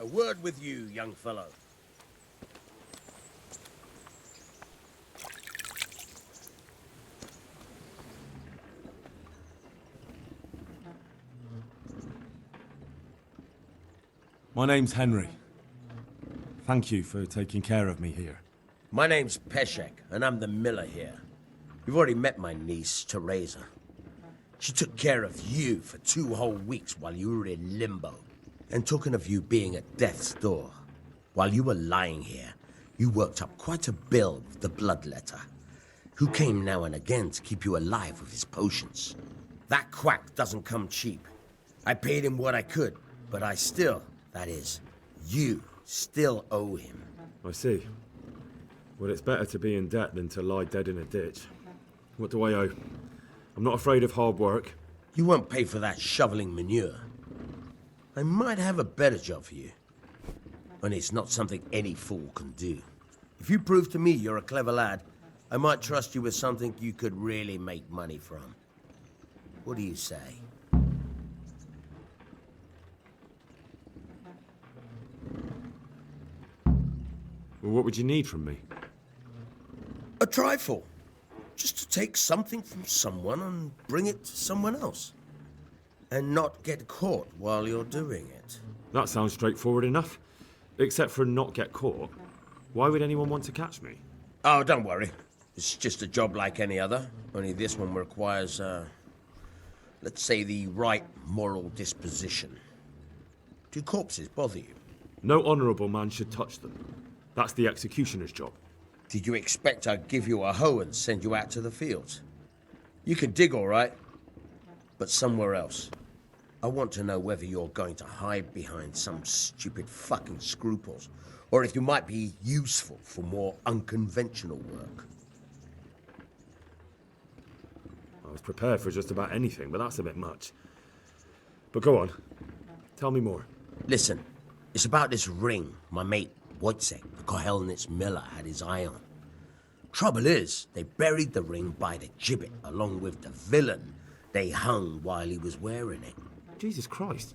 A word with you, young fellow. My name's Henry. Thank you for taking care of me here. My name's Peshek, and I'm the miller here. You've already met my niece, Teresa. She took care of you for 2 whole weeks while you were in limbo. And talking of you being at death's door, while you were lying here, you worked up quite a bill with the bloodletter, who came now and again to keep you alive with his potions. That quack doesn't come cheap. I paid him what I could, but I still, that is, you still owe him. I see. Well, it's better to be in debt than to lie dead in a ditch. What do I owe? I'm not afraid of hard work. You won't pay for that shoveling manure. I might have a better job for you. And it's not something any fool can do. If you prove to me you're a clever lad, I might trust you with something you could really make money from. What do you say? Well, what would you need from me? A trifle. Just to take something from someone and bring it to someone else. And not get caught while you're doing it. That sounds straightforward enough. Except for not get caught. Why would anyone want to catch me? Oh, don't worry. It's just a job like any other. Only this one requires, let's say, the right moral disposition. Do corpses bother you? No honourable man should touch them. That's the executioner's job. Did you expect I'd give you a hoe and send you out to the fields? You can dig all right, but somewhere else. I want to know whether you're going to hide behind some stupid fucking scruples, or if you might be useful for more unconventional work. I was prepared for just about anything, but that's a bit much. But go on. Tell me more. Listen, it's about this ring my mate Wojciech, the Kohelnitz miller, had his eye on. Trouble is, they buried the ring by the gibbet along with the villain they hung while he was wearing it. Jesus Christ.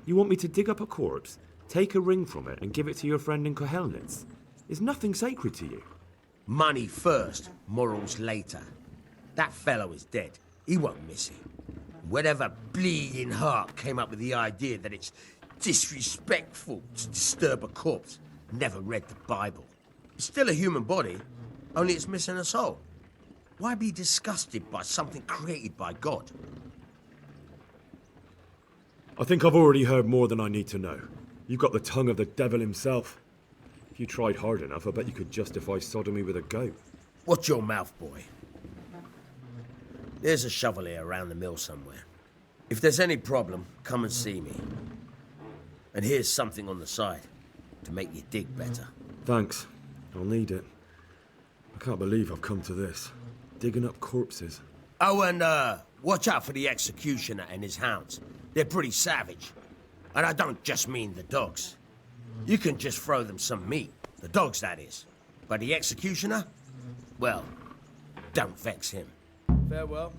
You want me to dig up a corpse, take a ring from it, and give it to your friend in Kohelnitz? Is nothing sacred to you? Money first, morals later. That fellow is dead. He won't miss it. Whatever bleeding heart came up with the idea that it's disrespectful to disturb a corpse never read the Bible. It's still a human body, only it's missing a soul. Why be disgusted by something created by God? I think I've already heard more than I need to know. You've got the tongue of the devil himself. If you tried hard enough, I bet you could justify sodomy with a goat. Watch your mouth, boy. There's a shovel here around the mill somewhere. If there's any problem, come and see me. And here's something on the side to make you dig better. Thanks. I'll need it. I can't believe I've come to this. Digging up corpses. Oh, and watch out for the executioner and his hounds. They're pretty savage. And I don't just mean the dogs. You can just throw them some meat. The dogs, that is. But the executioner? Well, don't vex him. Farewell.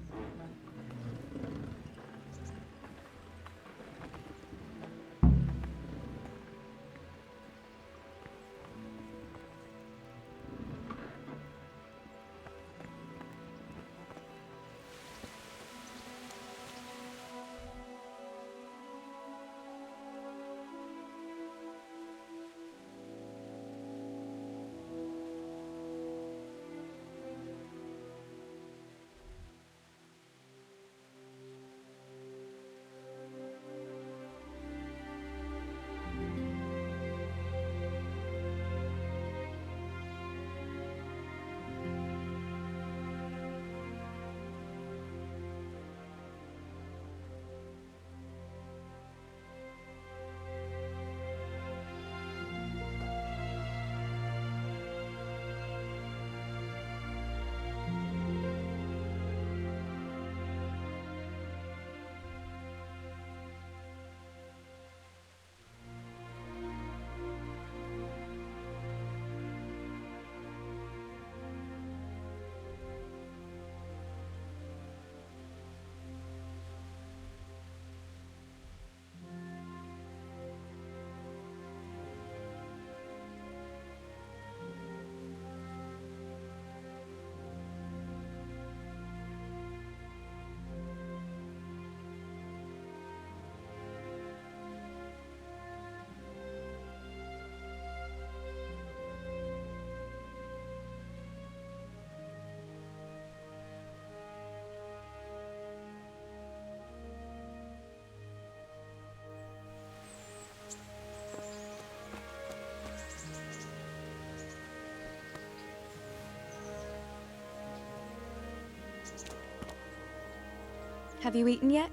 Have you eaten yet?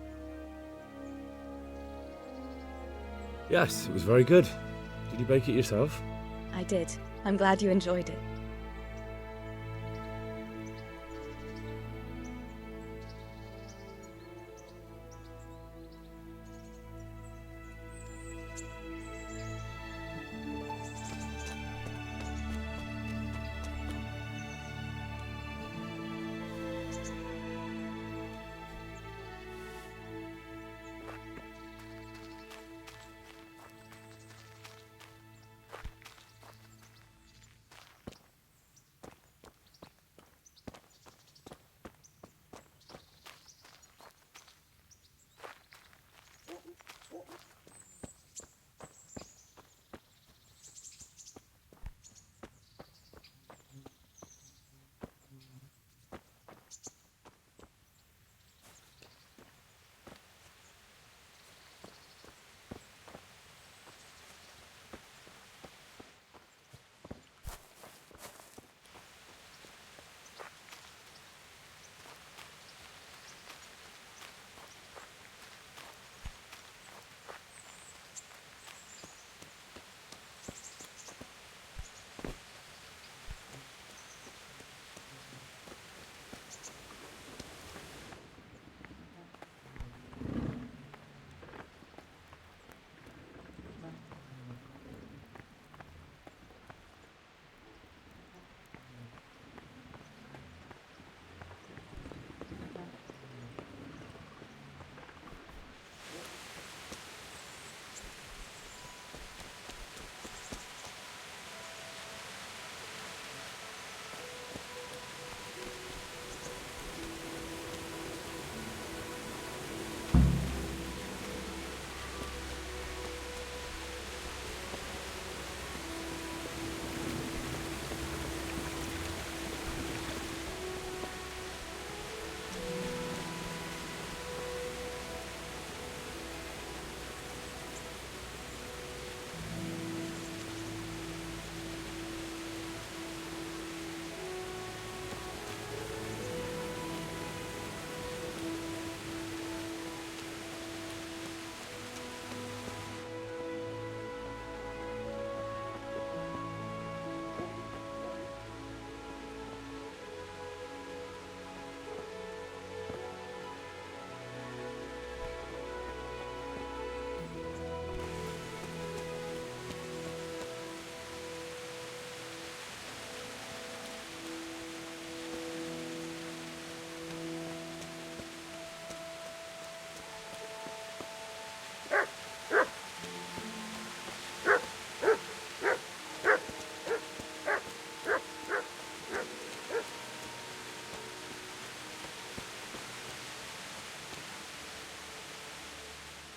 Yes, it was very good. Did you bake it yourself? I did. I'm glad you enjoyed it.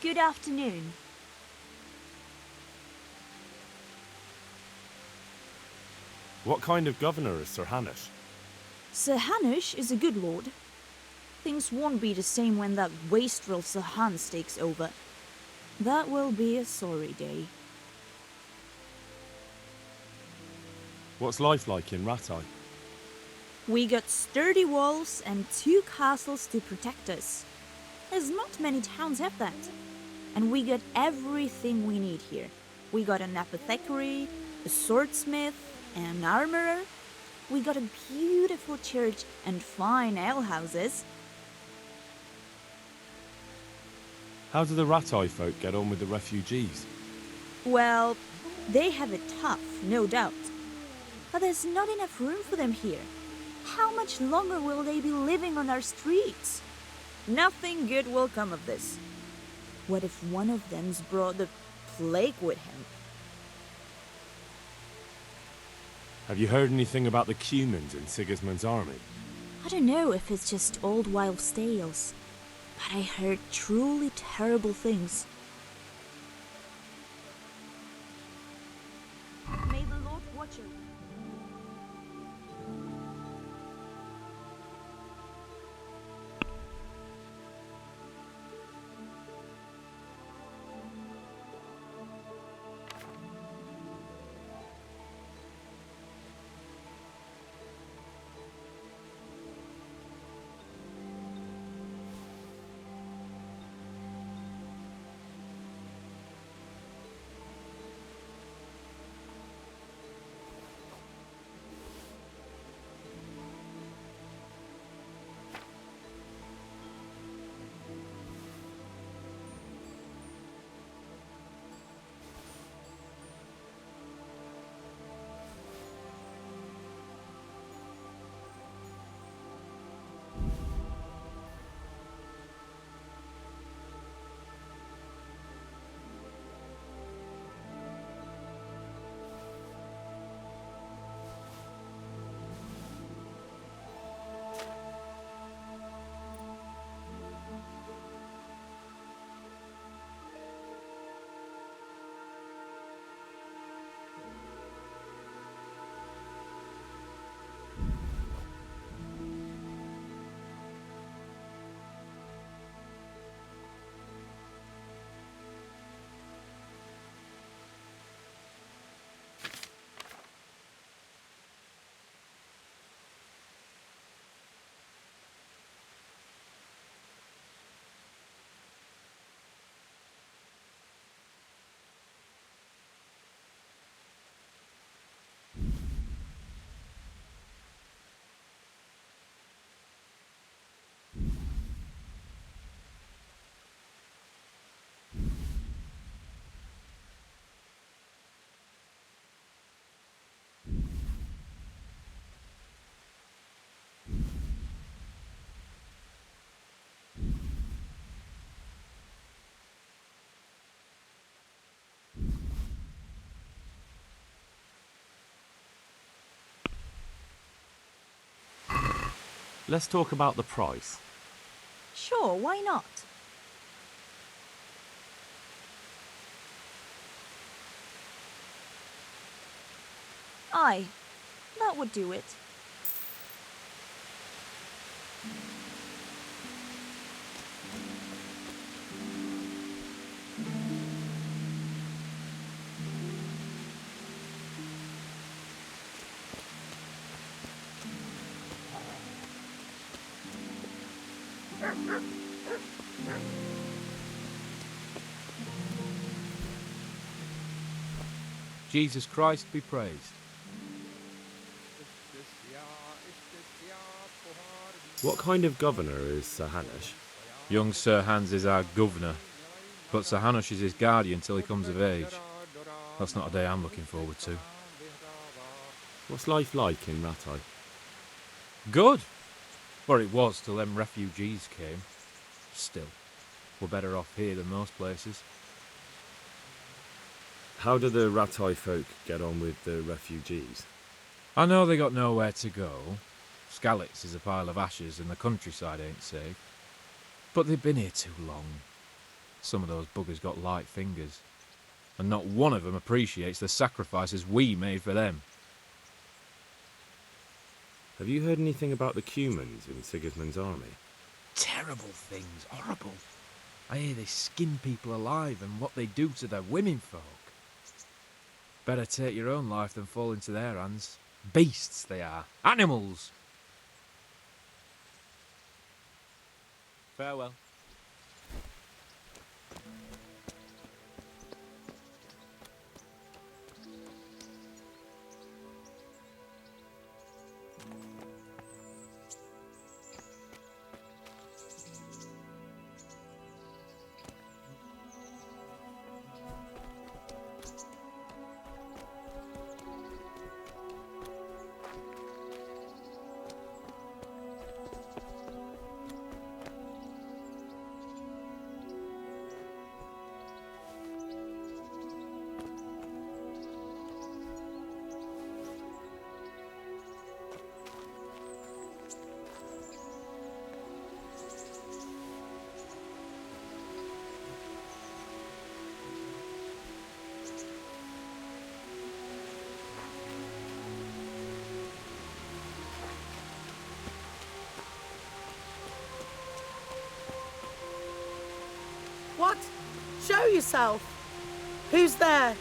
Good afternoon. What kind of governor is Sir Hanush? Sir Hanush is a good lord. Things won't be the same when that wastrel Sir Hans takes over. That will be a sorry day. What's life like in Rattay? We got sturdy walls and 2 castles to protect us. There's not many towns have that. And we got everything we need here. We got an apothecary, a swordsmith, an armorer. We got a beautiful church and fine alehouses. How do the Rattay folk get on with the refugees? Well, they have it tough, no doubt. But there's not enough room for them here. How much longer will they be living on our streets? Nothing good will come of this. What if one of them's brought the plague with him? Have you heard anything about the Cumans in Sigismund's army? I don't know if it's just old wives' tales, but I heard truly terrible things. May the Lord watch over. Let's talk about the price. Sure, why not? Aye, that would do it. Jesus Christ be praised. What kind of governor is Sir Hanush? Young Sir Hans is our governor, but Sir Hanush is his guardian till he comes of age. That's not a day I'm looking forward to. What's life like in Rattay? Good! Or it was till them refugees came. Still, we're better off here than most places. How do the Rattay folk get on with the refugees? I know they got nowhere to go. Skalitz is a pile of ashes and the countryside ain't safe. But they've been here too long. Some of those buggers got light fingers. And not one of them appreciates the sacrifices we made for them. Have you heard anything about the Cumans in Sigismund's army? Terrible things, horrible. I hear they skin people alive and what they do to their women folk. Better take your own life than fall into their hands. Beasts they are. Animals! Farewell. What? Show yourself! Who's there?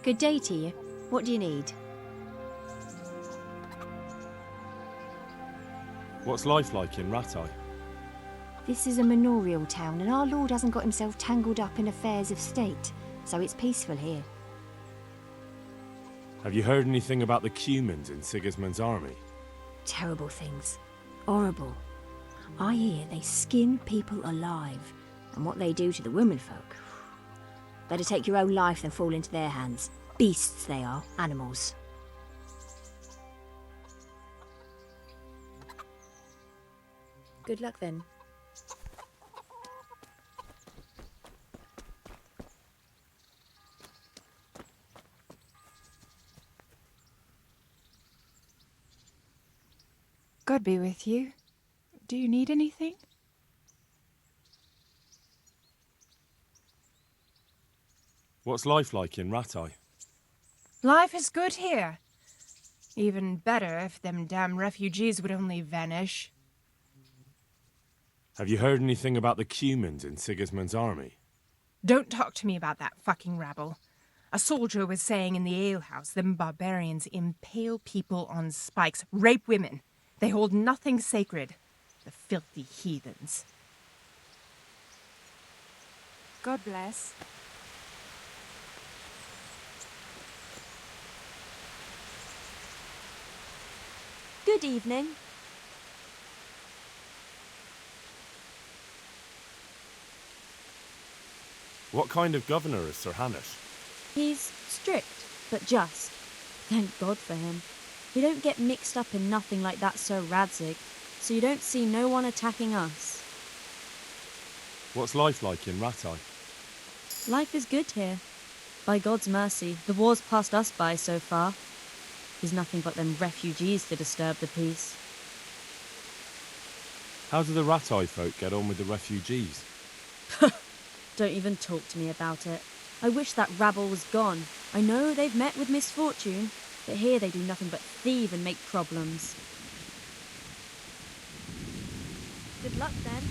Good day to you. What do you need? What's life like in Rattay? This is a manorial town, and our lord hasn't got himself tangled up in affairs of state, so it's peaceful here. Have you heard anything about the Cumans in Sigismund's army? Terrible things. Horrible. I hear they skin people alive, and what they do to the womenfolk. Better take your own life than fall into their hands. Beasts they are, animals. Good luck then. God be with you. Do you need anything? What's life like in Rattay? Life is good here. Even better if them damn refugees would only vanish. Have you heard anything about the Cumans in Sigismund's army? Don't talk to me about that fucking rabble. A soldier was saying in the alehouse them barbarians impale people on spikes, rape women. They hold nothing sacred. The filthy heathens. God bless. Good evening. What kind of governor is Sir Hanush? He's strict, but just. Thank God for him. We don't get mixed up in nothing like that Sir Radzig, so you don't see no one attacking us. What's life like in Rattay? Life is good here. By God's mercy, the war's passed us by so far. There's nothing but them refugees to disturb the peace. How do the Rattay folk get on with the refugees? Don't even talk to me about it. I wish that rabble was gone. I know they've met with misfortune, but here they do nothing but thieve and make problems. Good luck then.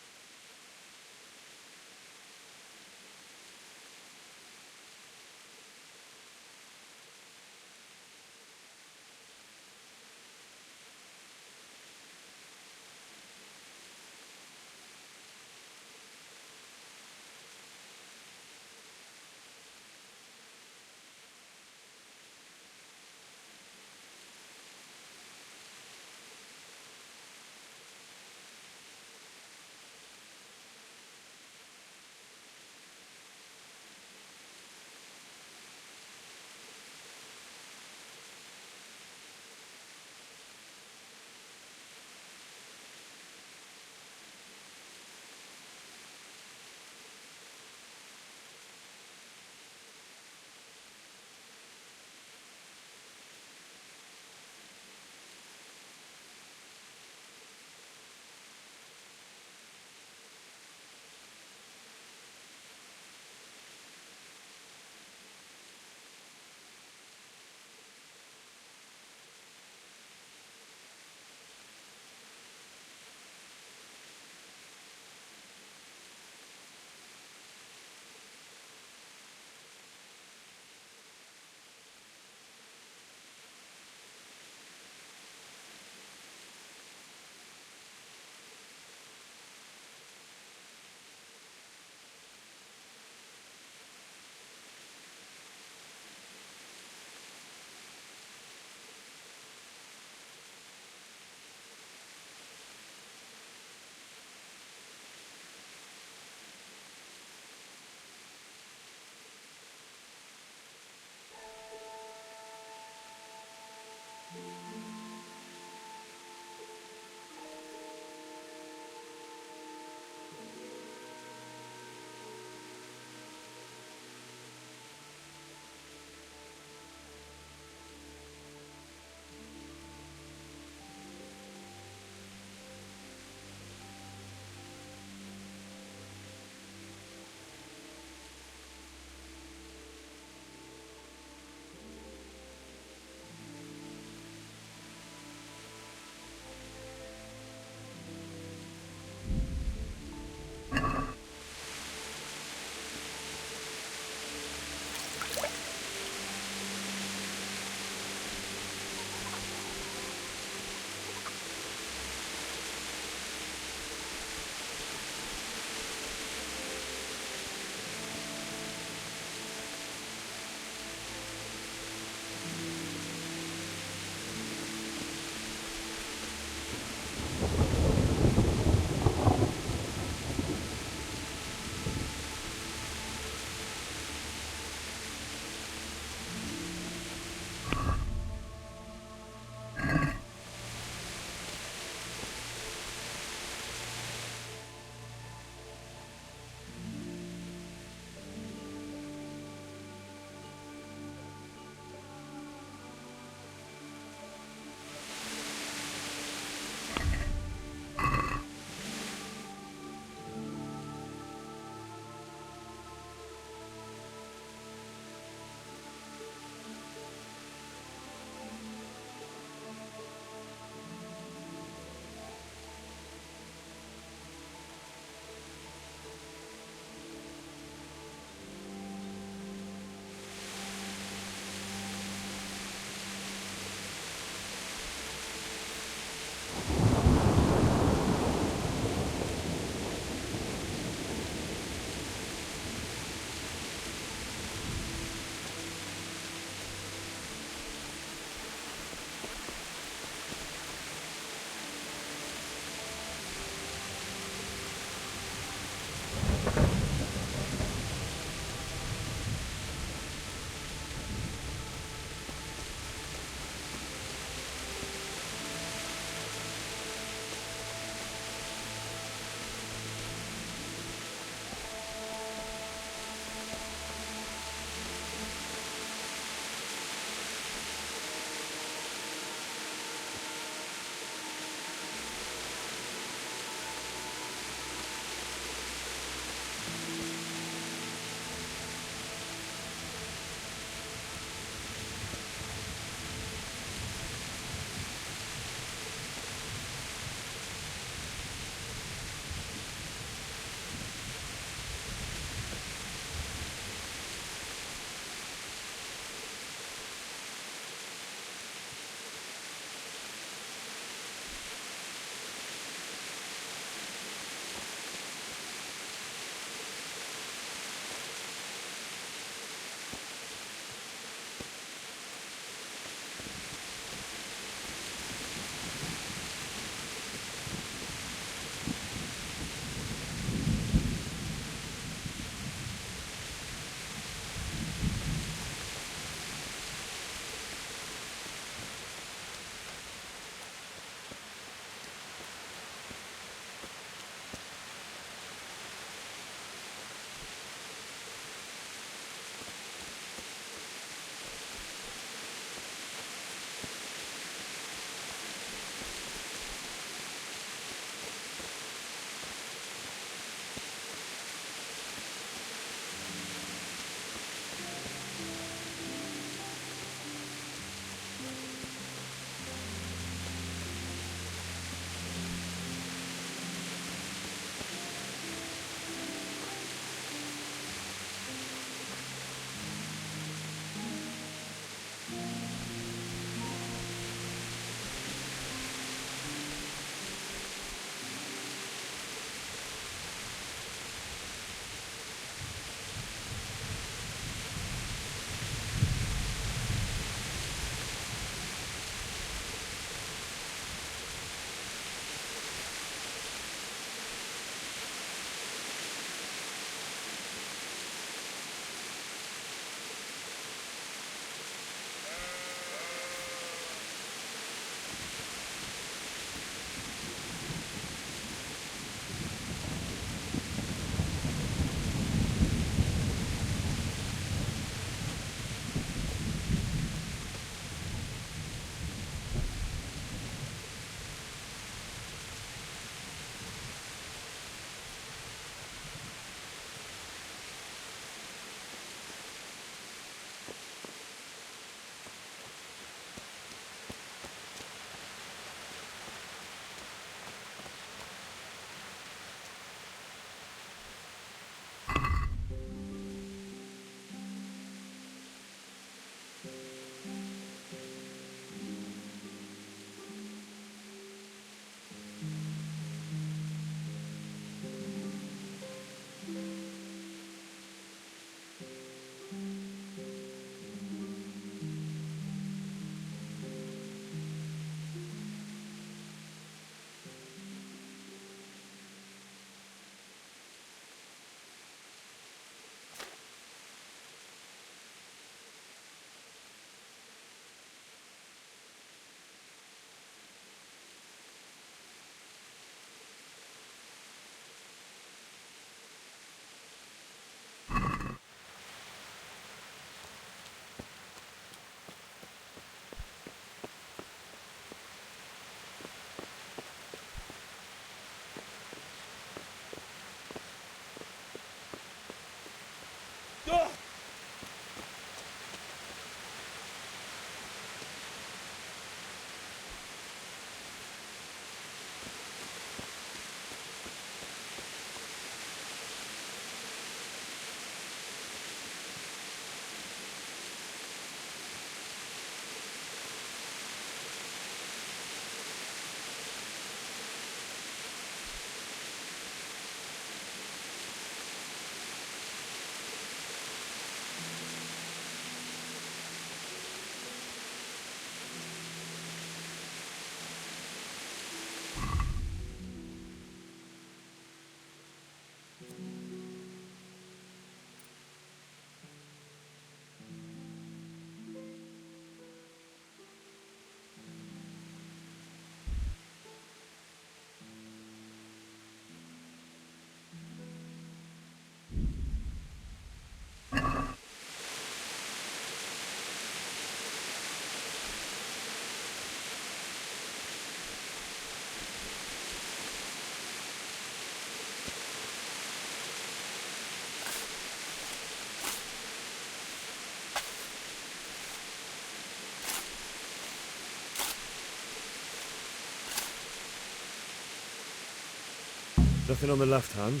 Nothing on the left hand.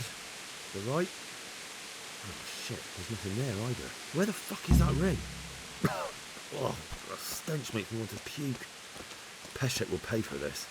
The right? Oh shit, there's nothing there either. Where the fuck is that ring? Oh, the stench makes me want to puke. Peshek will pay for this.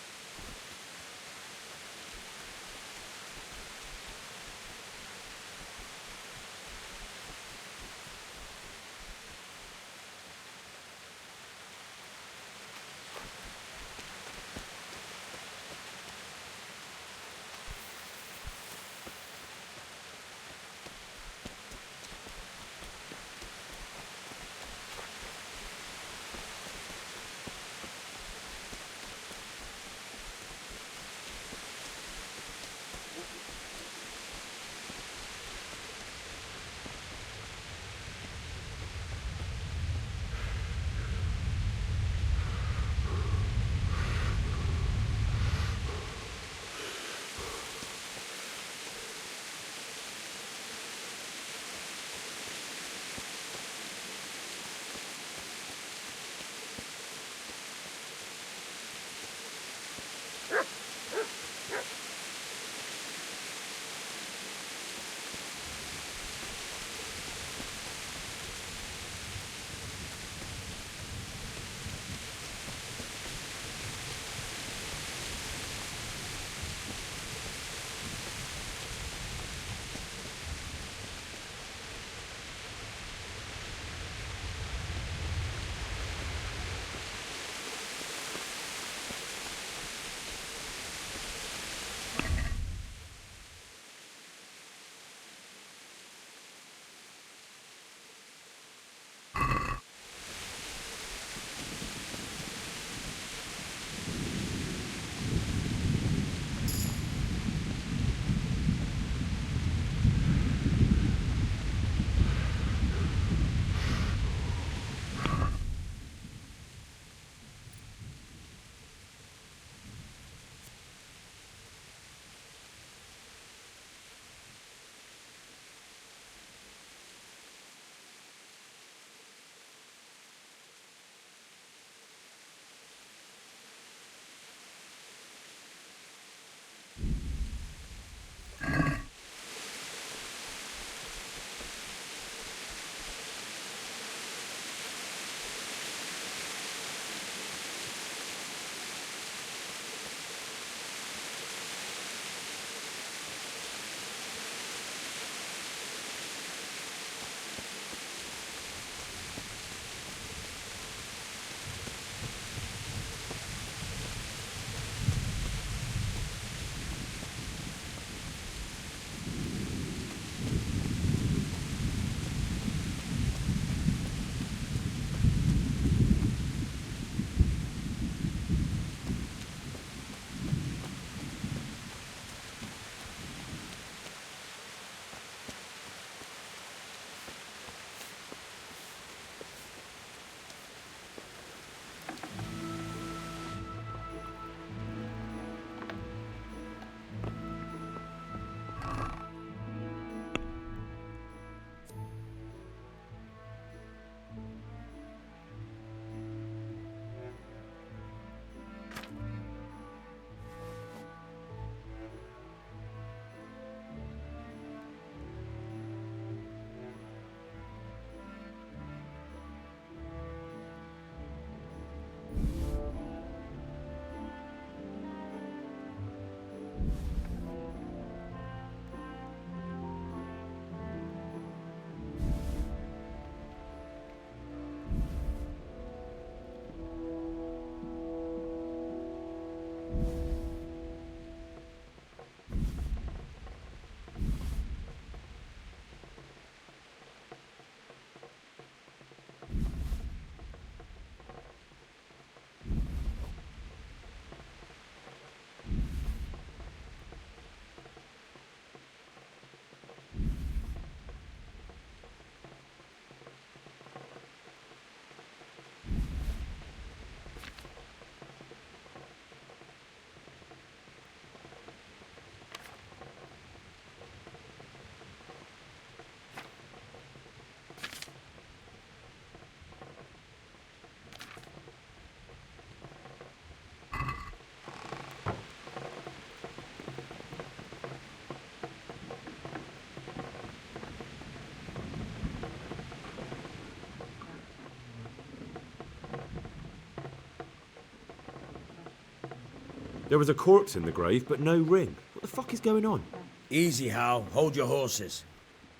There was a corpse in the grave, but no ring. What the fuck is going on? Easy, Hal. Hold your horses.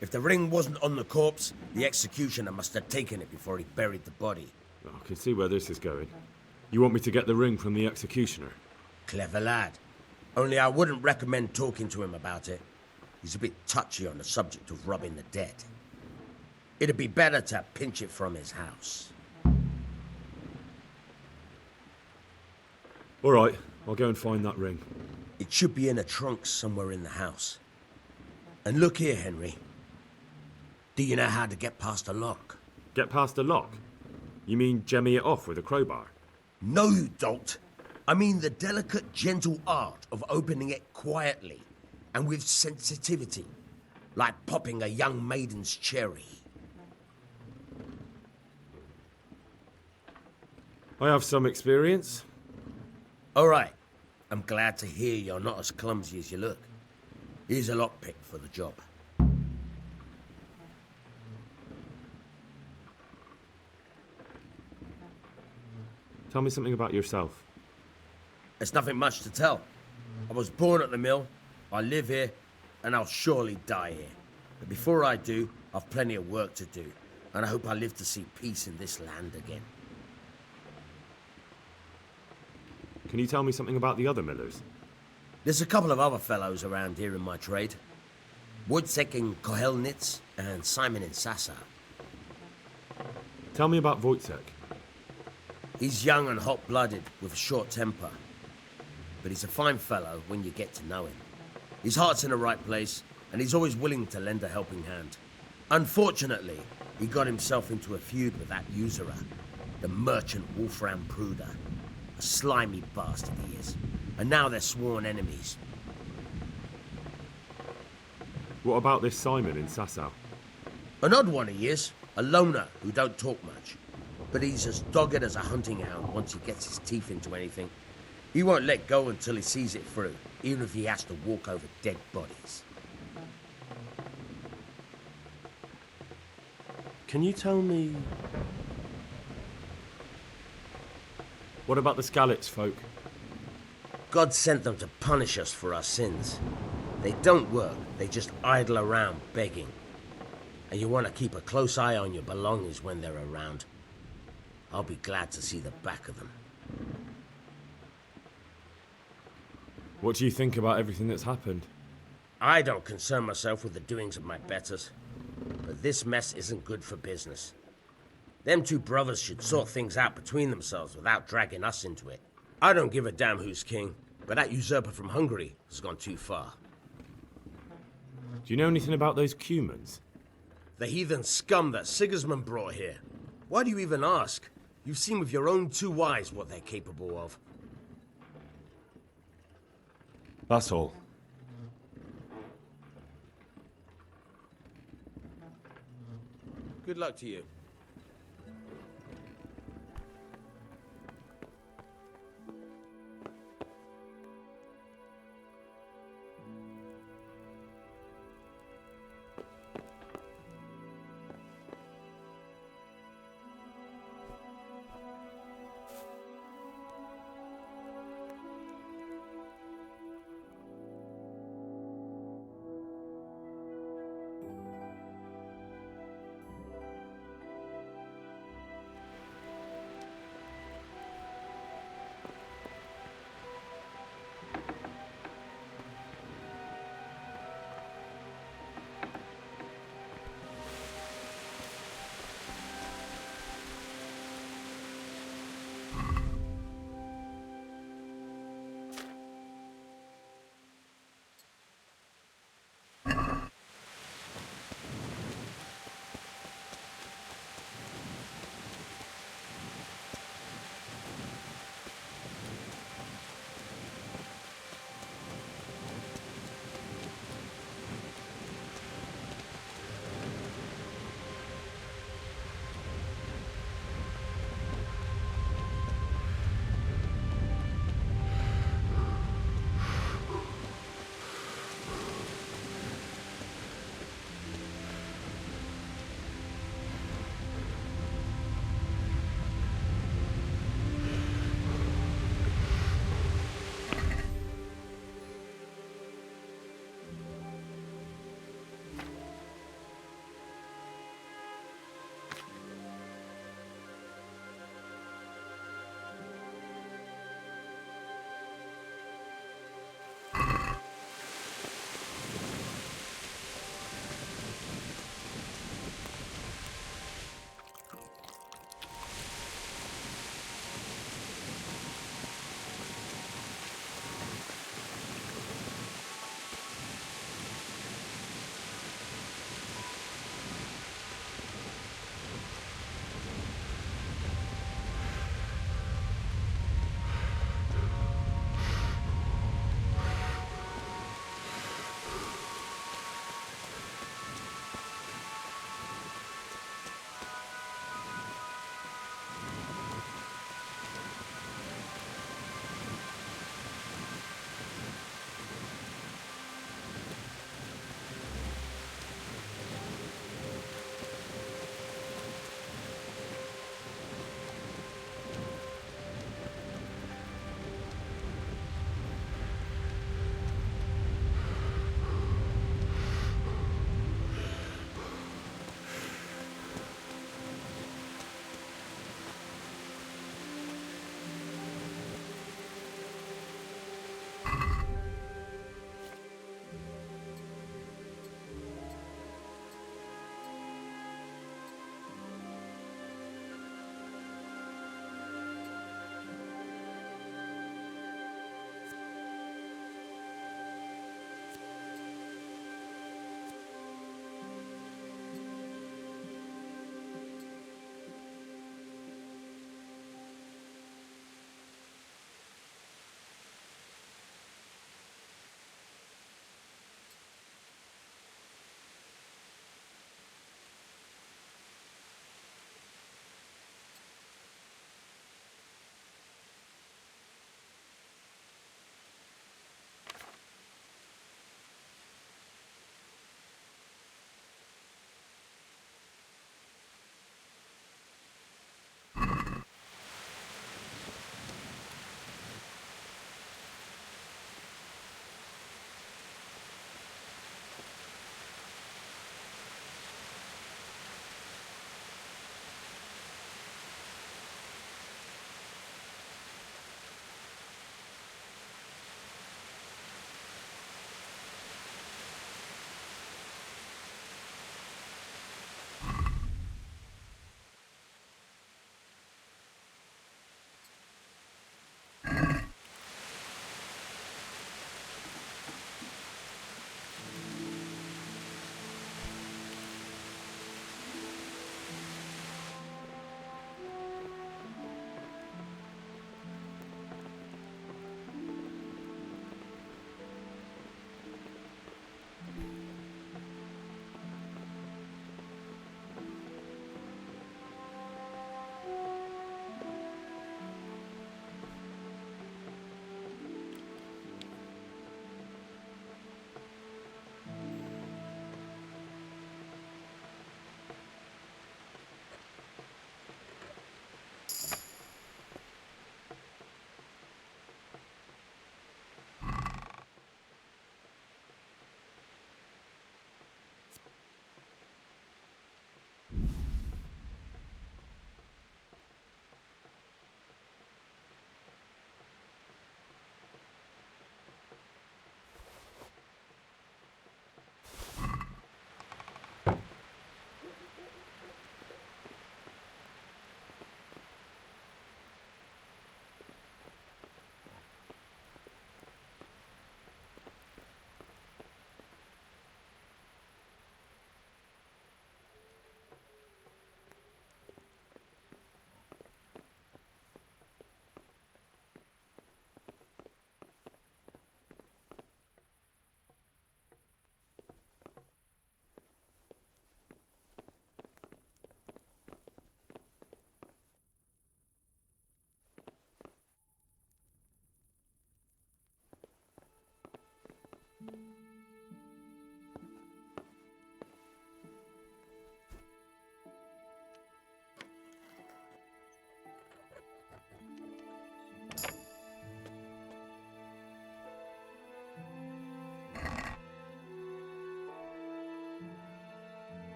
If the ring wasn't on the corpse, the executioner must have taken it before he buried the body. Oh, I can see where this is going. You want me to get the ring from the executioner? Clever lad. Only I wouldn't recommend talking to him about it. He's a bit touchy on the subject of robbing the dead. It'd be better to pinch it from his house. All right, I'll go and find that ring. It should be in a trunk somewhere in the house. And look here, Henry. Do you know how to get past a lock? Get past the lock? You mean jemmy it off with a crowbar? No, you don't. I mean the delicate, gentle art of opening it quietly and with sensitivity, like popping a young maiden's cherry. I have some experience. All right. I'm glad to hear you're not as clumsy as you look. Here's a lockpick for the job. Tell me something about yourself. There's nothing much to tell. I was born at the mill, I live here, and I'll surely die here. But before I do, I've plenty of work to do, and I hope I live to see peace in this land again. Can you tell me something about the other millers? There's a couple of other fellows around here in my trade. Wojciech in Kohelnitz and Simon in Sassa. Tell me about Wojciech. He's young and hot-blooded with a short temper. But he's a fine fellow when you get to know him. His heart's in the right place, and he's always willing to lend a helping hand. Unfortunately, he got himself into a feud with that usurer, the merchant Wolfram Pruder. A slimy bastard he is. And now they're sworn enemies. What about this Simon in Sasau? An odd one he is. A loner who don't talk much. But he's as dogged as a hunting hound once he gets his teeth into anything. He won't let go until he sees it through, even if he has to walk over dead bodies. Can you tell me... What about the Skalitz folk? God sent them to punish us for our sins. They don't work, they just idle around begging. And you want to keep a close eye on your belongings when they're around. I'll be glad to see the back of them. What do you think about everything that's happened? I don't concern myself with the doings of my betters. But this mess isn't good for business. Them two brothers should sort things out between themselves without dragging us into it. I don't give a damn who's king, but that usurper from Hungary has gone too far. Do you know anything about those Cumans? The heathen scum that Sigismund brought here. Why do you even ask? You've seen with your own two eyes what they're capable of. That's all. Good luck to you.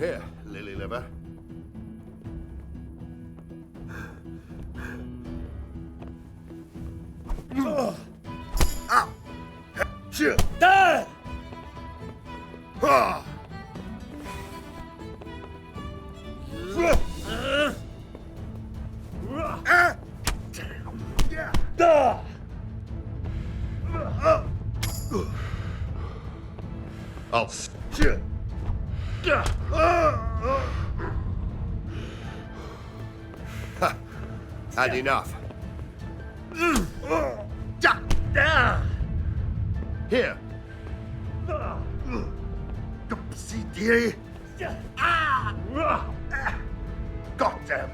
Here, lily liver. Ow! Shit! Ah! Oh, shit! Ha! Had enough. Here. See, dearie. God damn.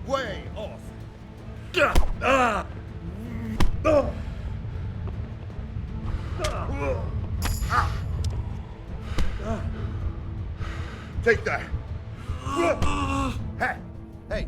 Way off. Take that. Hey, hey.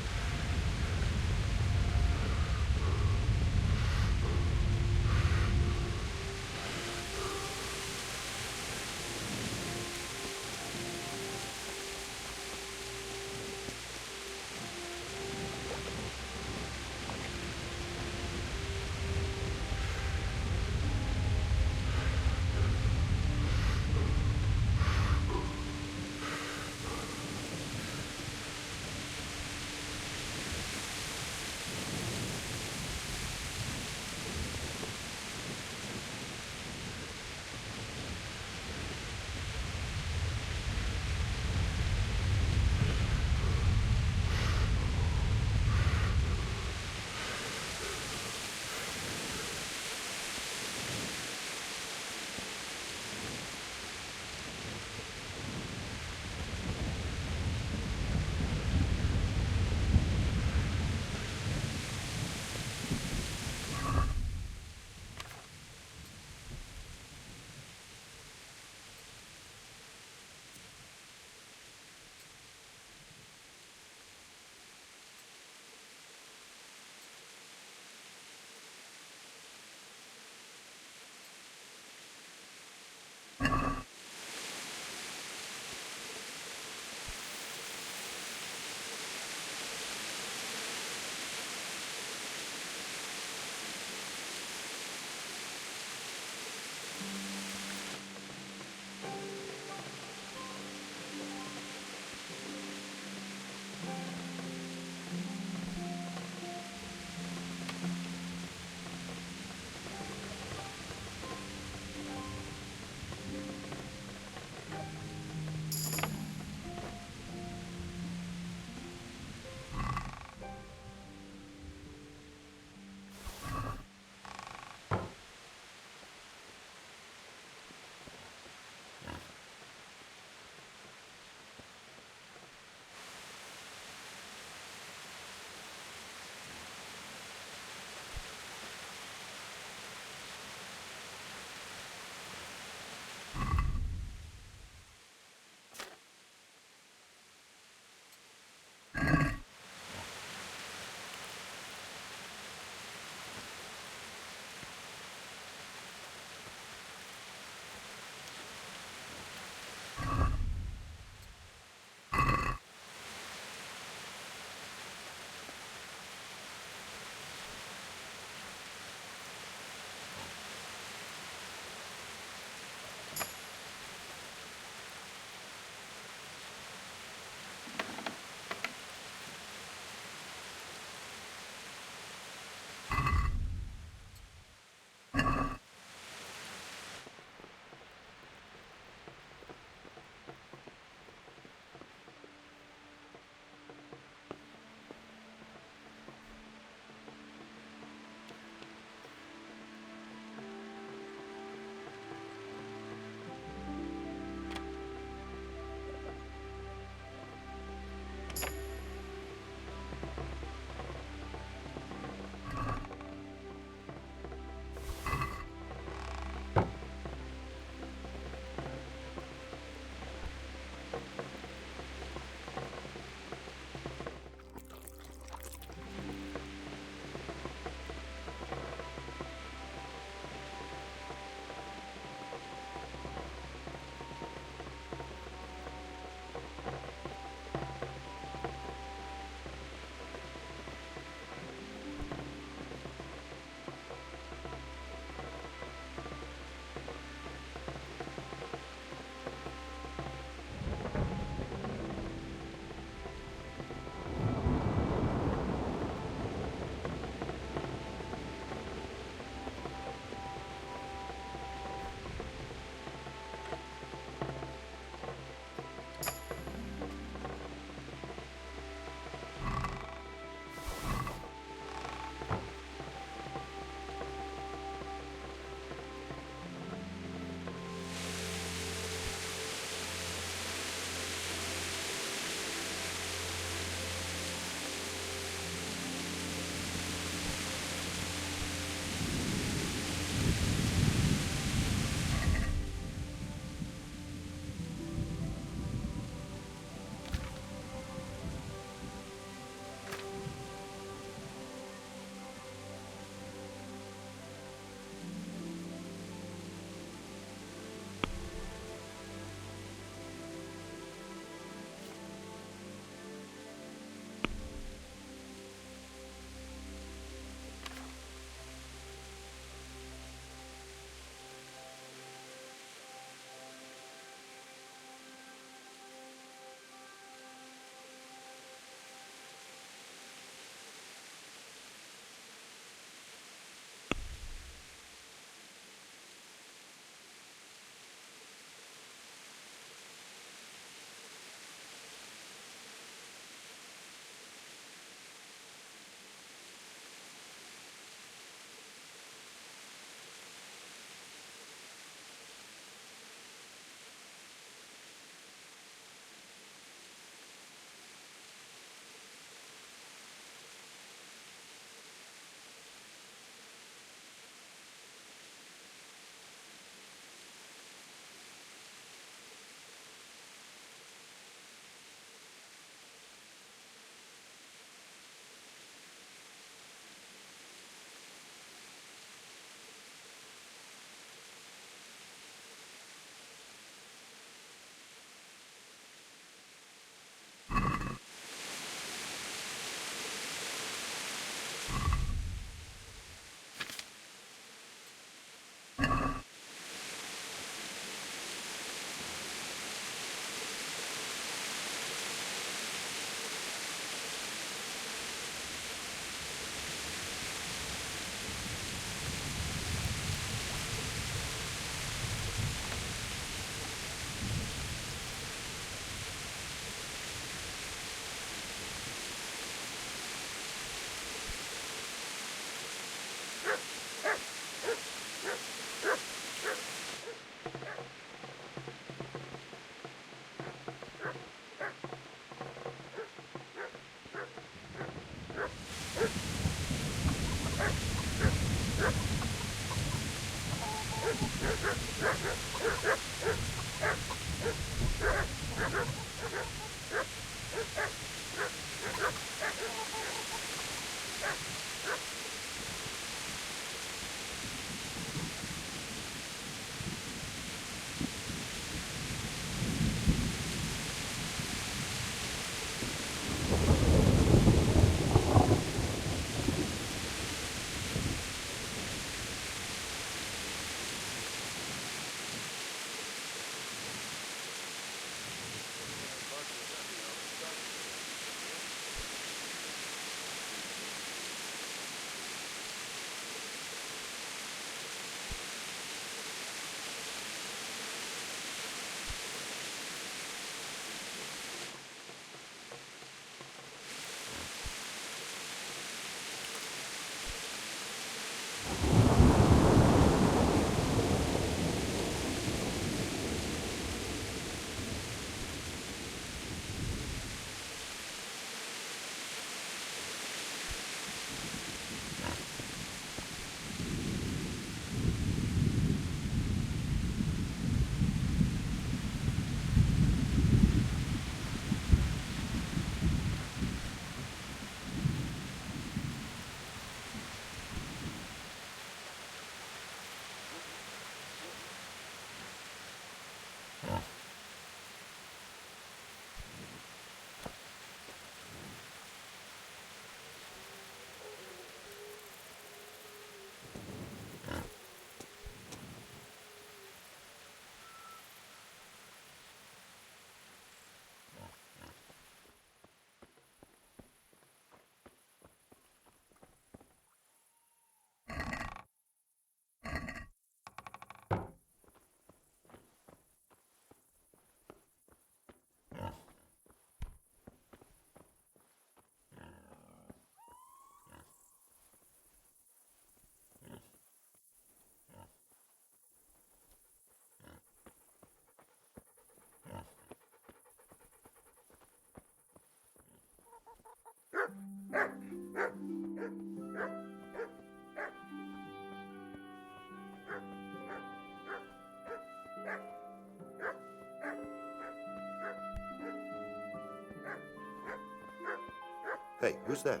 Hey, who's there?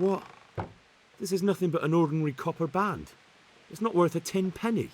What? This is nothing but an ordinary copper band. It's not worth a 10 penny.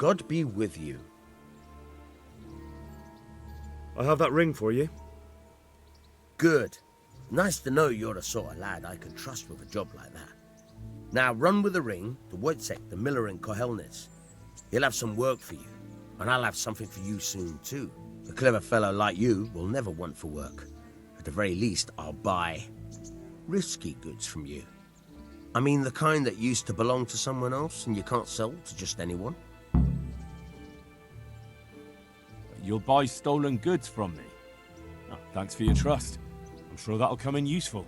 God be with you. I have that ring for you. Good. Nice to know you're the sort of lad I can trust with a job like that. Now run with the ring to Wojciech, the miller in Kohelnitz. He'll have some work for you, and I'll have something for you soon too. A clever fellow like you will never want for work. At the very least, I'll buy risky goods from you. I mean the kind that used to belong to someone else and you can't sell to just anyone. You'll buy stolen goods from me. Oh, thanks for your trust. I'm sure that'll come in useful.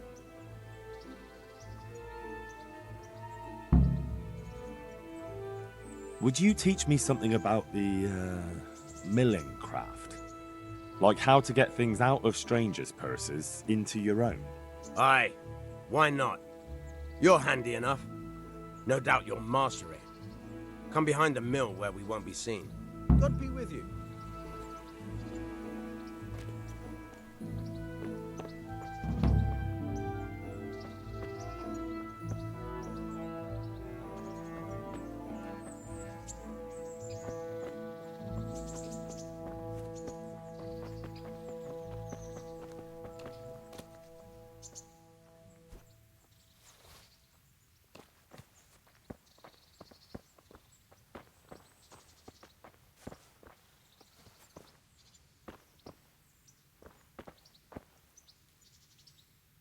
Would you teach me something about the milling craft? Like how to get things out of strangers' purses into your own? Aye, why not? You're handy enough. No doubt you'll master it. Come behind the mill where we won't be seen. God be with you.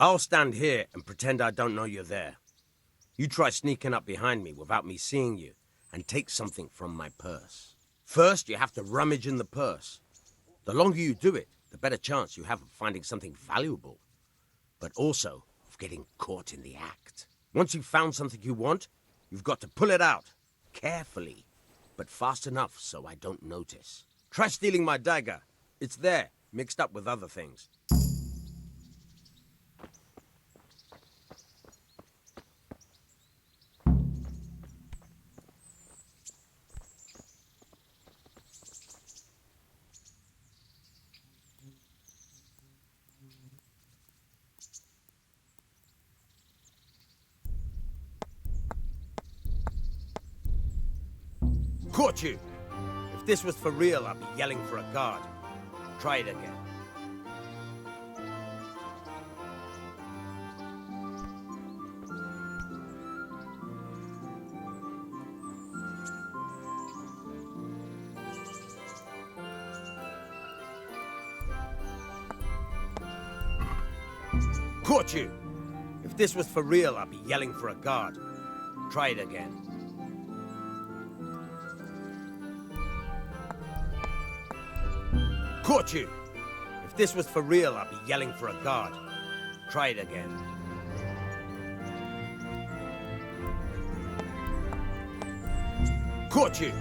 I'll stand here and pretend I don't know you're there. You try sneaking up behind me without me seeing you, and take something from my purse. First, you have to rummage in the purse. The longer you do it, the better chance you have of finding something valuable, but also of getting caught in the act. Once you've found something you want, you've got to pull it out, carefully, but fast enough so I don't notice. Try stealing my dagger. It's there, mixed up with other things. Caught you! If this was for real, I'd be yelling for a guard. Try it again. Caught you! If this was for real, I'd be yelling for a guard. Try it again. Caught you! If this was for real, I'd be yelling for a guard. Try it again. Caught you!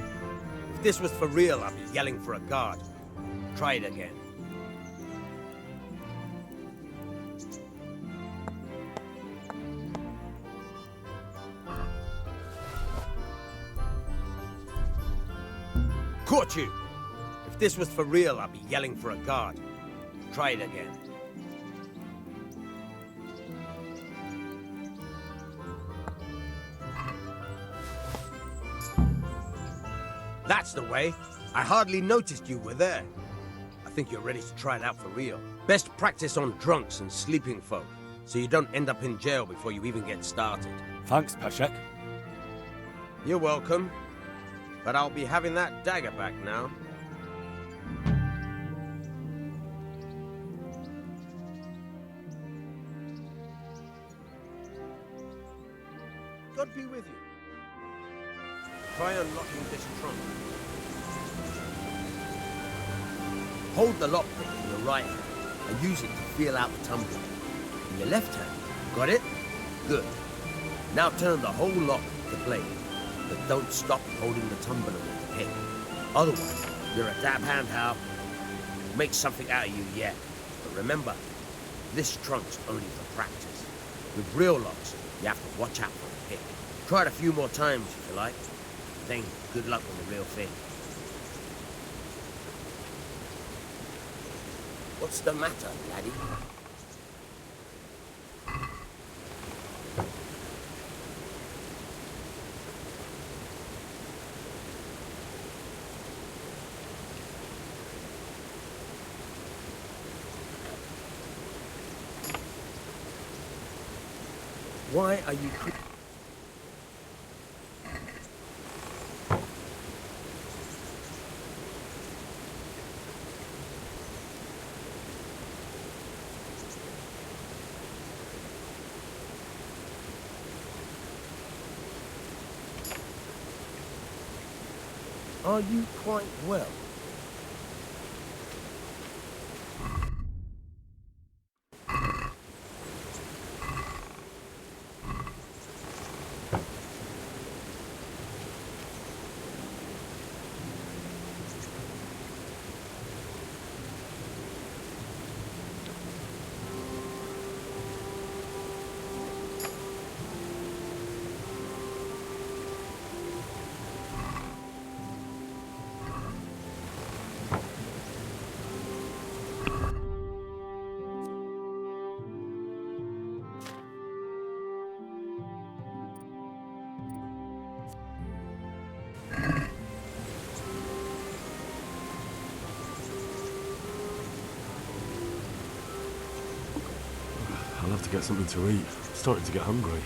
If this was for real, I'd be yelling for a guard. Try it again. Caught you! If this was for real, I'd be yelling for a guard. Try it again. That's the way. I hardly noticed you were there. I think you're ready to try it out for real. Best practice on drunks and sleeping folk, so you don't end up in jail before you even get started. Thanks, Peshek. You're welcome. But I'll be having that dagger back now. God be with you. Try unlocking this trunk. Hold the lockpick in your right hand and use it to feel out the tumbler. In your left hand, got it? Good. Now turn the whole lock to blade, but don't stop holding the tumbler with the pick. Otherwise, you're a dab hand, Hal. Make something out of you yet. But remember, this trunk's only for practice. With real locks, you have to watch out for the pick. Try it a few more times if you like. Then good luck with the real thing. What's the matter, laddie? Why are you... Are you quite well? I'll have to get something to eat. I'm starting to get hungry.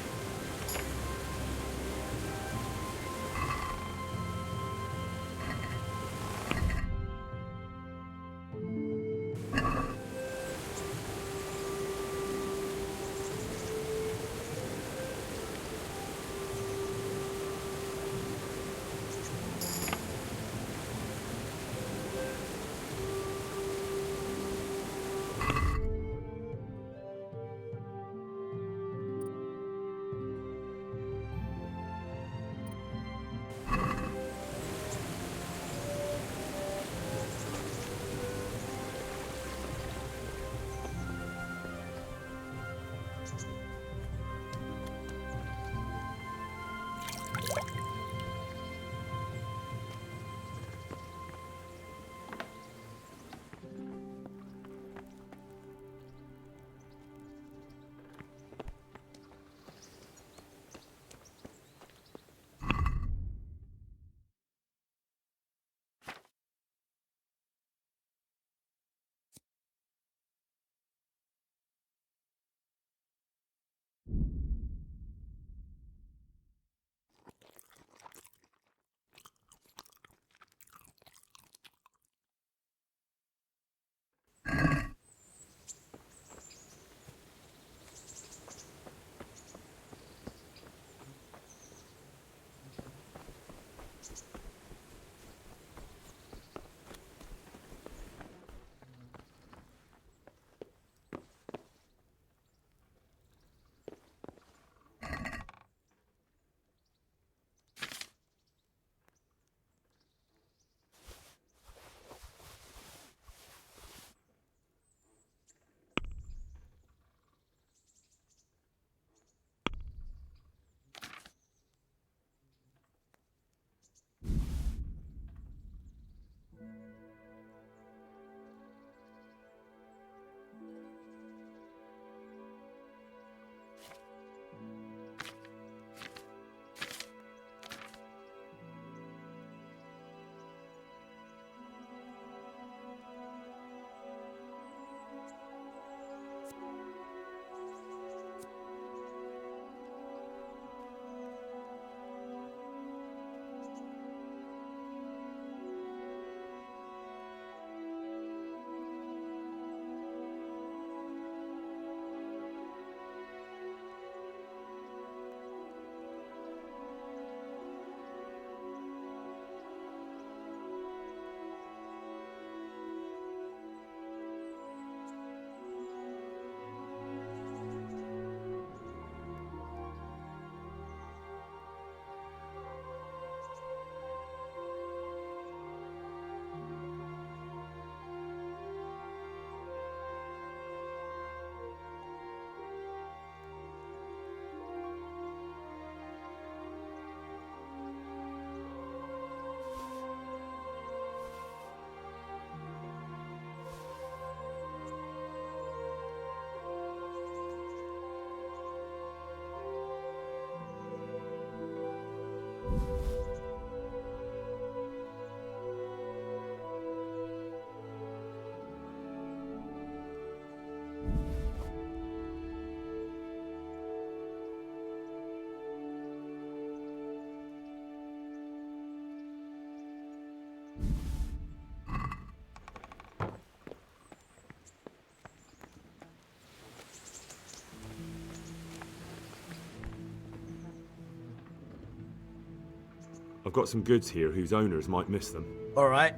got some goods here whose owners might miss them. All right.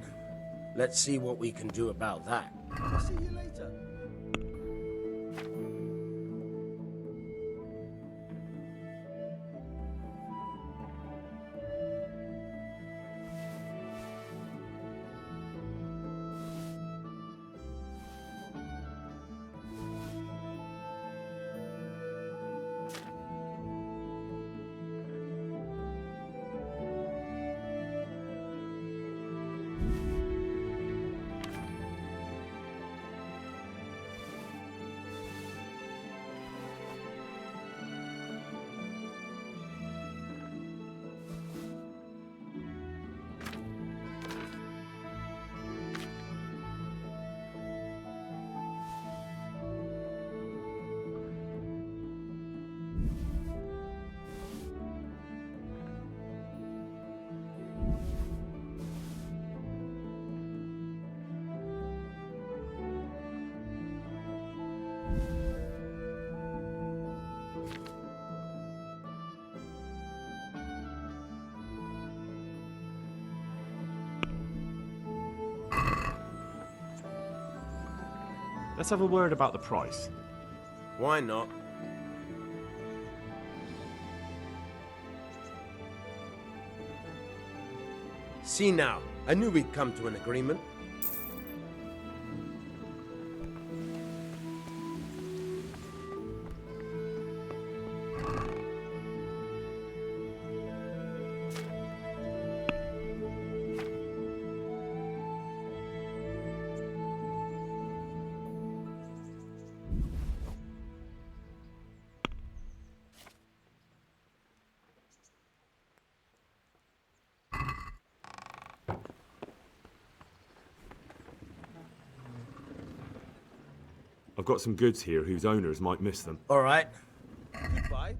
Let's see what we can do about that. I'll see you later. Let's have a word about the price. Why not? See now, I knew we'd come to an agreement. I've got some goods here whose owners might miss them. All right. Goodbye.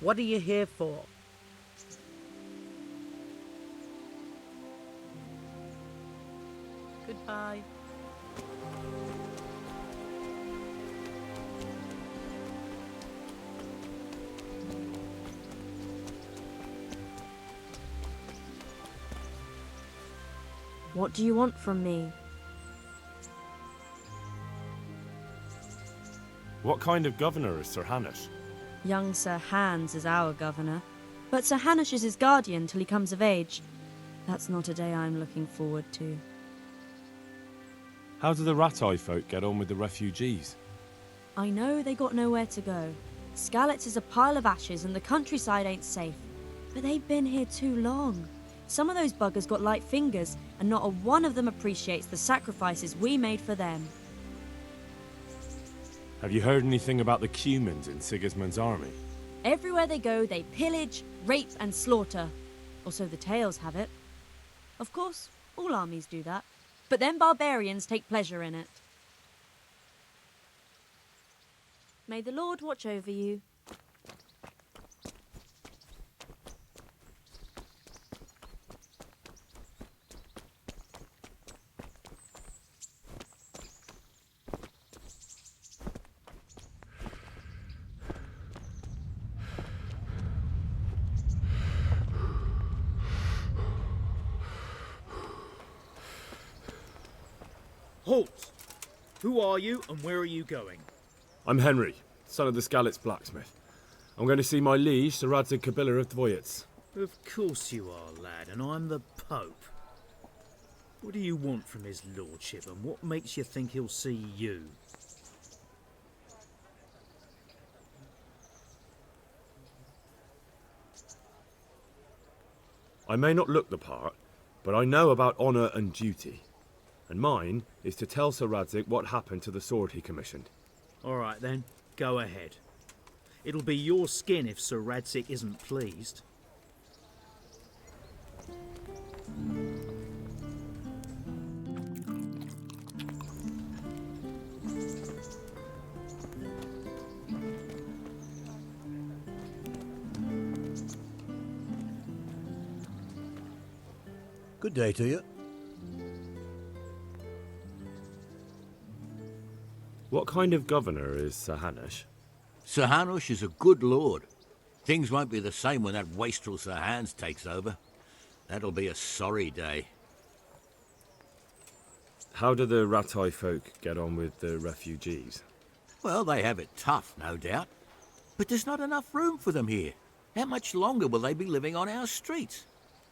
What are you here for? Goodbye. What do you want from me? What kind of governor is Sir Hanush? Young Sir Hans is our governor, but Sir Hanush is his guardian till he comes of age. That's not a day I'm looking forward to. How do the Ratai folk get on with the refugees? I know they got nowhere to go. Skalitz is a pile of ashes and the countryside ain't safe. But they've been here too long. Some of those buggers got light fingers, and not a one of them appreciates the sacrifices we made for them. Have you heard anything about the Cumans in Sigismund's army? Everywhere they go, they pillage, rape, and slaughter. Or so the tales have it. Of course, all armies do that. But them barbarians take pleasure in it. May the Lord watch over you. Halt! Who are you and where are you going? I'm Henry, son of the Skalitz blacksmith. I'm going to see my liege, Sir Radzig Kabila of Dvoyets. Of course you are, lad, and I'm the Pope. What do you want from his lordship, and what makes you think he'll see you? I may not look the part, but I know about honour and duty. And mine is to tell Sir Radzig what happened to the sword he commissioned. All right then, go ahead. It'll be your skin if Sir Radzig isn't pleased. Good day to you. What kind of governor is Sir Hanush? Sir Hanush is a good lord. Things won't be the same when that wastrel Sir Hans takes over. That'll be a sorry day. How do the Ratai folk get on with the refugees? Well, they have it tough, no doubt. But there's not enough room for them here. How much longer will they be living on our streets?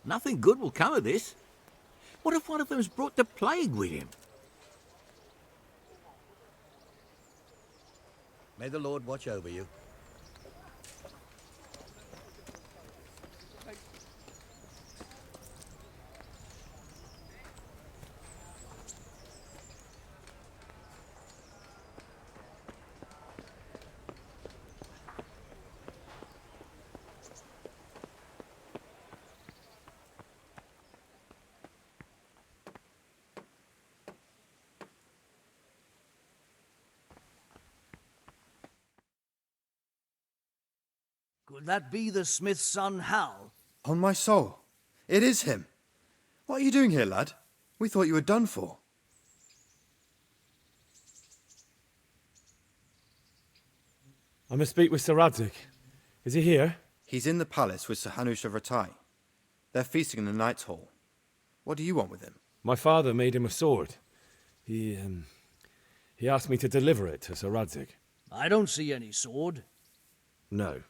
Nothing good will come of this. What if one of them's brought the plague with him? May the Lord watch over you. Could that be the smith's son, Hal? On my soul, it is him. What are you doing here, lad? We thought you were done for. I must speak with Sir Radzig. Is he here? He's in the palace with Sir Hanush of Ratai. They're feasting in the Knight's Hall. What do you want with him? My father made him a sword. He asked me to deliver it to Sir Radzig. I don't see any sword. No.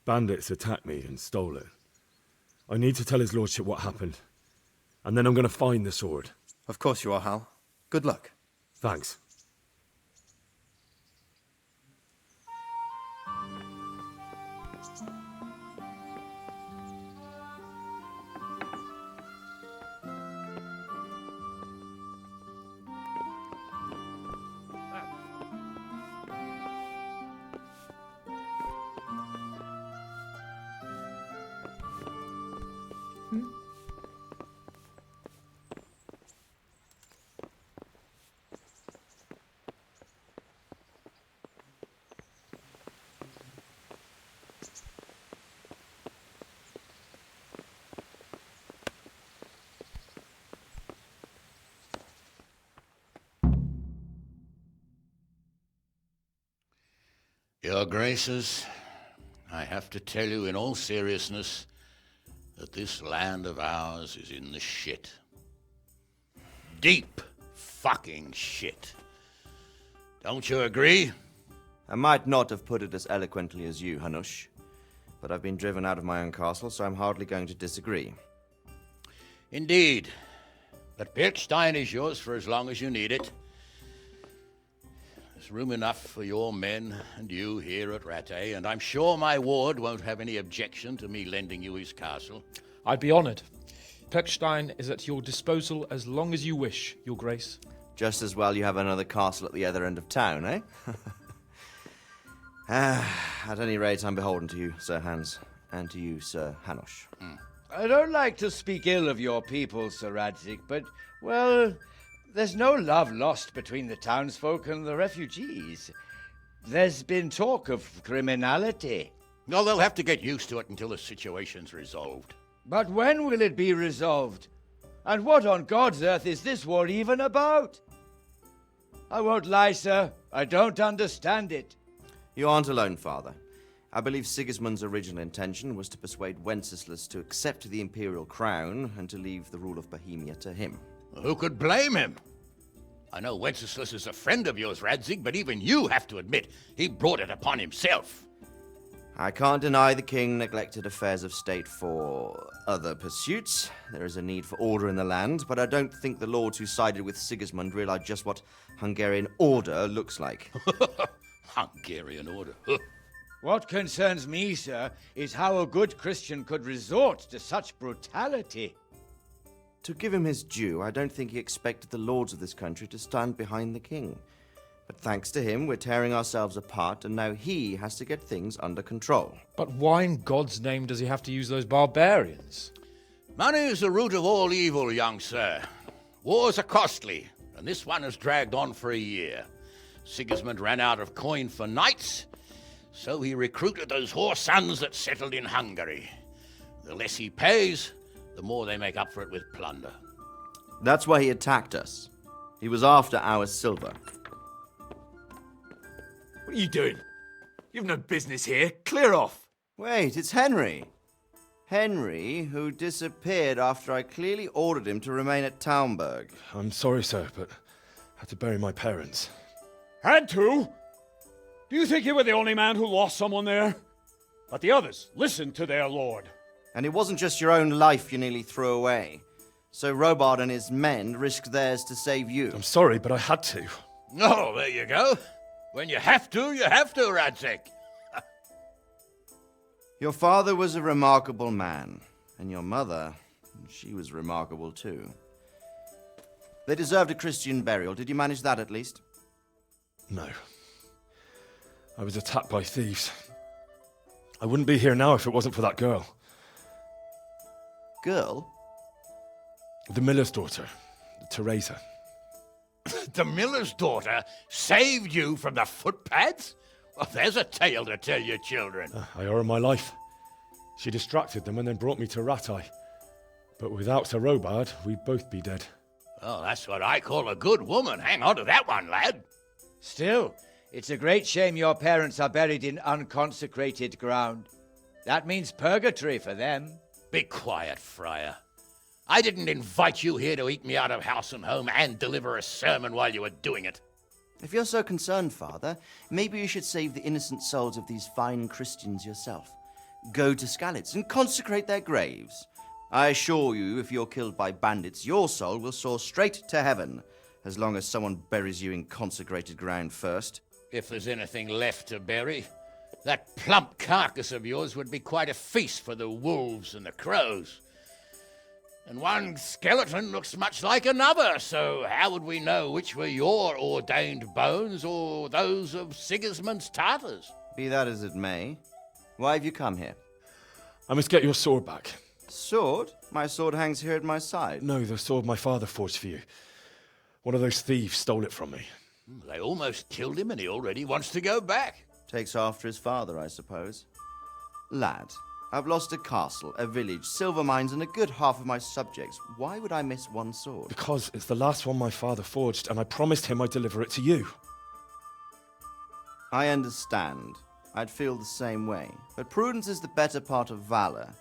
Bandits attacked me and stole it. I need to tell his lordship what happened. And then I'm going to find the sword. Of course you are, Hal. Good luck. Thanks. Your Graces, I have to tell you in all seriousness that this land of ours is in the shit. Deep fucking shit. Don't you agree? I might not have put it as eloquently as you, Hanush, but I've been driven out of my own castle, so I'm hardly going to disagree. Indeed. But Birkstein is yours for as long as you need it. There's room enough for your men and you here at Rattay, and I'm sure my ward won't have any objection to me lending you his castle. I'd be honoured. Perkstein is at your disposal as long as you wish, Your Grace. Just as well you have another castle at the other end of town, eh? At any rate, I'm beholden to you, Sir Hans, and to you, Sir Hanush. I don't like to speak ill of your people, Sir Radzig, but, well, there's no love lost between the townsfolk and the refugees. There's been talk of criminality. No, they'll have to get used to it until the situation's resolved. But when will it be resolved? And what on God's earth is this war even about? I won't lie, sir. I don't understand it. You aren't alone, Father. I believe Sigismund's original intention was to persuade Wenceslas to accept the imperial crown and to leave the rule of Bohemia to him. Who could blame him? I know Wenceslas is a friend of yours, Radzig, but even you have to admit he brought it upon himself. I can't deny the king neglected affairs of state for other pursuits. There is a need for order in the land, but I don't think the lords who sided with Sigismund realized just what Hungarian order looks like. Hungarian order? What concerns me, sir, is how a good Christian could resort to such brutality. To give him his due, I don't think he expected the lords of this country to stand behind the king. But thanks to him, we're tearing ourselves apart, and now he has to get things under control. But why in God's name does he have to use those barbarians? Money is the root of all evil, young sir. Wars are costly, and this one has dragged on for a year. Sigismund ran out of coin for knights, so he recruited those whore sons that settled in Hungary. The less he pays, the more they make up for it with plunder. That's why he attacked us. He was after our silver. What are you doing? You've no business here. Clear off. Wait, it's Henry. Henry, who disappeared after I clearly ordered him to remain at Taumberg. I'm sorry, sir, but I had to bury my parents. Had to? Do you think you were the only man who lost someone there? But the others listened to their lord. And it wasn't just your own life you nearly threw away. So Robard and his men risked theirs to save you. I'm sorry, but I had to. Oh, there you go. When you have to, Radzig. Your father was a remarkable man, and your mother, she was remarkable too. They deserved a Christian burial. Did you manage that at least? No. I was attacked by thieves. I wouldn't be here now if it wasn't for that girl. Girl? The miller's daughter, Teresa. The miller's daughter saved you from the footpads? Well, there's a tale to tell your children. I owe her my life. She distracted them and then brought me to Rattay. But without Sir Robard, we'd both be dead. Oh, that's what I call a good woman. Hang on to that one, lad. Still, it's a great shame your parents are buried in unconsecrated ground. That means purgatory for them. Be quiet, friar. I didn't invite you here to eat me out of house and home and deliver a sermon while you were doing it. If you're so concerned, Father, maybe you should save the innocent souls of these fine Christians yourself. Go to Skalitz and consecrate their graves. I assure you, if you're killed by bandits, your soul will soar straight to heaven, as long as someone buries you in consecrated ground first. If there's anything left to bury, that plump carcass of yours would be quite a feast for the wolves and the crows. And one skeleton looks much like another, so how would we know which were your ordained bones or those of Sigismund's Tartars? Be that as it may, why have you come here? I must get your sword back. Sword? My sword hangs here at my side. No, the sword my father forged for you. One of those thieves stole it from me. They almost killed him and he already wants to go back. Takes after his father, I suppose. Lad, I've lost a castle, a village, silver mines, and a good half of my subjects. Why would I miss one sword? Because it's the last one my father forged, and I promised him I'd deliver it to you. I understand. I'd feel the same way. But prudence is the better part of valor,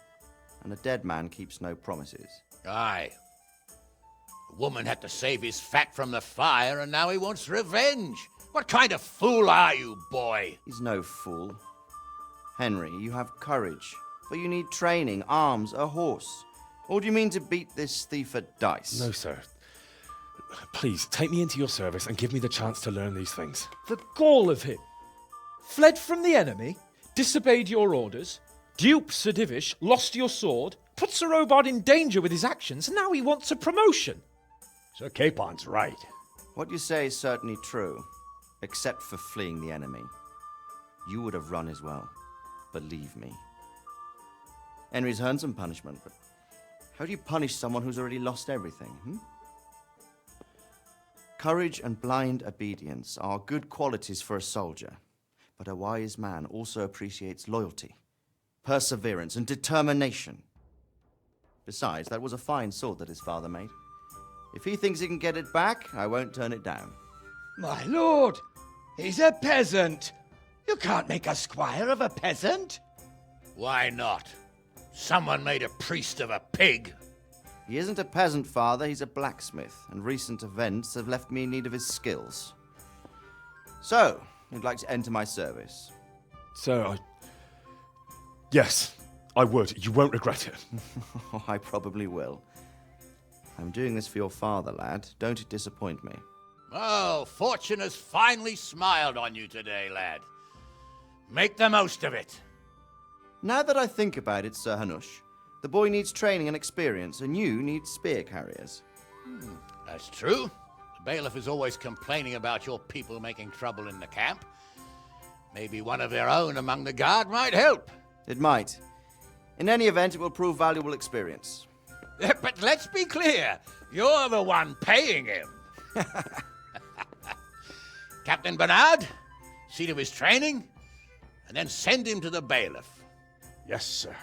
and a dead man keeps no promises. Aye. The woman had to save his fat from the fire, and now he wants revenge. What kind of fool are you, boy? He's no fool. Henry, you have courage, but you need training, arms, a horse. Or do you mean to beat this thief at dice? No, sir. Please, take me into your service and give me the chance to learn these things. The gall of him. Fled from the enemy, disobeyed your orders, duped Sir Divish, lost your sword, put Sir Robard in danger with his actions, and now he wants a promotion. Sir Capon's right. What you say is certainly true, except for fleeing the enemy. You would have run as well, believe me. Henry's earned some punishment, but how do you punish someone who's already lost everything, Courage and blind obedience are good qualities for a soldier, but a wise man also appreciates loyalty, perseverance, and determination. Besides, that was a fine sword that his father made. If he thinks he can get it back, I won't turn it down. My lord, he's a peasant. You can't make a squire of a peasant. Why not? Someone made a priest of a pig. He isn't a peasant, father, he's a blacksmith, and recent events have left me in need of his skills. So, you'd like to enter my service? Sir, Yes, I would. You won't regret it. I probably will. I'm doing this for your father, lad. Don't it disappoint me. Oh, fortune has finally smiled on you today, lad. Make the most of it. Now that I think about it, Sir Hanush, the boy needs training and experience, and you need spear carriers. That's true. The bailiff is always complaining about your people making trouble in the camp. Maybe one of their own among the guard might help. It might. In any event, it will prove valuable experience. But let's be clear. You're the one paying him. Captain Bernard, see to his training, and then send him to the bailiff. Yes, sir.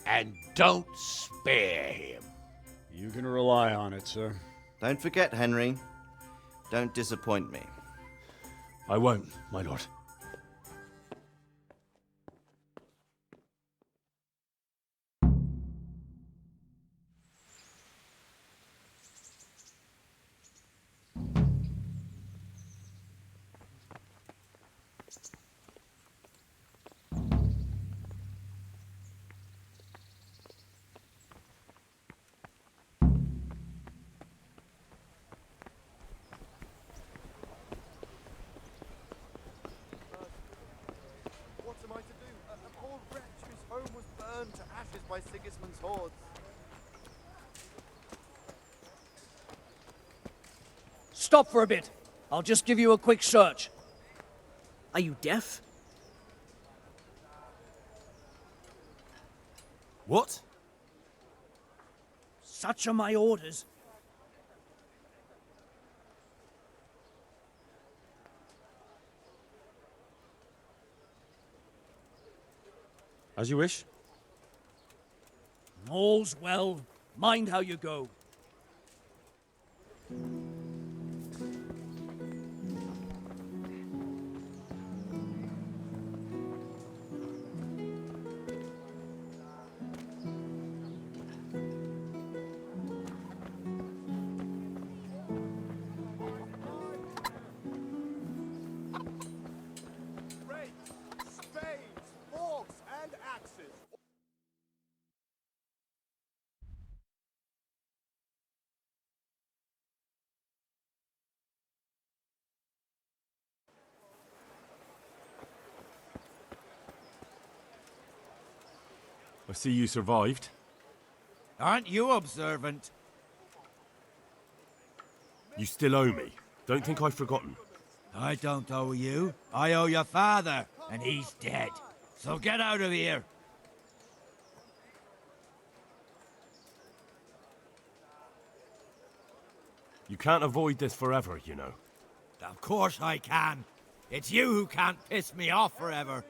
And don't spare him. You can rely on it, sir. Don't forget, Henry. Don't disappoint me. I won't, my lord. What am I to do? A poor wretch whose home was burned to ashes by Sigismund's hordes. Stop for a bit. I'll just give you a quick search. Are you deaf? What? Such are my orders. As you wish. All's well. Mind how you go. Rakes, spades, forks, and axes. I see you survived. Aren't you observant? You still owe me. Don't think I've forgotten. I don't owe you. I owe your father, and he's dead. So get out of here. You can't avoid this forever, you know. Of course I can. It's you who can't piss me off forever.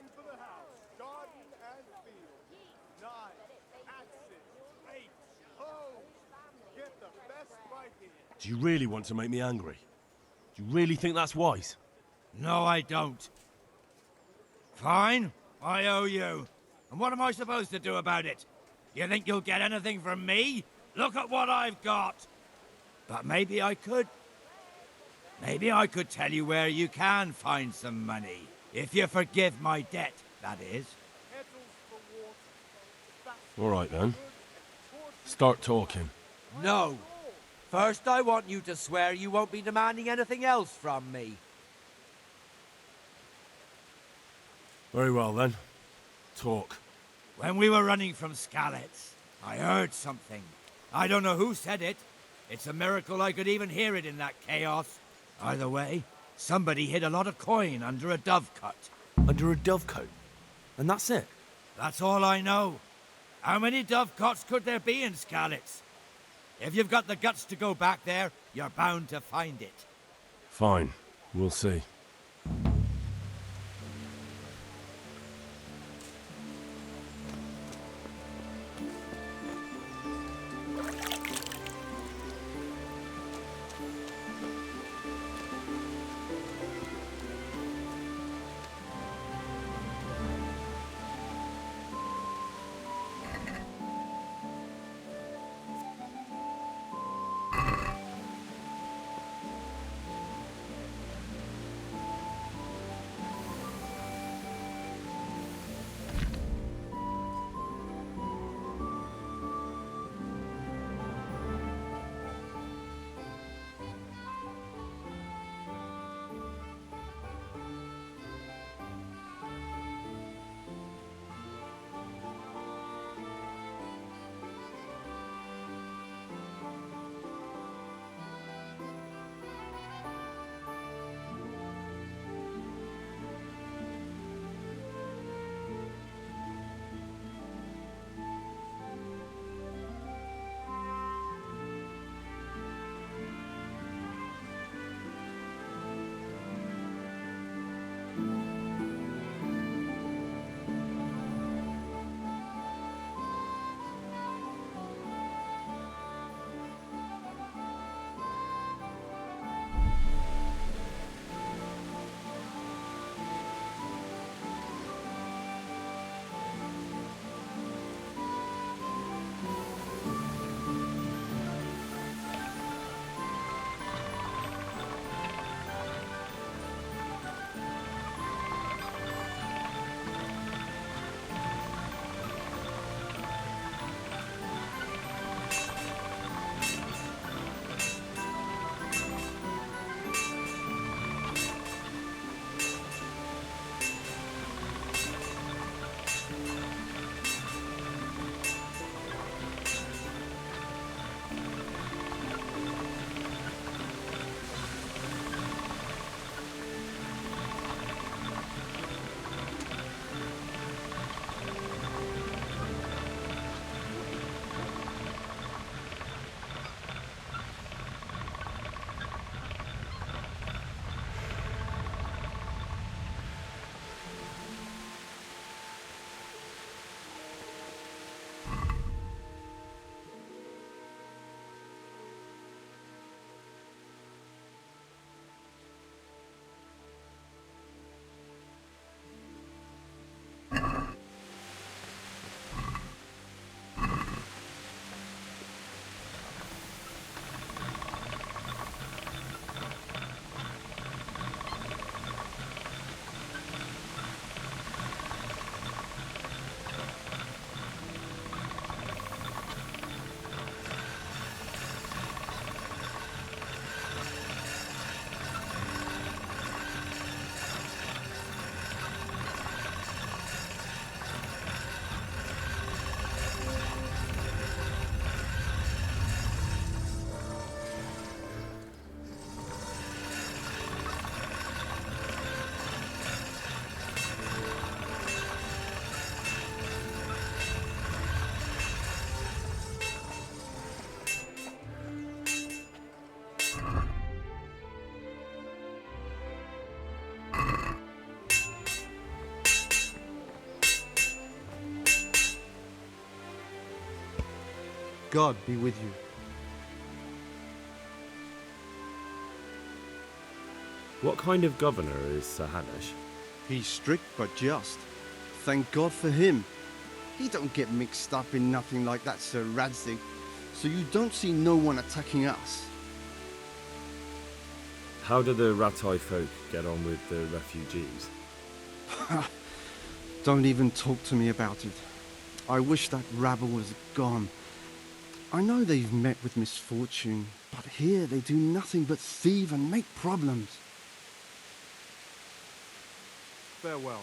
Do you really want to make me angry? Do you really think that's wise? No, I don't. Fine, I owe you. And what am I supposed to do about it? You think you'll get anything from me? Look at what I've got. But maybe I could. Maybe I could tell you where you can find some money. If you forgive my debt, that is. All right then. Start talking. No. First, I want you to swear you won't be demanding anything else from me. Very well then. Talk. When we were running from Skalitz, I heard something. I don't know who said it. It's a miracle I could even hear it in that chaos. Either way, somebody hid a lot of coin under a dovecote. Under a dovecote? And that's it? That's all I know. How many dovecotes could there be in Skalitz? If you've got the guts to go back there, you're bound to find it. Fine. We'll see. God be with you. What kind of governor is Sir Hanush? He's strict but just. Thank God for him. He don't get mixed up in nothing like that, Sir Radzig. So you don't see no one attacking us. How do the Ratai folk get on with the refugees? Don't even talk to me about it. I wish that rabble was gone. I know they've met with misfortune, but here they do nothing but thieve and make problems. Farewell.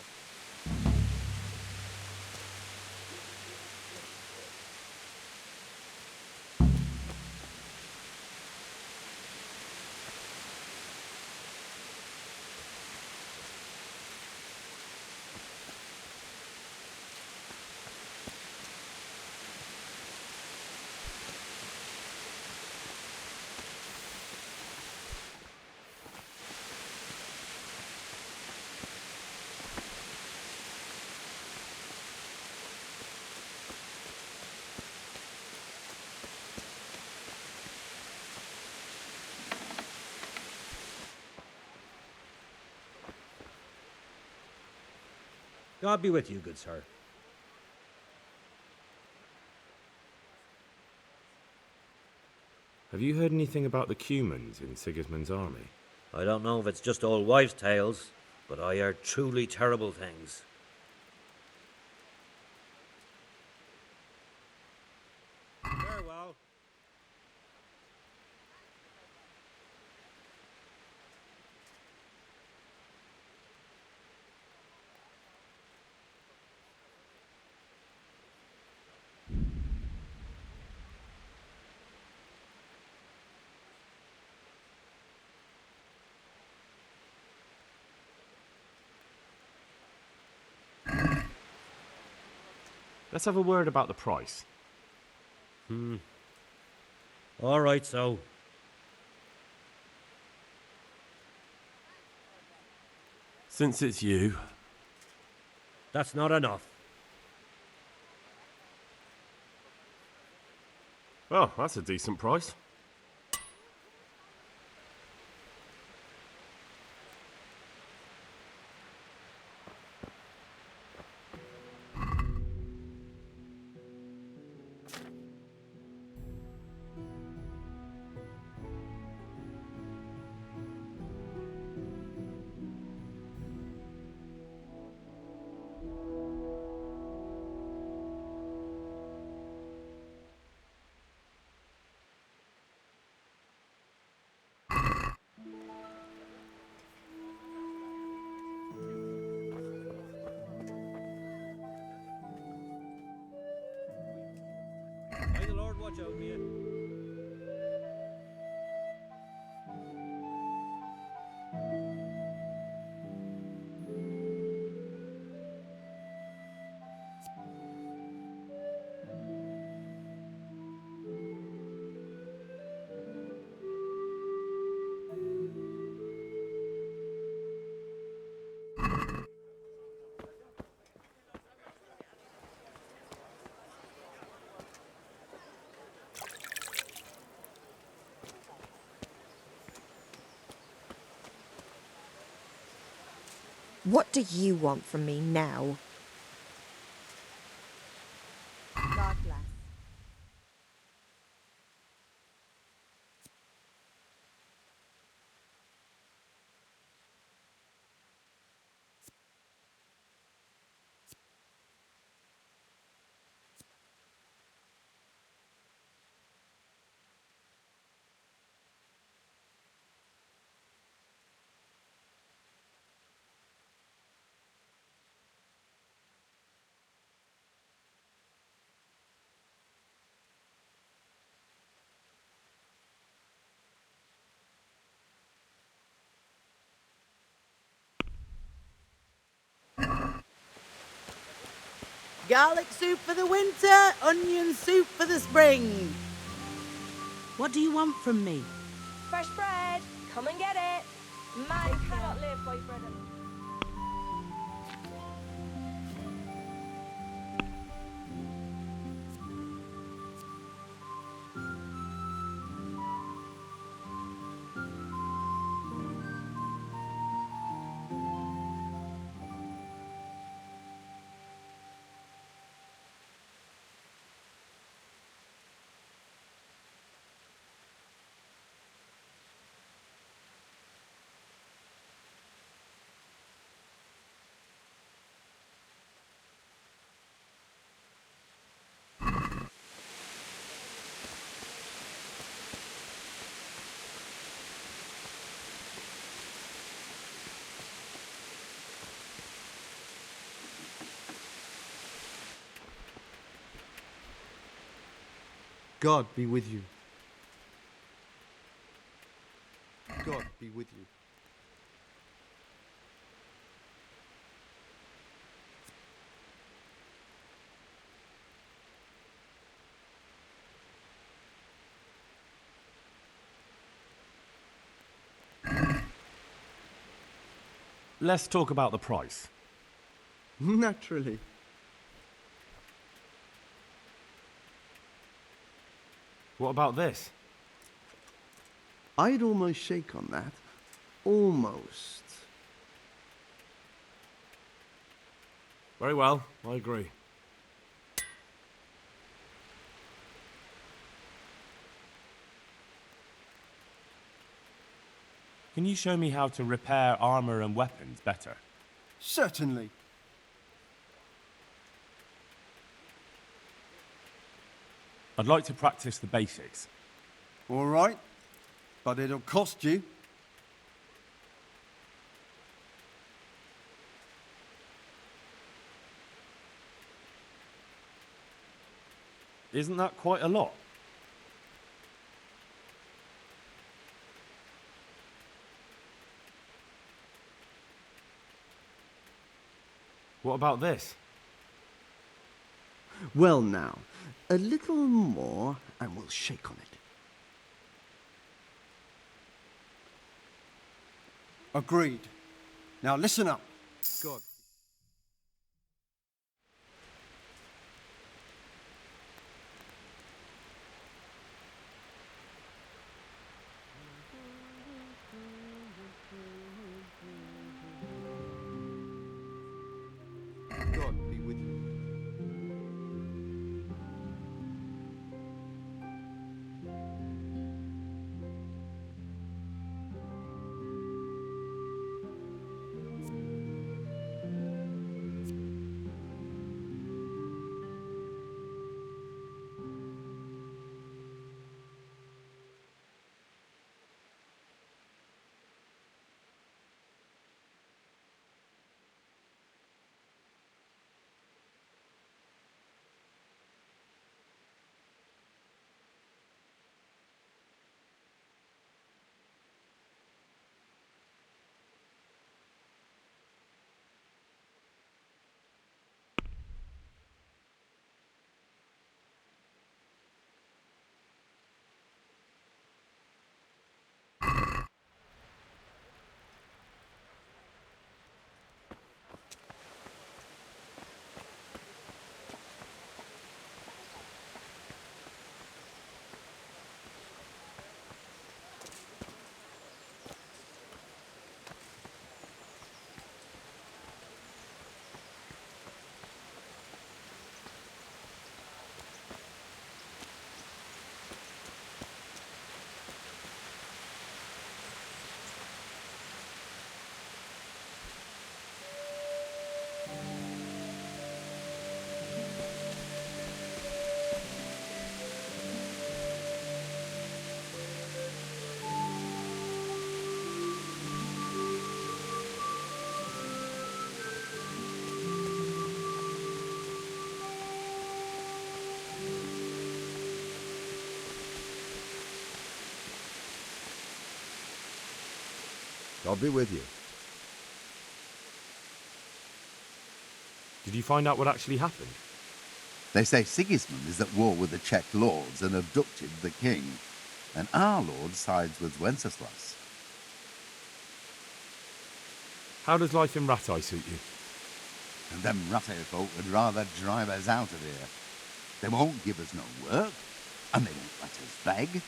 God be with you, good sir. Have you heard anything about the Cumans in Sigismund's army? I don't know if it's just old wives' tales, but I heard truly terrible things. Farewell. Let's have a word about the price. All right, so. Since it's you. That's not enough. Oh, that's a decent price. May the Lord watch over you. What do you want from me now? God bless. Garlic soup for the winter, onion soup for the spring. What do you want from me? Fresh bread! Come and get it! Man cannot live by bread alone. God be with you. God be with you. Let's talk about the price. Naturally. What about this? I'd almost shake on that. Almost. Very well, I agree. Can you show me how to repair armor and weapons better? Certainly. I'd like to practice the basics. All right, but it'll cost you. Isn't that quite a lot? What about this? Well now, a little more and we'll shake on it. Agreed. Now listen up. God. God be with you. God be with you. Did you find out what actually happened? They say Sigismund is at war with the Czech lords and abducted the king, and our lord sides with Wenceslas. How does life in Rattay suit you? And them Rattay folk would rather drive us out of here. They won't give us no work, and they won't let us beg.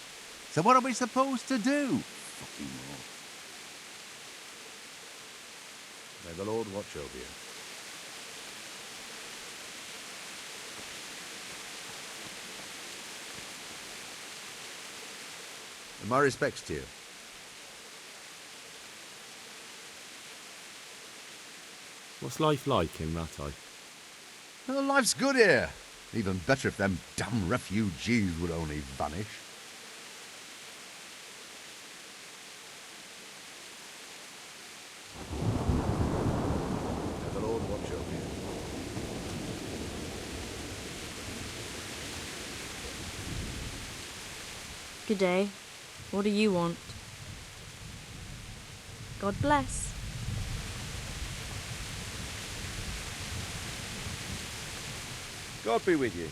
So what are we supposed to do? Fucking lord. May the Lord watch over you. And my respects to you. What's life like in Rattay? Well, life's good here. Even better if them damn refugees would only vanish. May the Lord watch over you. Good day. What do you want? God bless. God be with you.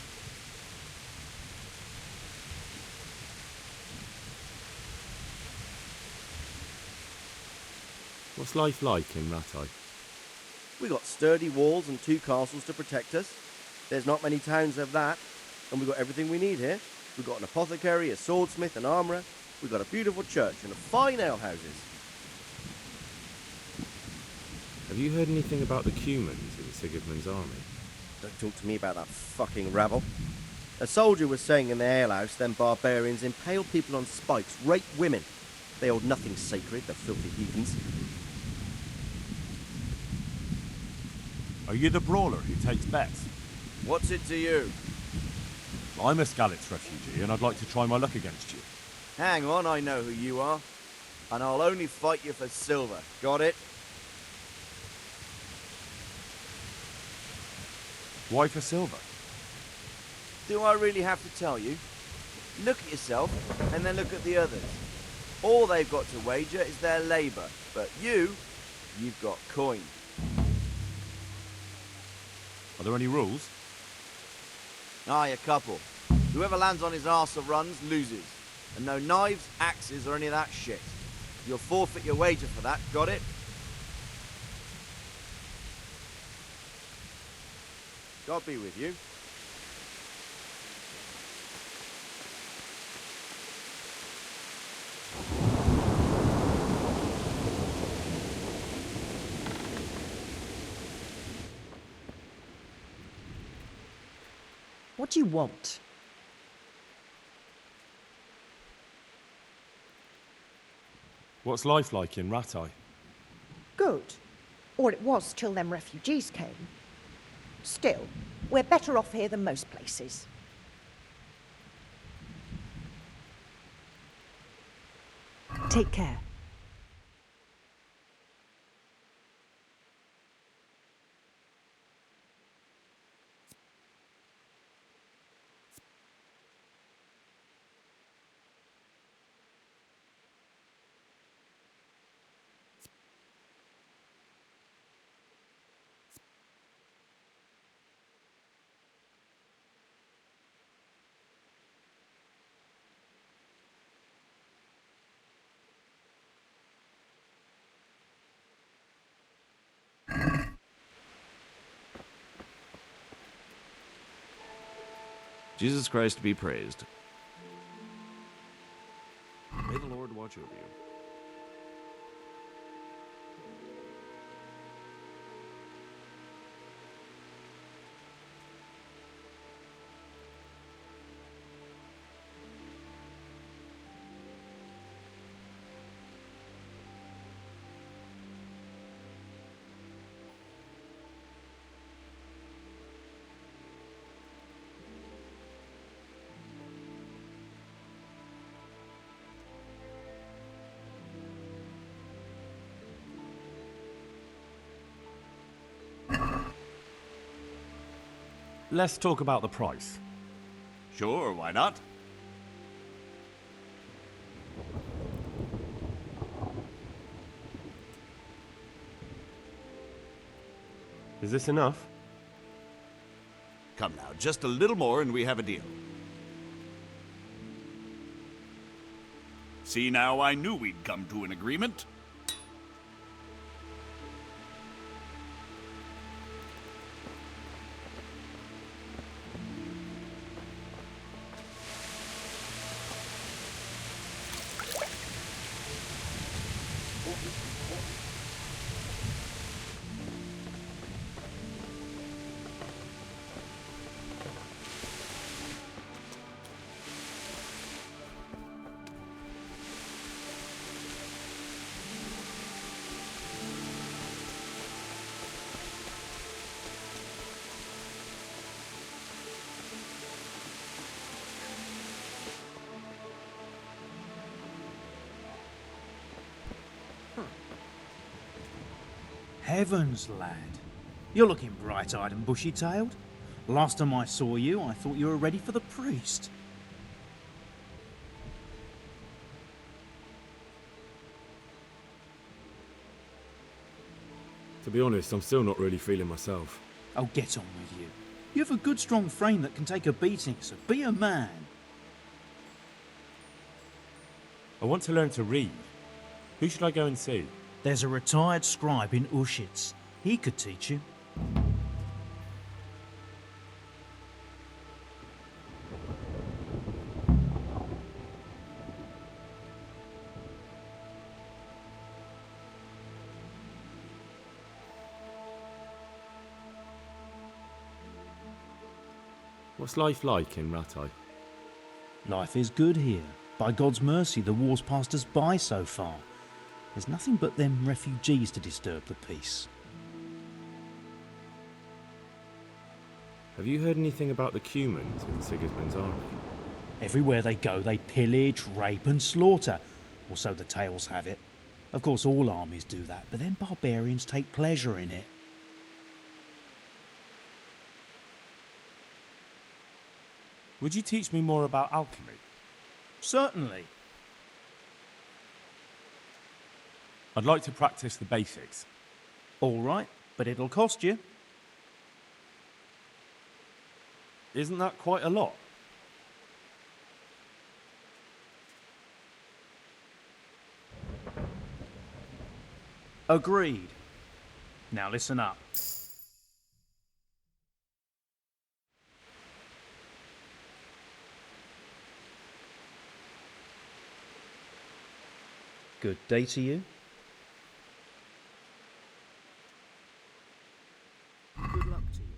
What's life like in Rattay? We got sturdy walls and 2 castles to protect us. There's not many towns have that, and we got everything we need here. We've got an apothecary, a swordsmith, an armourer. We've got a beautiful church and fine alehouses. Have you heard anything about the Cumans in Sigismund's army? Don't talk to me about that fucking rabble. A soldier was saying in the alehouse them barbarians impale people on spikes, rape women. They hold nothing sacred, the filthy heathens. Are you the brawler who takes bets? What's it to you? I'm a Skalitz refugee, and I'd like to try my luck against you. Hang on, I know who you are. And I'll only fight you for silver. Got it? Why for silver? Do I really have to tell you? Look at yourself, and then look at the others. All they've got to wager is their labour. But you've got coin. Are there any rules? Aye, a couple. Whoever lands on his arse or runs, loses. And no knives, axes, or any of that shit. You'll forfeit your wager for that, got it? God be with you. What do you want? What's life like in Rattay? Good. Or it was till them refugees came. Still, we're better off here than most places. Take care. Jesus Christ be praised. May the Lord watch over you. Let's talk about the price. Sure, why not? Is this enough? Come now, just a little more and we have a deal. See now, I knew we'd come to an agreement. Heavens, lad. You're looking bright-eyed and bushy-tailed. Last time I saw you, I thought you were ready for the priest. To be honest, I'm still not really feeling myself. Oh, get on with you. You have a good, strong frame that can take a beating, so be a man. I want to learn to read. Who should I go and see? There's a retired scribe in Ushitz. He could teach you. What's life like in Rattay? Life is good here. By God's mercy, the war's passed us by so far. There's nothing but them refugees to disturb the peace. Have you heard anything about the Cumans in Sigismund's army? Everywhere they go, they pillage, rape and slaughter, or so the tales have it. Of course, all armies do that, but then barbarians take pleasure in it. Would you teach me more about alchemy? Certainly. I'd like to practice the basics. All right, but it'll cost you. Isn't that quite a lot? Agreed. Now listen up. Good day to you. Good luck to you.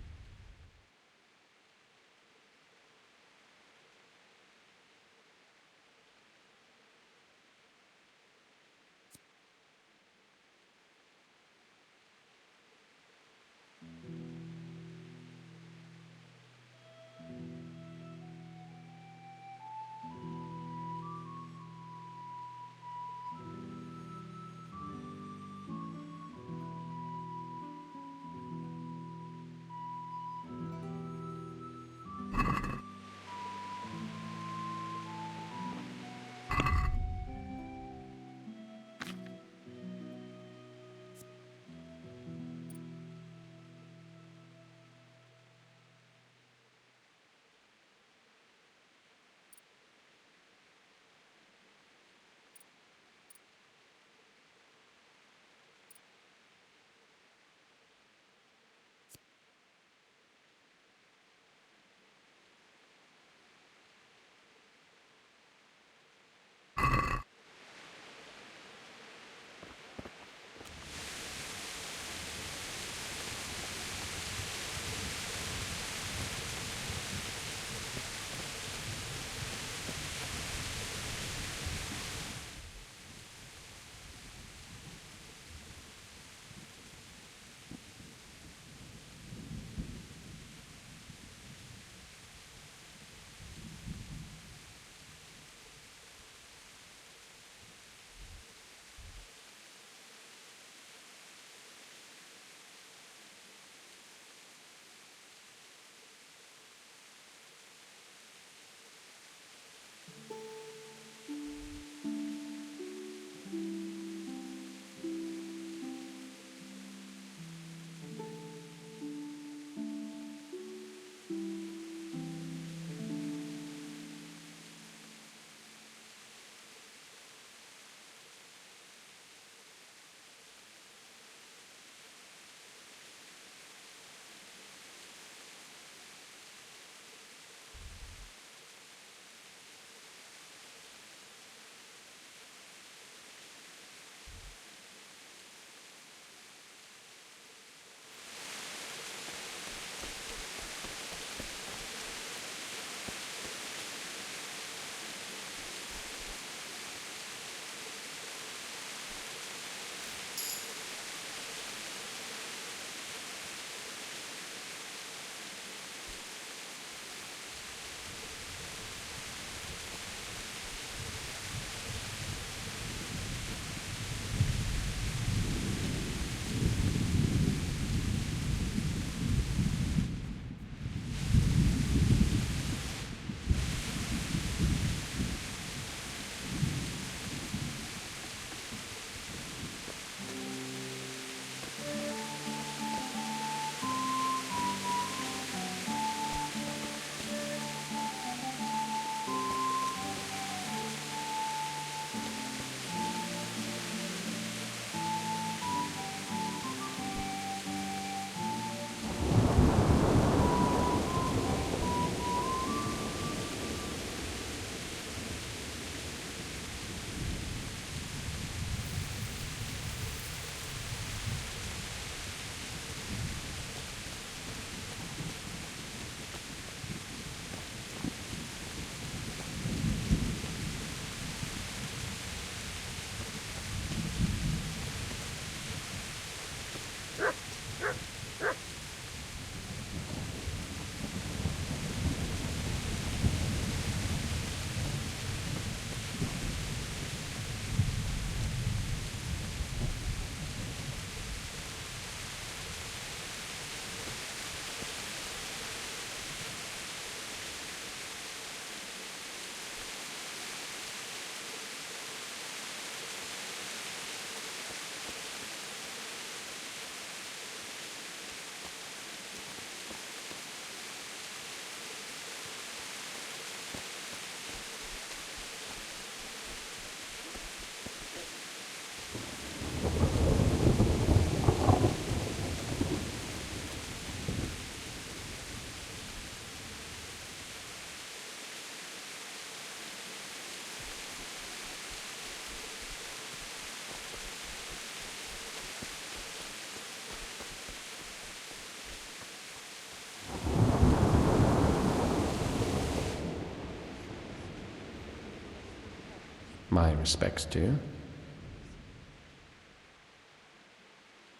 My respects to you.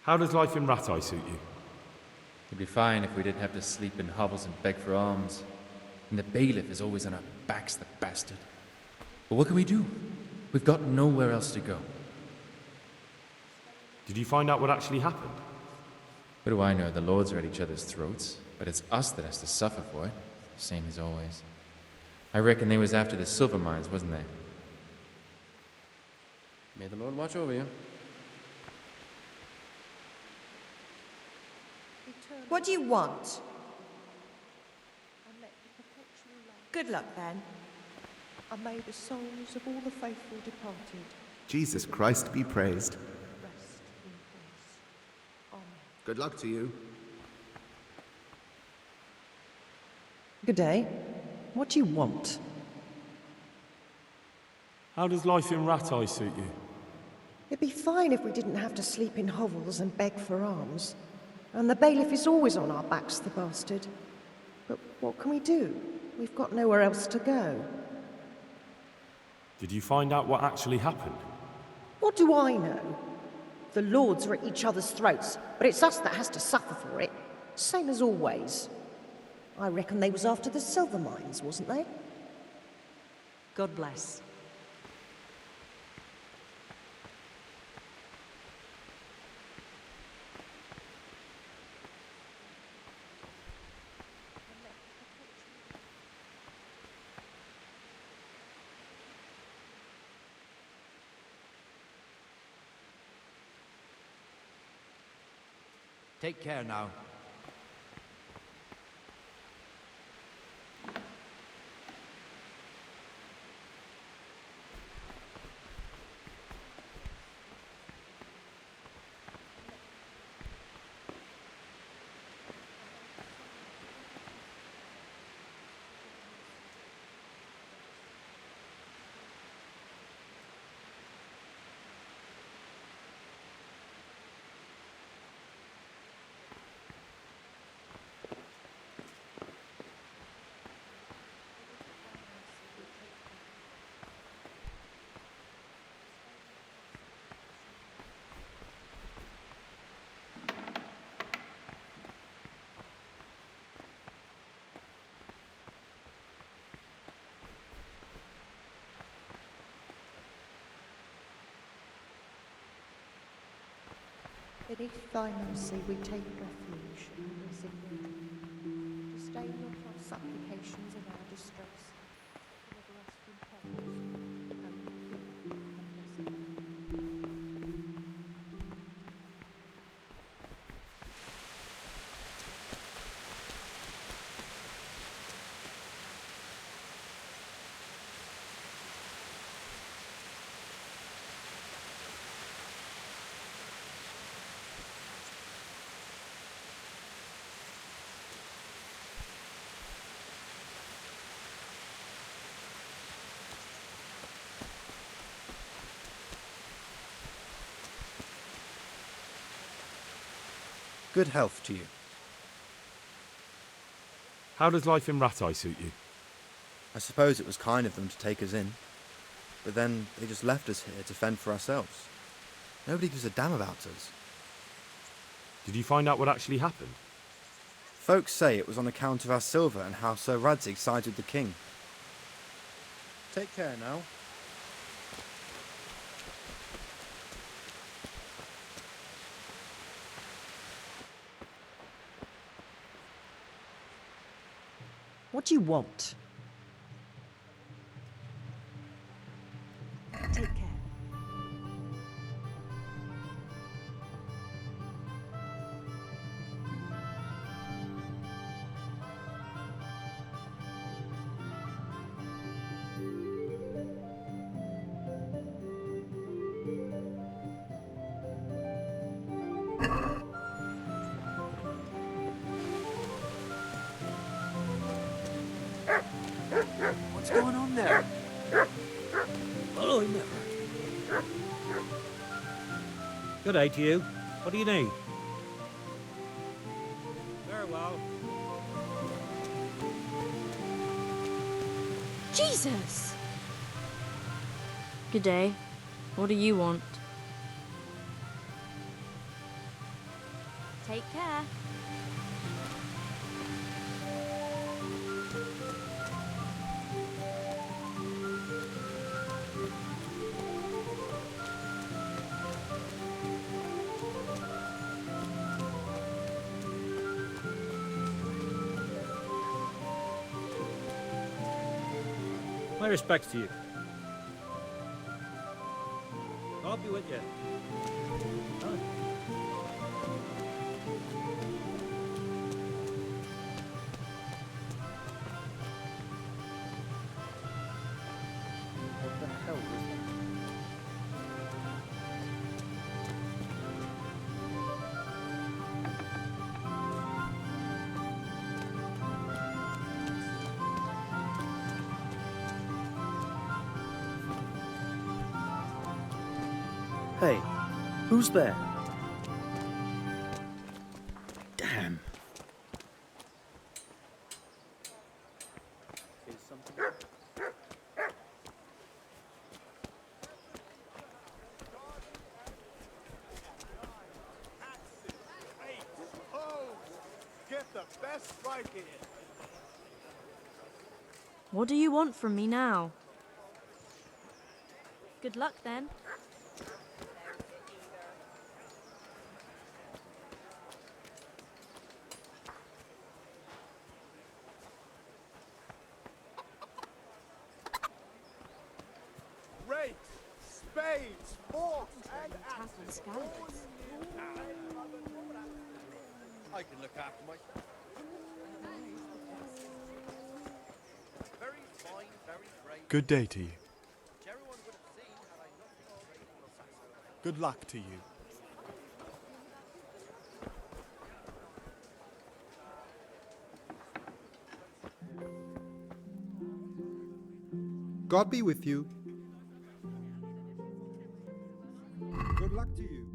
How does life in Rat Eye suit you? It'd be fine if we didn't have to sleep in hovels and beg for alms. And the bailiff is always on our backs, the bastard. But what can we do? We've got nowhere else to go. Did you find out what actually happened? What do I know? The lords are at each other's throats, but it's us that has to suffer for it. Same as always. I reckon they was after the silver mines, wasn't they? May the Lord watch over you. What do you want? Good luck, then. And may the souls of all the faithful departed Jesus Christ be praised. rest in peace. Amen. Good luck to you. Good day. What do you want? How does life in Rat Eye suit you? It'd be fine if we didn't have to sleep in hovels and beg for alms. And the bailiff is always on our backs, the bastard. But what can we do? We've got nowhere else to go. Did you find out what actually happened? What do I know? The lords are at each other's throats, but it's us that has to suffer for it. Same as always. I reckon they was after the silver mines, wasn't they? God bless. Take care now. Beneath thy mercy we take refuge in this inward. Sustain your supplications in our distress. Deliver us from perils and fear and blessing. Good health to you. How does life in Rat Eye suit you? I suppose it was kind of them to take us in. But then they just left us here to fend for ourselves. Nobody gives a damn about us. Did you find out what actually happened? Folks say it was on account of our silver and how Sir Radzig sided with the king. Take care now. What do you want? Take care. What's going on there? Follow him there. Good day to you. What do you need? Very well. Jesus! Good day. What do you want? Take care. My respects to you. I'll be with you. What the hell was that? Hey, who's there? Damn. Get the best right here. What do you want from me now? Good luck then. Rakes, spades, forks, and axes. I can look after myself. Very fine, very brave. Good day to you. Which everyone would have seen had I not been trained in assassination. Good luck to you. God be with you. Good luck to you.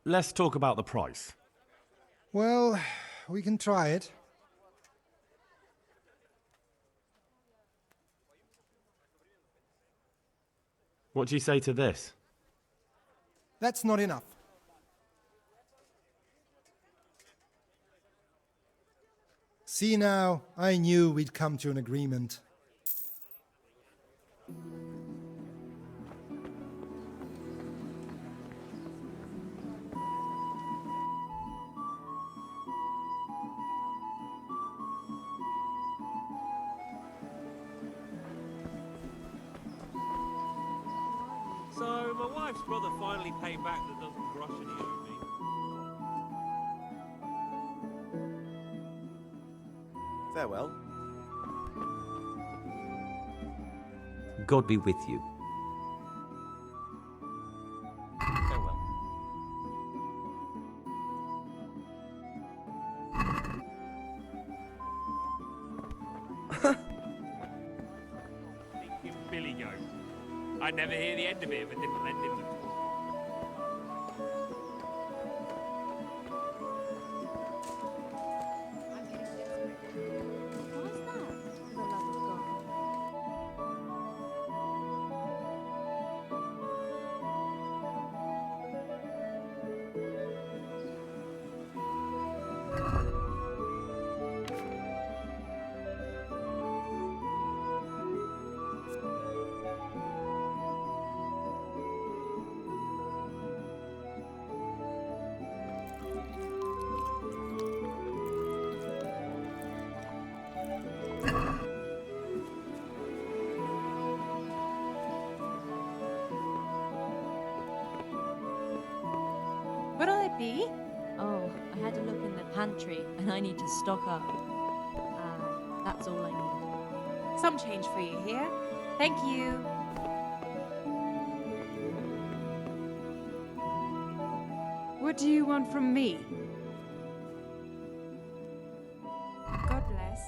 Let's talk about the price. Well, we can try it. What do you say to this? That's not enough. See now, I knew we'd come to an agreement. So, my wife's brother finally paid back the dozen groschen he owed me. Farewell. God be with you. Farewell. Thinking Billy Goat. I'd never hear the end of it if I didn't lend him the talk. What's that, for the love of God? be? Oh, I had a look in the pantry and I need to stock up. That's all I need. Some change for you here. Thank you. What do you want from me? God bless.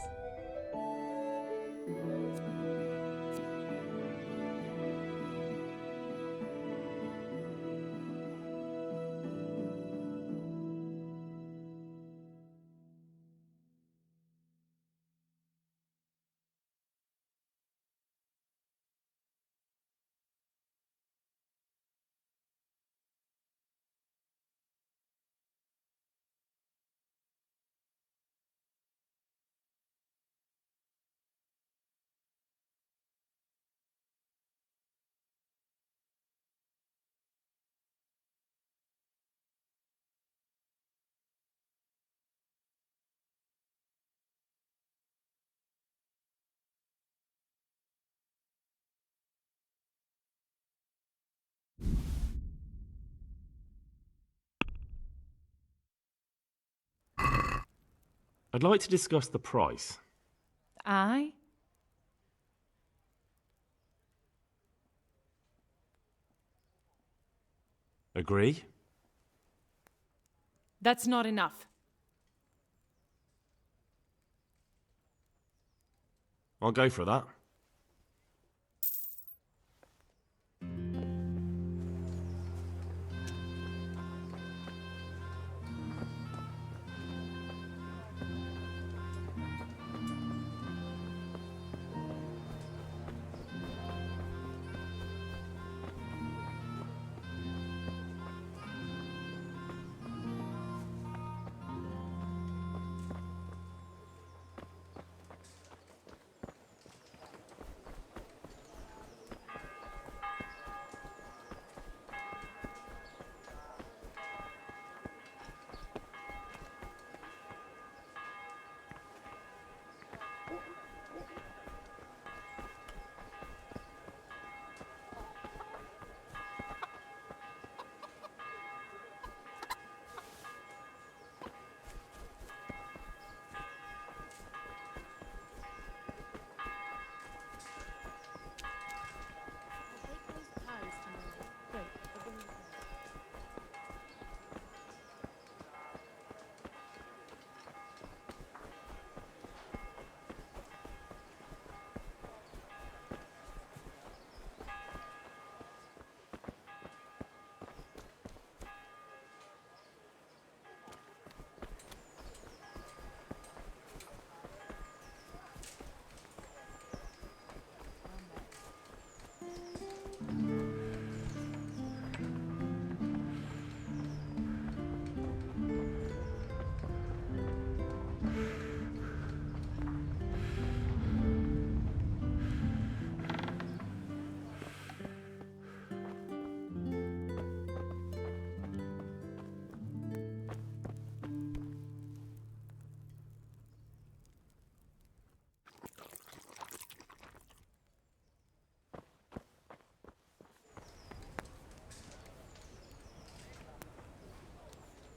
I'd like to discuss the price. Aye? Agree? That's not enough. I'll go for that.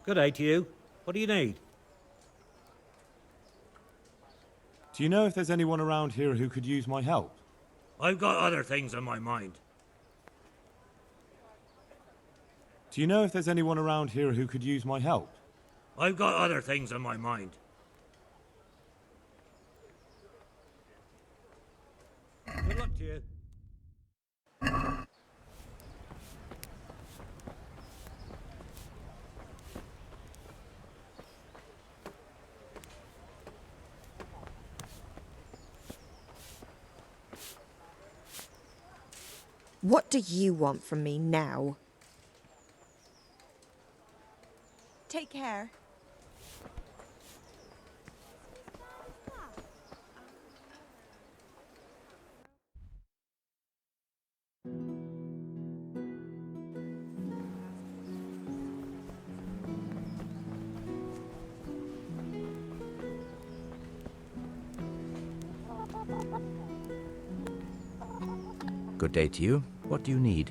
Good day to you. What do you need? Do you know if there's anyone around here who could use my help? I've got other things on my mind. Do you know if there's anyone around here who could use my help? I've got other things on my mind. Good luck to you. What do you want from me now? Take care. Good day to you. What do you need?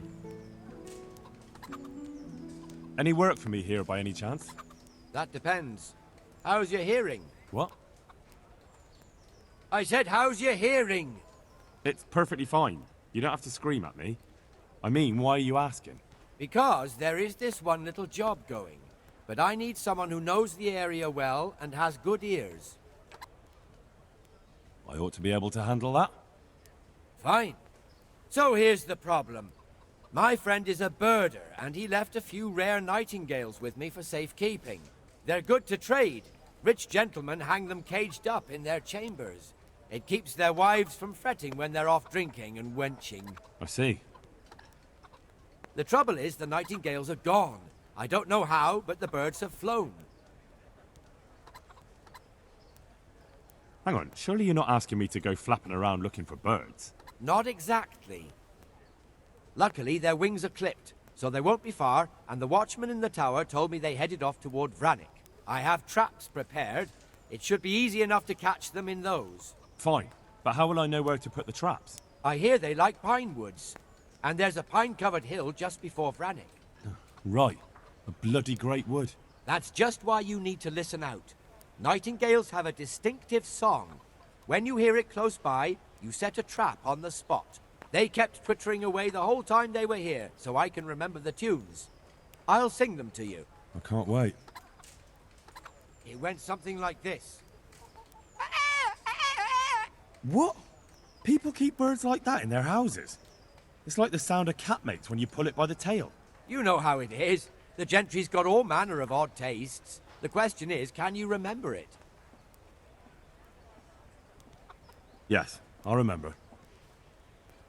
Any work for me here by any chance? That depends. How's your hearing? What? I said, how's your hearing? It's perfectly fine. You don't have to scream at me. I mean, why are you asking? Because there is this one little job going. But I need someone who knows the area well and has good ears. I ought to be able to handle that. Fine. So here's the problem. My friend is a birder, and he left a few rare nightingales with me for safekeeping. They're good to trade. Rich gentlemen hang them caged up in their chambers. It keeps their wives from fretting when they're off drinking and wenching. I see. The trouble is the nightingales are gone. I don't know how, but the birds have flown. Hang on, surely you're not asking me to go flapping around looking for birds? Not exactly. Luckily, their wings are clipped, so they won't be far, and the watchman in the tower told me they headed off toward Vranik. I have traps prepared. It should be easy enough to catch them in those. Fine, but how will I know where to put the traps? I hear they like pine woods, and there's a pine-covered hill just before Vranik. Right, a bloody great wood. That's just why you need to listen out. Nightingales have a distinctive song. When you hear it close by, you set a trap on the spot. They kept twittering away the whole time they were here, so I can remember the tunes. I'll sing them to you. I can't wait. It went something like this. What? People keep birds like that in their houses? It's like the sound a cat makes when you pull it by the tail. You know how it is. The gentry's got all manner of odd tastes. The question is, can you remember it? Yes, I'll remember.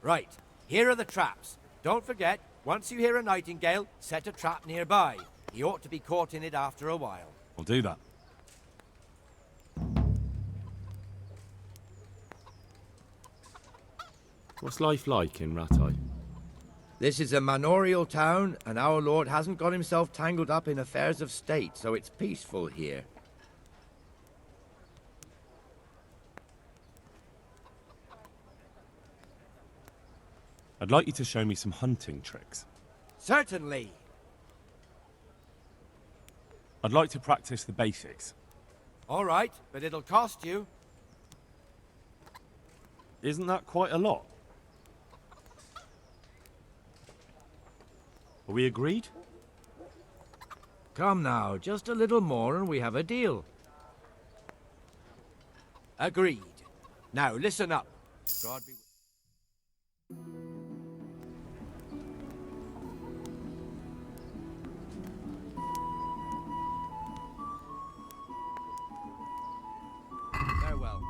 Right, here are the traps. Don't forget, once you hear a nightingale, set a trap nearby. He ought to be caught in it after a while. I'll do that. What's life like in Rattay? This is a manorial town, and our lord hasn't got himself tangled up in affairs of state, so it's peaceful here. I'd like you to show me some hunting tricks. Certainly. I'd like to practice the basics. All right, but it'll cost you. Isn't that quite a lot? Are we agreed? Come now, just a little more and we have a deal. Agreed. Now listen up. God be Farewell.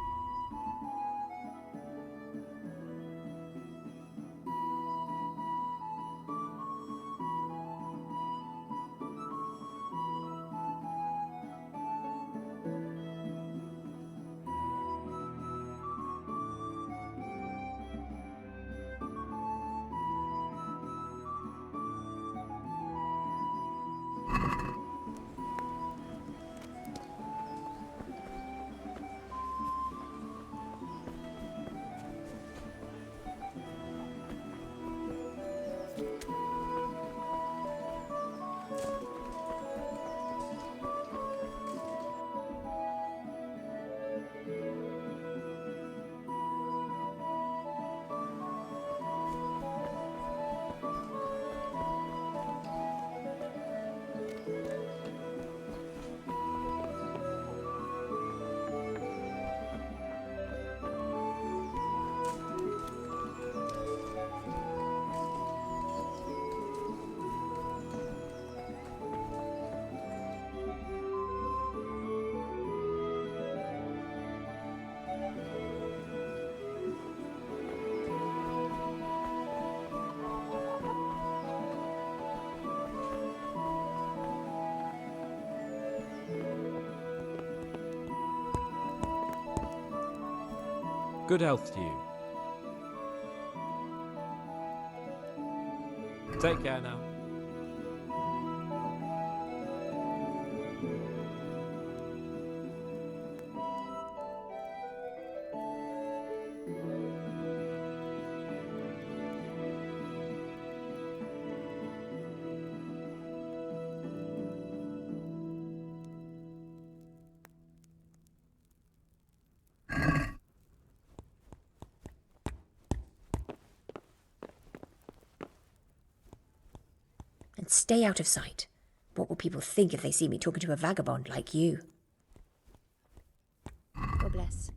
Good health to you. Take care now. and stay out of sight. What will people think if they see me talking to a vagabond like you? God bless.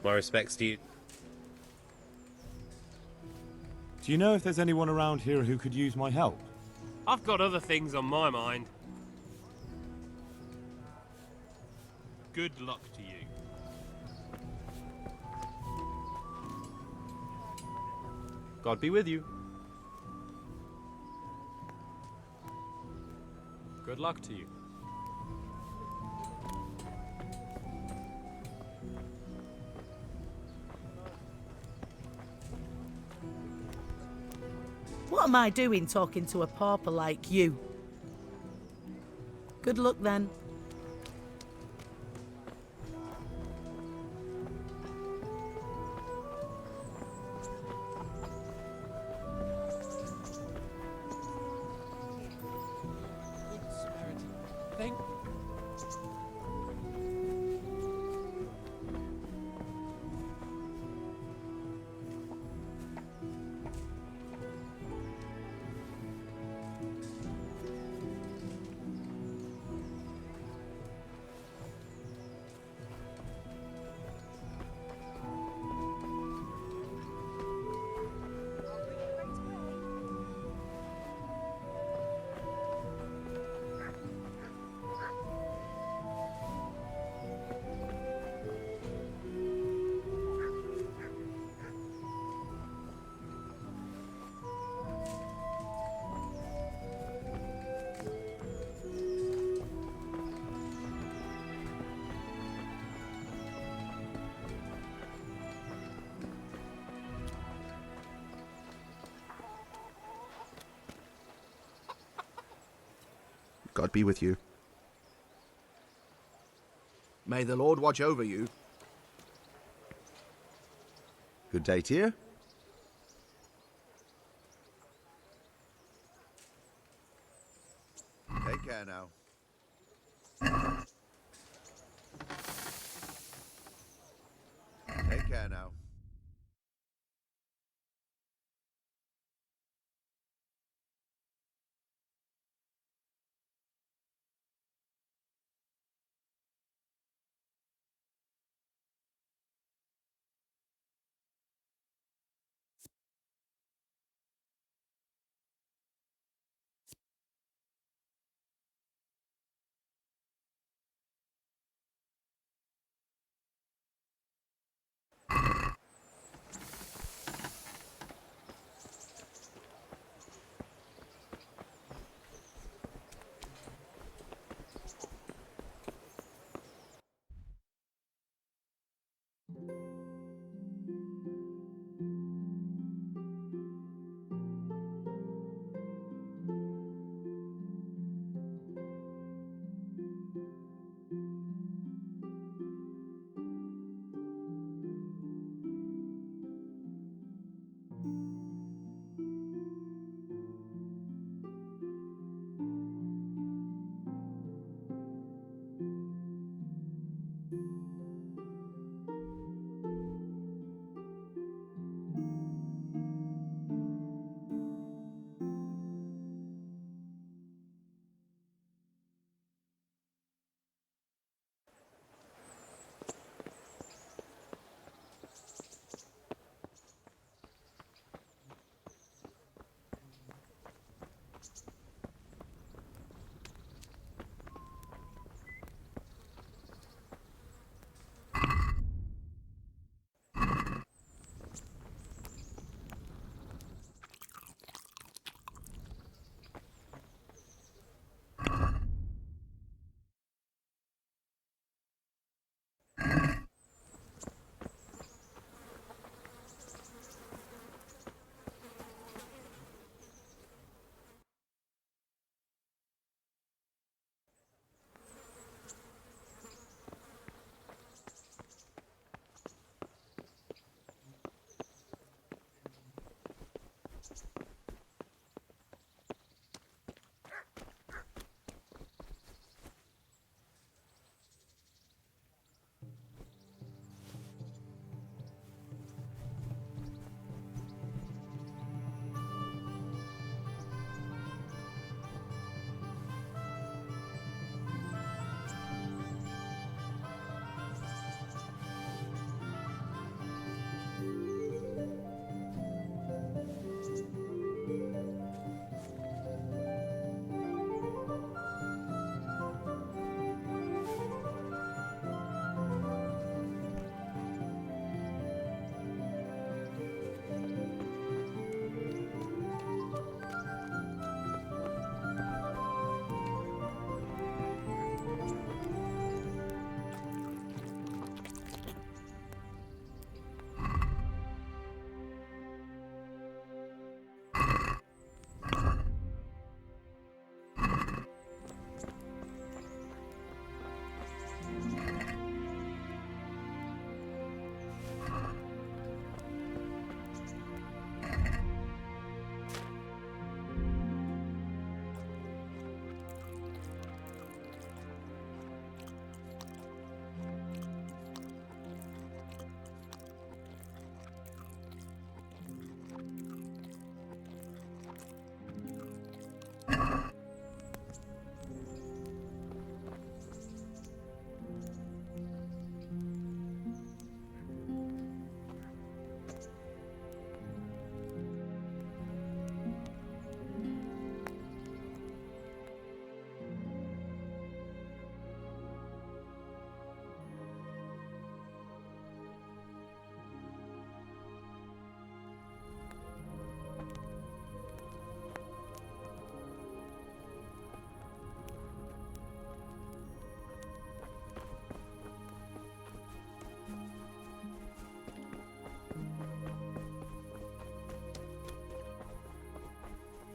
My respects to you. Do you know if there's anyone around here who could use my help? I've got other things on my mind. Good luck to you. God be with you. Good luck to you. What am I doing talking to a pauper like you? Good luck then. Thank God be with you. May the Lord watch over you. Good day to you. Take care now. Take care now.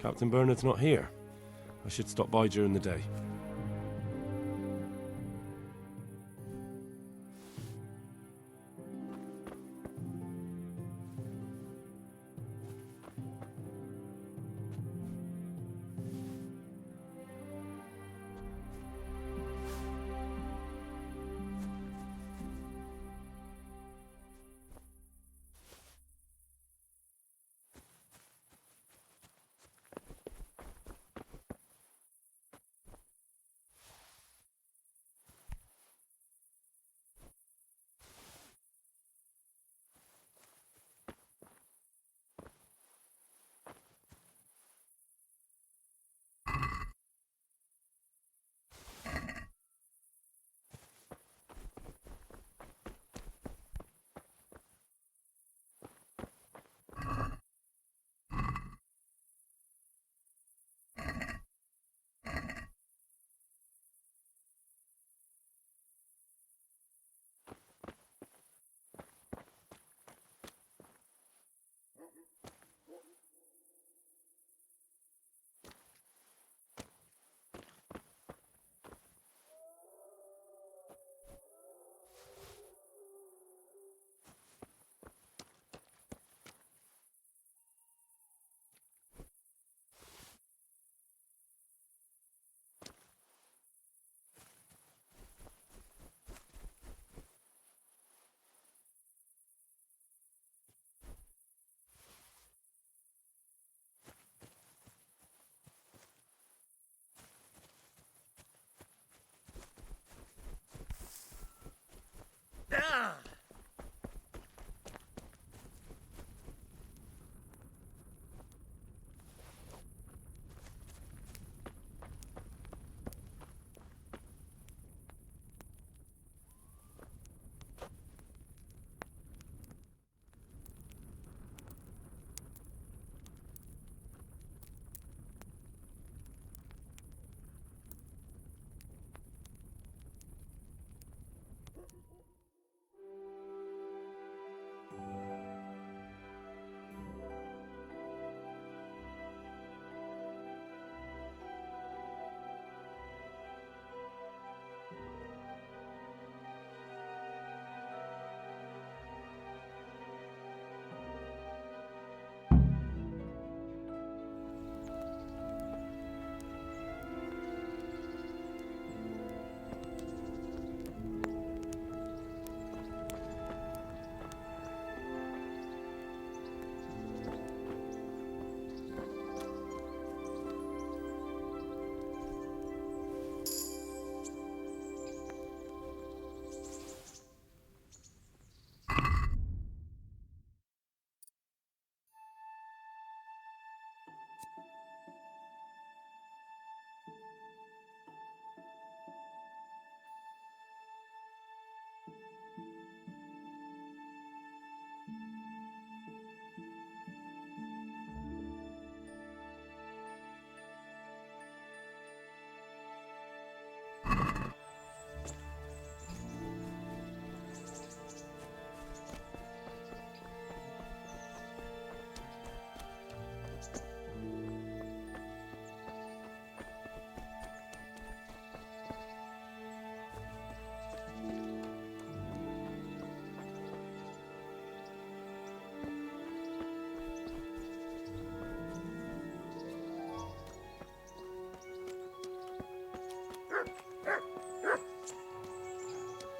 Captain Bernard's not here. I should stop by during the day.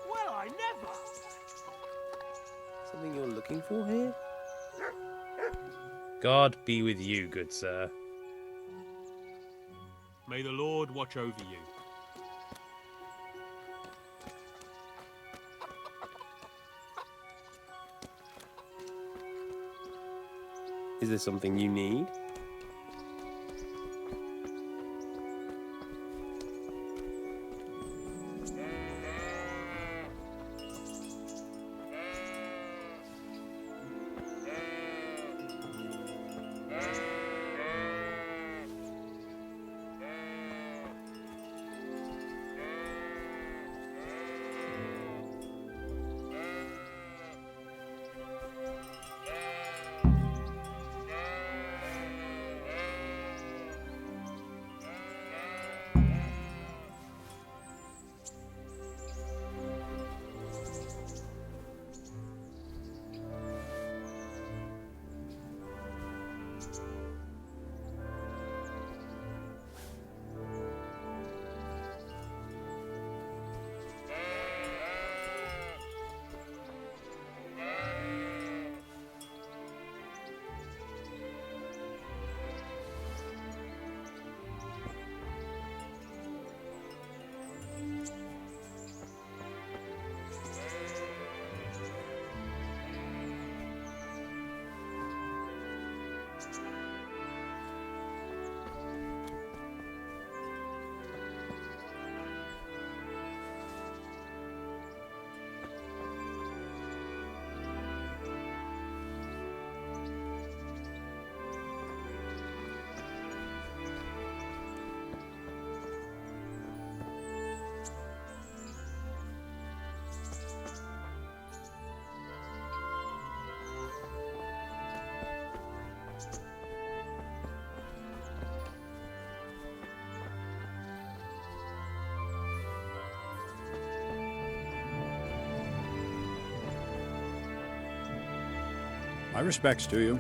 Well, I never! Something you're looking for here? God be with you, good sir. May the Lord watch over you. Is there something you need? My respects to you.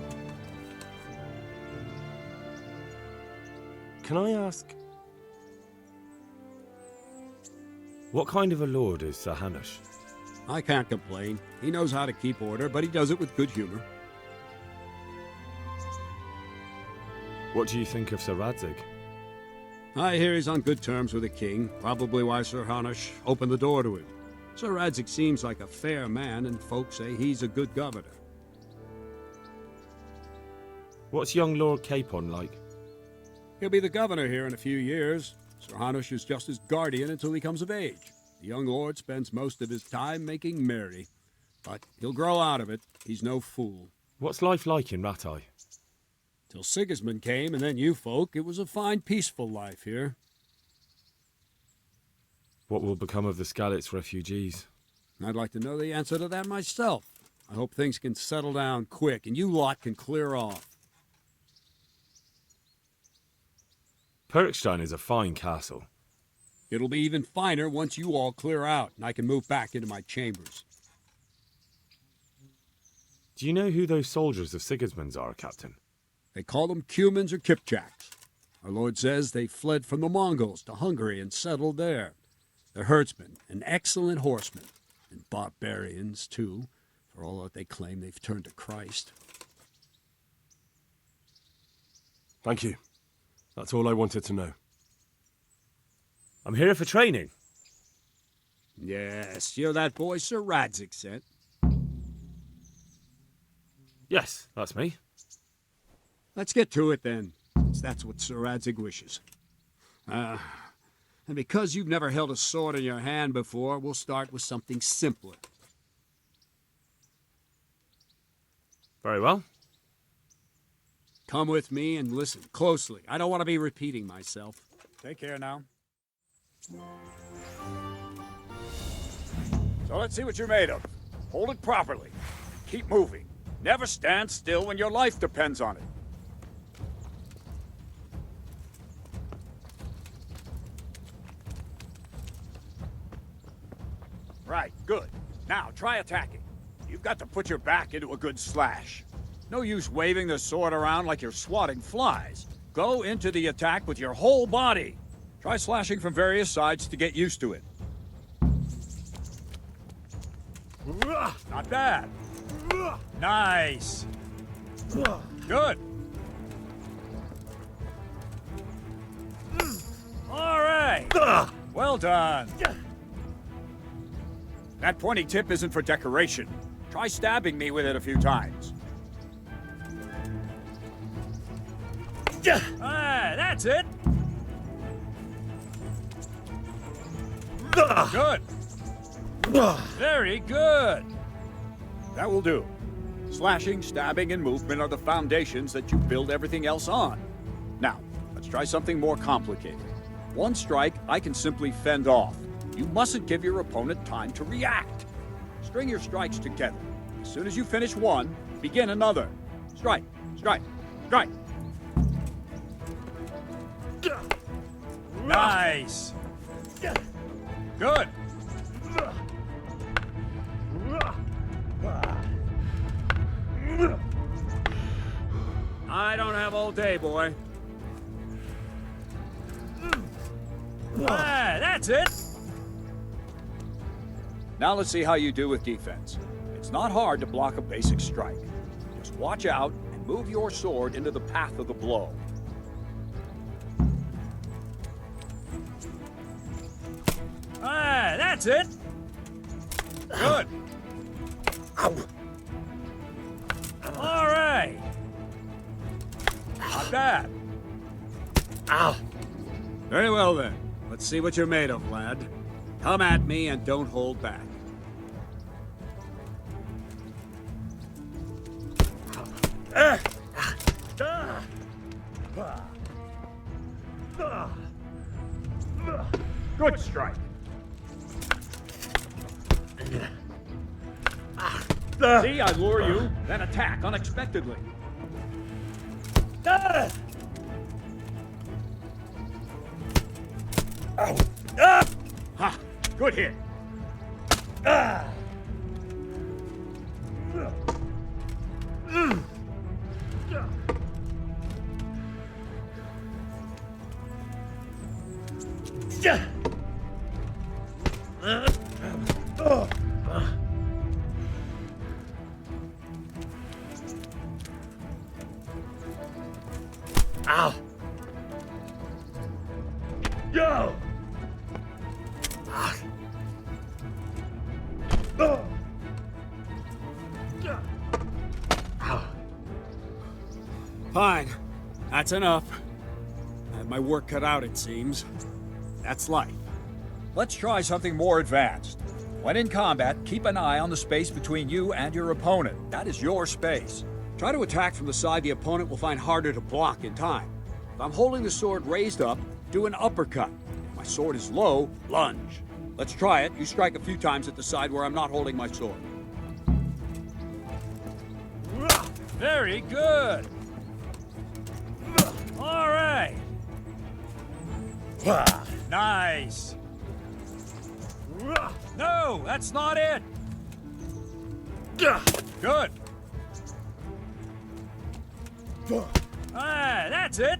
Can I ask, what kind of a lord is Sir Hanush? I can't complain. He knows how to keep order, but he does it with good humor. What do you think of Sir Radzig? I hear he's on good terms with the king, probably why Sir Hanush opened the door to him. Sir Radzig seems like a fair man, and folks say he's a good governor. What's young Lord Capon like? He'll be the governor here in a few years. Sir Hanush is just his guardian until he comes of age. The young lord spends most of his time making merry. But he'll grow out of it. He's no fool. What's life like in Rattay? Till Sigismund came, and then you folk, it was a fine, peaceful life here. What will become of the Skalitz refugees? I'd like to know the answer to that myself. I hope things can settle down quick, and you lot can clear off. Perkstein is a fine castle. It'll be even finer once you all clear out, and I can move back into my chambers. Do you know who those soldiers of Sigismund's are, Captain? They call them Cumans or Kipchaks. Our lord says they fled from the Mongols to Hungary and settled there. They're herdsmen and excellent horsemen, and barbarians, too, for all that they claim they've turned to Christ. Thank you. That's all I wanted to know. I'm here for training. Yes, you're that boy Sir Radzig sent. Yes, that's me. Let's get to it then, since that's what Sir Radzig wishes. And because you've never held a sword in your hand before, we'll start with something simpler. Very well. Come with me and listen closely. I don't want to be repeating myself. Take care now. So let's see what you're made of. Hold it properly. Keep moving. Never stand still when your life depends on it. Right, good. Now, try attacking. You've got to put your back into a good slash. No use waving the sword around like you're swatting flies. Go into the attack with your whole body. Try slashing from various sides to get used to it. Not bad. Nice. Good. All right. Well done. That pointy tip isn't for decoration. Try stabbing me with it a few times. That's it. Good. Very good. That will do. Slashing, stabbing, and movement are the foundations that you build everything else on. Now, let's try something more complicated. One strike, I can simply fend off. You mustn't give your opponent time to react. String your strikes together. As soon as you finish one, begin another. Strike, strike, strike. Nice. Good. I don't have all day, boy. Ah, that's it. Now let's see how you do with defense. It's not hard to block a basic strike. Just watch out and move your sword into the path of the blow. Ah, that's it. Good. All right. Not bad. Ow. Very well then. Let's see what you're made of, lad. Come at me and don't hold back. Good strike. See, I lure you, then attack unexpectedly. Ha! Good hit. Ow! Yo! Fine. That's enough. I have my work cut out, it seems. That's life. Let's try something more advanced. When in combat, keep an eye on the space between you and your opponent. That is your space. Try to attack from the side the opponent will find harder to block in time. If I'm holding the sword raised up, do an uppercut. If my sword is low, lunge. Let's try it. You strike a few times at the side where I'm not holding my sword. Very good. All right. Nice. No, that's not it. Good. Ah, that's it.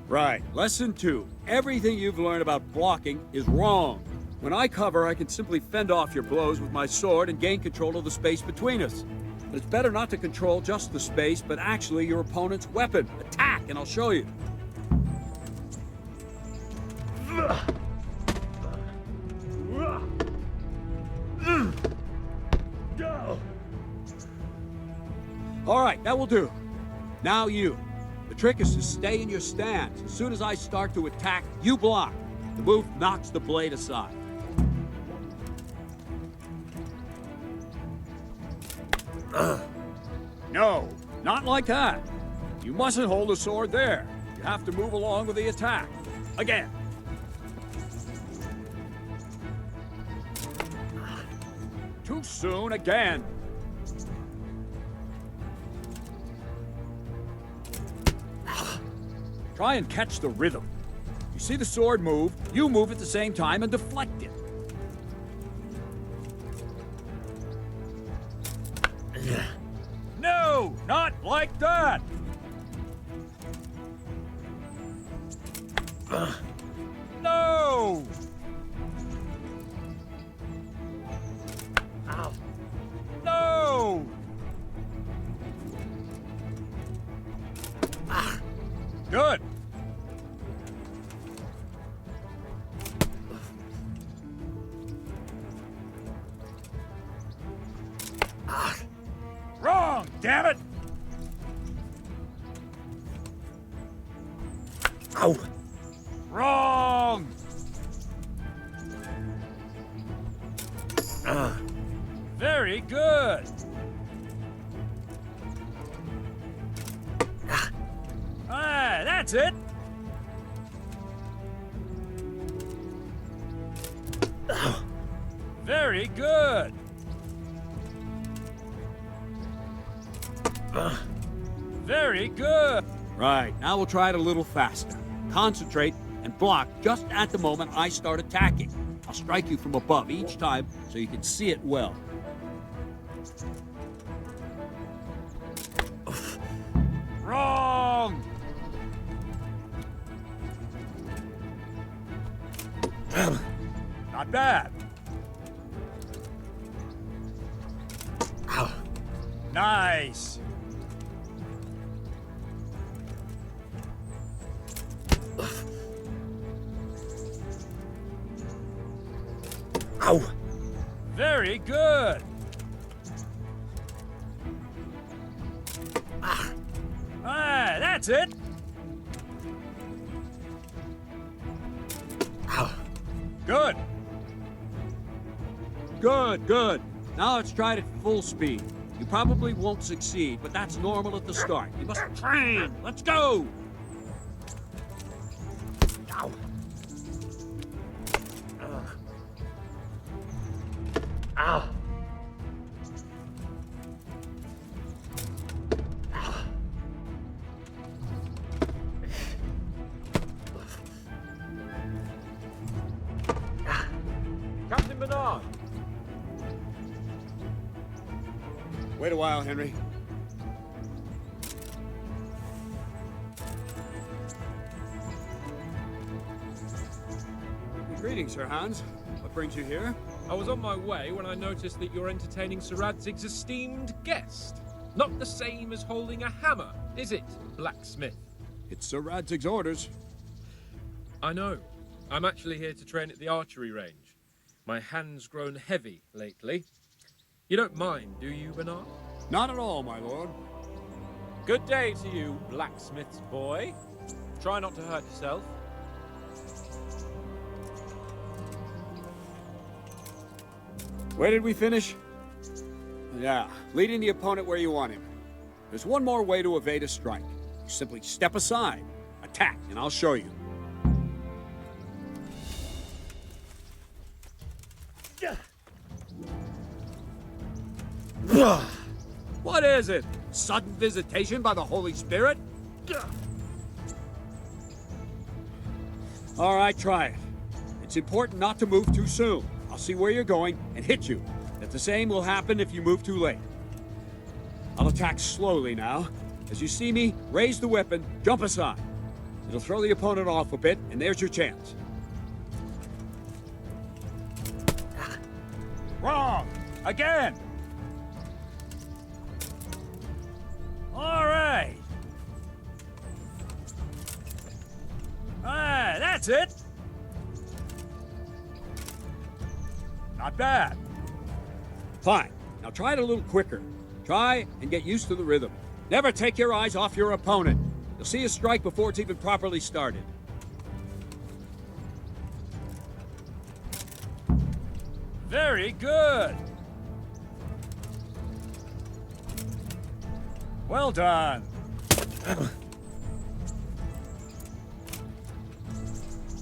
Right, lesson 2. Everything you've learned about blocking is wrong. When I cover, I can simply fend off your blows with my sword and gain control of the space between us. But it's better not to control just the space, but actually your opponent's weapon. Attack, and I'll show you. All right, that will do. Now you. The trick is to stay in your stance. As soon as I start to attack, you block. The move knocks the blade aside. No, not like that. You mustn't hold the sword there. You have to move along with the attack. Again. Too soon again. Try and catch the rhythm. You see the sword move, you move at the same time and deflect it. No, not like that. No! Ow. No! Good. Wrong, damn it! Ow! Wrong! Very good. Ah, that's it. Very good. Very good. Right, now we'll try it a little faster. Concentrate and block just at the moment I start attacking. I'll strike you from above each time so you can see it well. Wrong! Not bad. Nice. Ow! Very good. That's it. Good. Good. Now let's try it at full speed. You probably won't succeed, but that's normal at the start. You must train. Let's go. Ow. Ow. Captain Bernard! Wait a while, Henry. Greetings, Sir Hans. What brings you here? I was on my way when I noticed that you're entertaining Sir Radzig's esteemed guest. Not the same as holding a hammer, is it, blacksmith? It's Sir Radzig's orders. I know. I'm actually here to train at the archery range. My hand's grown heavy lately. You don't mind, do you, Bernard? Not at all, my lord. Good day to you, blacksmith's boy. Try not to hurt yourself. Where did we finish? Yeah, leading the opponent where you want him. There's one more way to evade a strike. You simply step aside, attack, and I'll show you. What is it? Sudden visitation by the Holy Spirit? All right, try it. It's important not to move too soon. I'll see where you're going and hit you. But the same will happen if you move too late. I'll attack slowly now. As you see me, raise the weapon, jump aside. It'll throw the opponent off a bit, and there's your chance. Wrong! Again! All right! That's it! Not bad. Fine. Now try it a little quicker. Try and get used to the rhythm. Never take your eyes off your opponent. You'll see a strike before it's even properly started. Very good. Well done.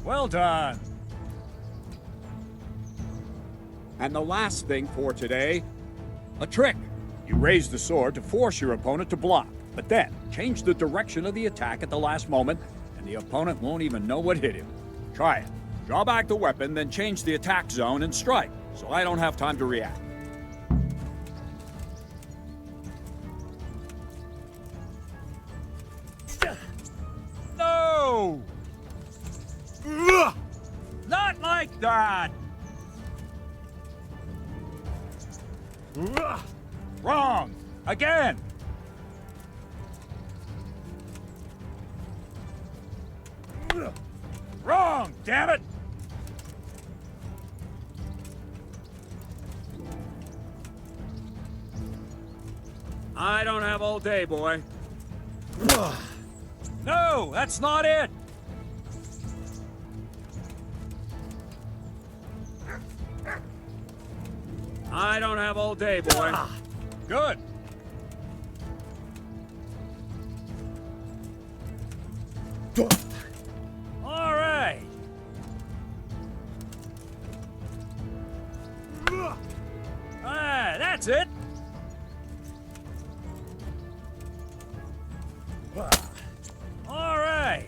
Well done. And the last thing for today, a trick. You raise the sword to force your opponent to block, but then change the direction of the attack at the last moment, and the opponent won't even know what hit him. Try it. Draw back the weapon, then change the attack zone and strike, so I don't have time to react. No! Not like that! Wrong! Again! Wrong, damn it! I don't have all day, boy. No, that's not it! I don't have all day, boy. Good. All right. That's it. All right.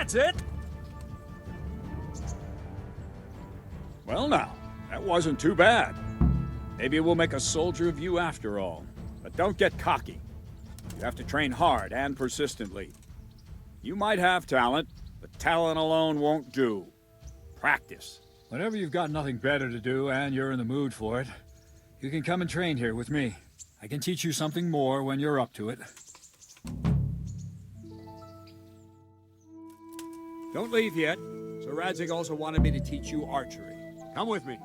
That's it? Well now, that wasn't too bad. Maybe we'll make a soldier of you after all. But don't get cocky. You have to train hard and persistently. You might have talent, but talent alone won't do. Practice. Whenever you've got nothing better to do and you're in the mood for it, you can come and train here with me. I can teach you something more when you're up to it. Don't leave yet. Sir Radzig also wanted me to teach you archery. Come with me.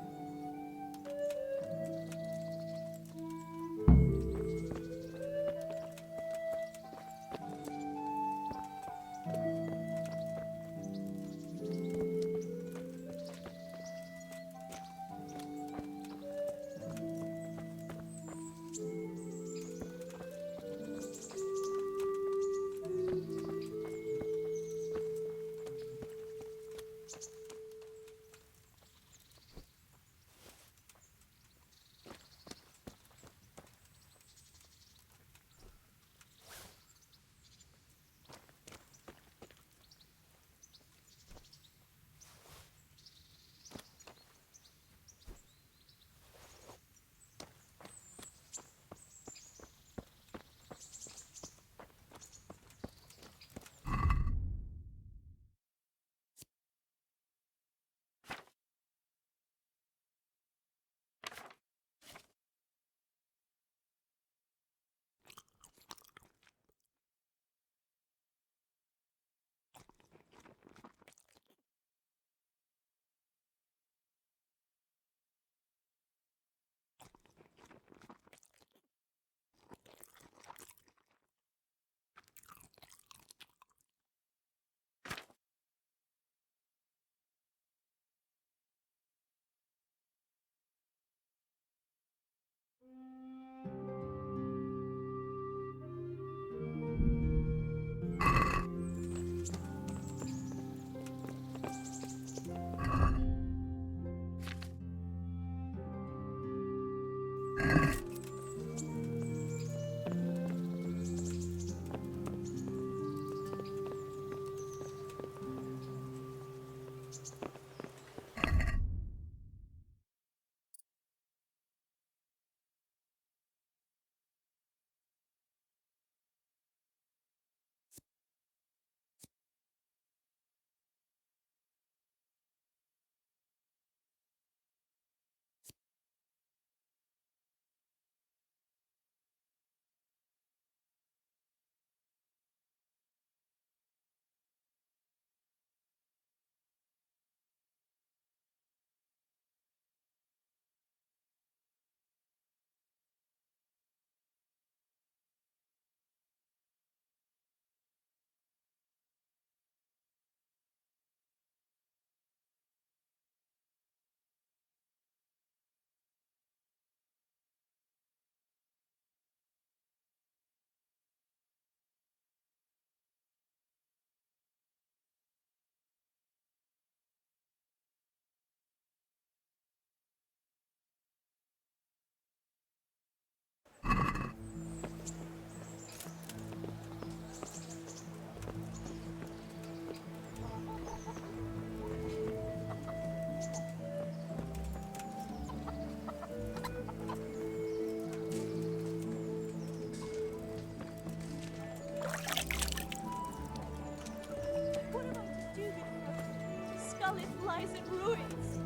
Scarlet lies in ruins.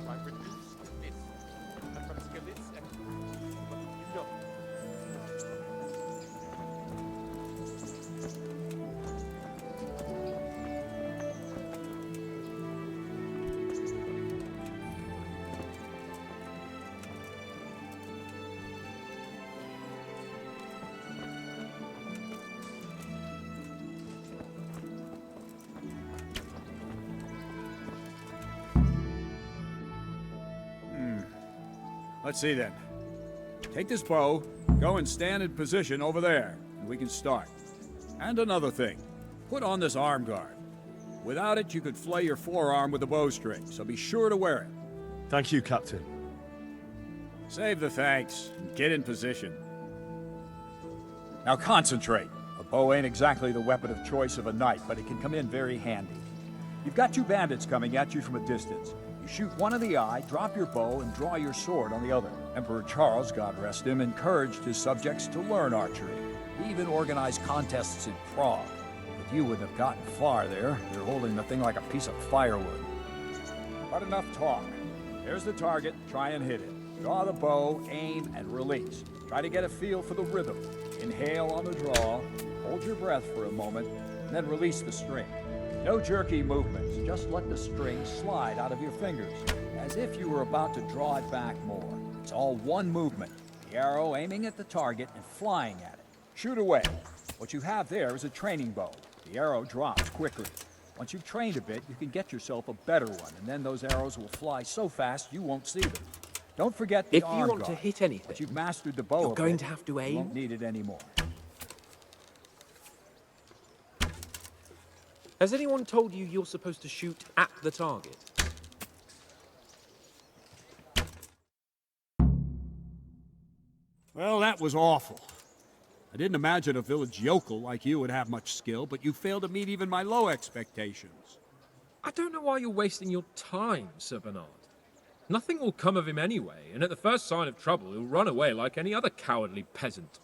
I reduced this from skeletons and you know. Let's see then. Take this bow, go and stand in position over there, and we can start. And another thing, put on this arm guard. Without it, you could flay your forearm with a bowstring, so be sure to wear it. Thank you, Captain. Save the thanks, and get in position. Now concentrate. A Bow ain't exactly the weapon of choice of a knight, but it can come in very handy. You've got 2 bandits coming at you from a distance. You shoot one in the eye, drop your bow, and draw your sword on the other. Emperor Charles, God rest him, encouraged his subjects to learn archery. He even organized contests in Prague. But you wouldn't have gotten far there. You're holding the thing like a piece of firewood. But enough talk. There's the target. Try and hit it. Draw the bow, aim, and release. Try to get a feel for the rhythm. Inhale on the draw, hold your breath for a moment, and then release the string. No jerky movements, just let the string slide out of your fingers, as if you were about to draw it back more. It's all one movement, the arrow aiming at the target and flying at it. Shoot away. What you have there is a training bow. The arrow drops quickly. Once you've trained a bit, you can get yourself a better one, and then those arrows will fly so fast you won't see them. Don't forget the arm If you want to guard. hit anything, Once you've mastered the bow, you're a going bit, to have to you aim. won't need it anymore. Has anyone told you you're supposed to shoot at the target? Well, that was awful. I didn't imagine a village yokel like you would have much skill, but you failed to meet even my low expectations. I don't know why you're wasting your time, Sir Bernard. Nothing will come of him anyway, and at the first sign of trouble, he'll run away like any other cowardly peasant.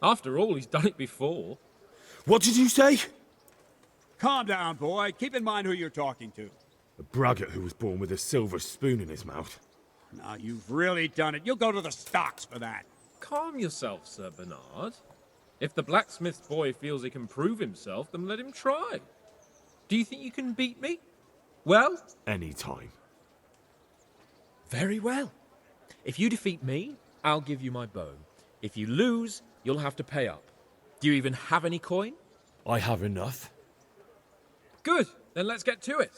After all, he's done it before. What did you say? Calm down, boy. Keep in mind who you're talking to. A braggart who was born with a silver spoon in his mouth. Now, you've really done it. You'll go to the stocks for that. Calm yourself, Sir Bernard. If the blacksmith's boy feels he can prove himself, then let him try. Do you think you can beat me? Well? Any time. Very well. If you defeat me, I'll give you my bow. If you lose, you'll have to pay up. Do you even have any coin? I have enough. Good, then let's get to it.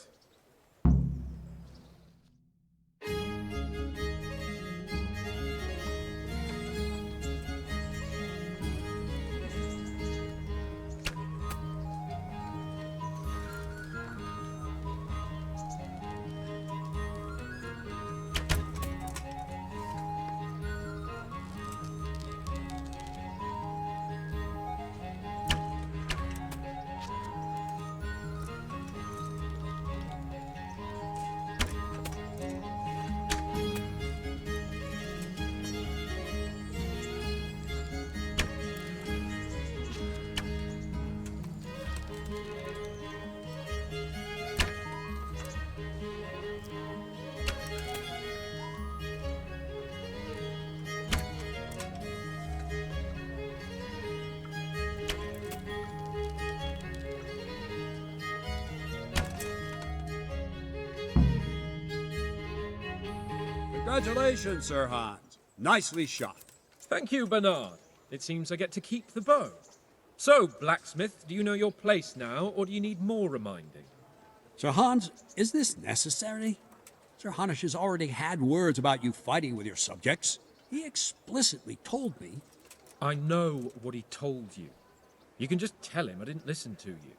Congratulations, Sir Hans. Nicely shot. Thank you, Bernard. It seems I get to keep the bow. So, blacksmith, do you know your place now, or do you need more reminding? Sir Hans, is this necessary? Sir Hanush has already had words about you fighting with your subjects. He explicitly told me. I know what he told you. You can just tell him I didn't listen to you.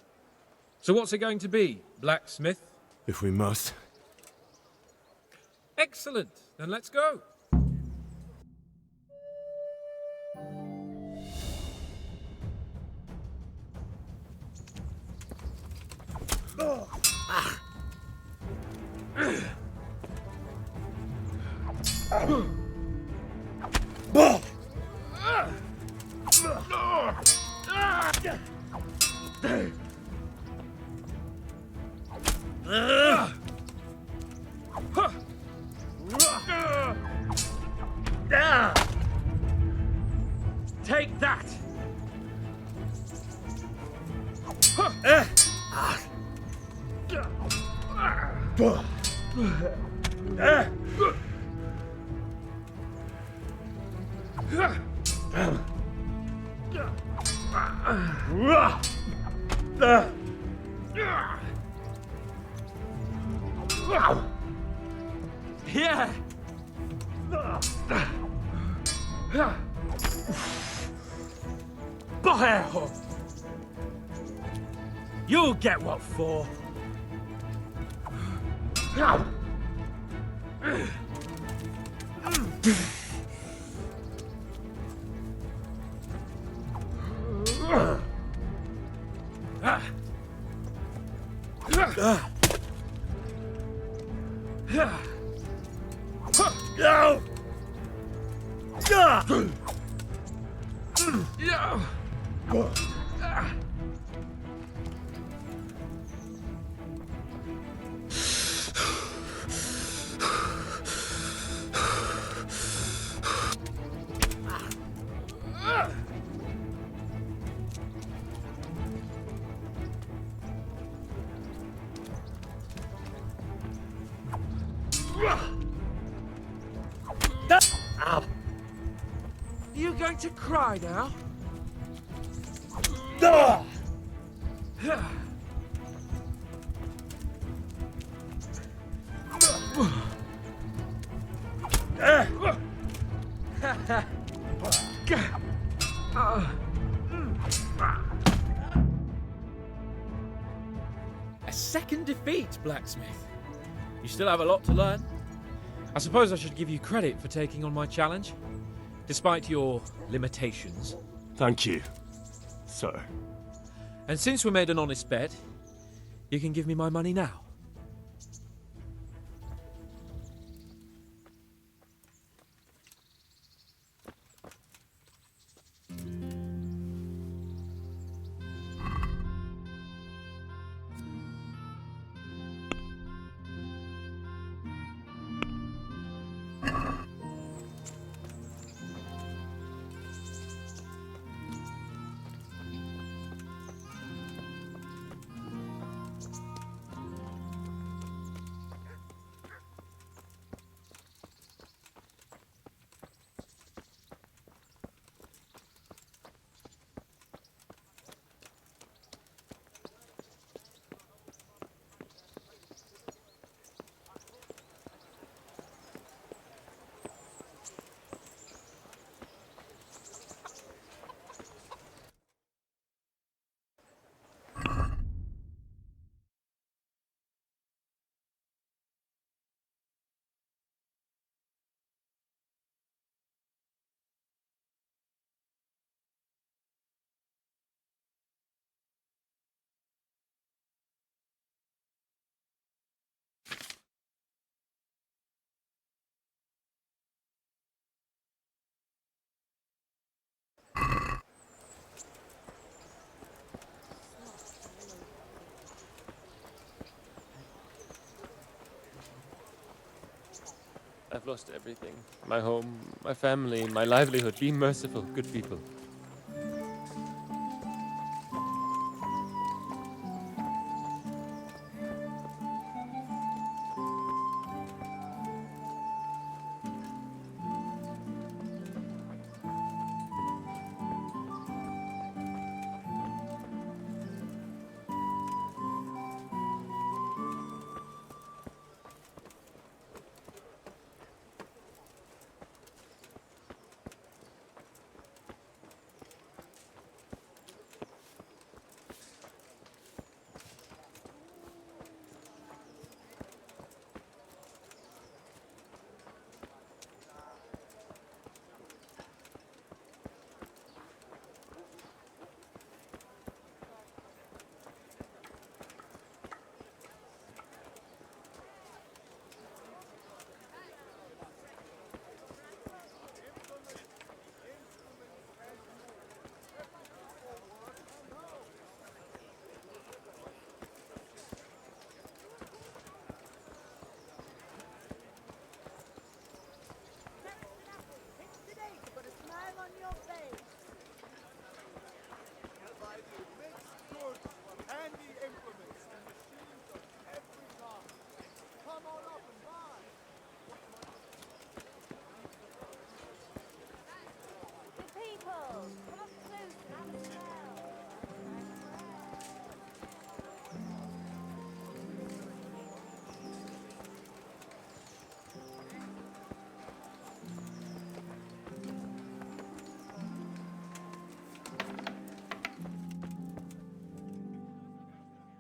So what's it going to be, blacksmith? If we must. Excellent. Then let's go. Take that! Yeah! Bohejo! You'll get what for! Are you going to cry now? A second defeat, Blacksmith. You still have a lot to learn. I suppose I should give you credit for taking on my challenge, despite your limitations. Thank you, sir. And since we made an honest bet, you can give me my money now. I've lost everything. My home, my family, my livelihood. Be merciful, good people.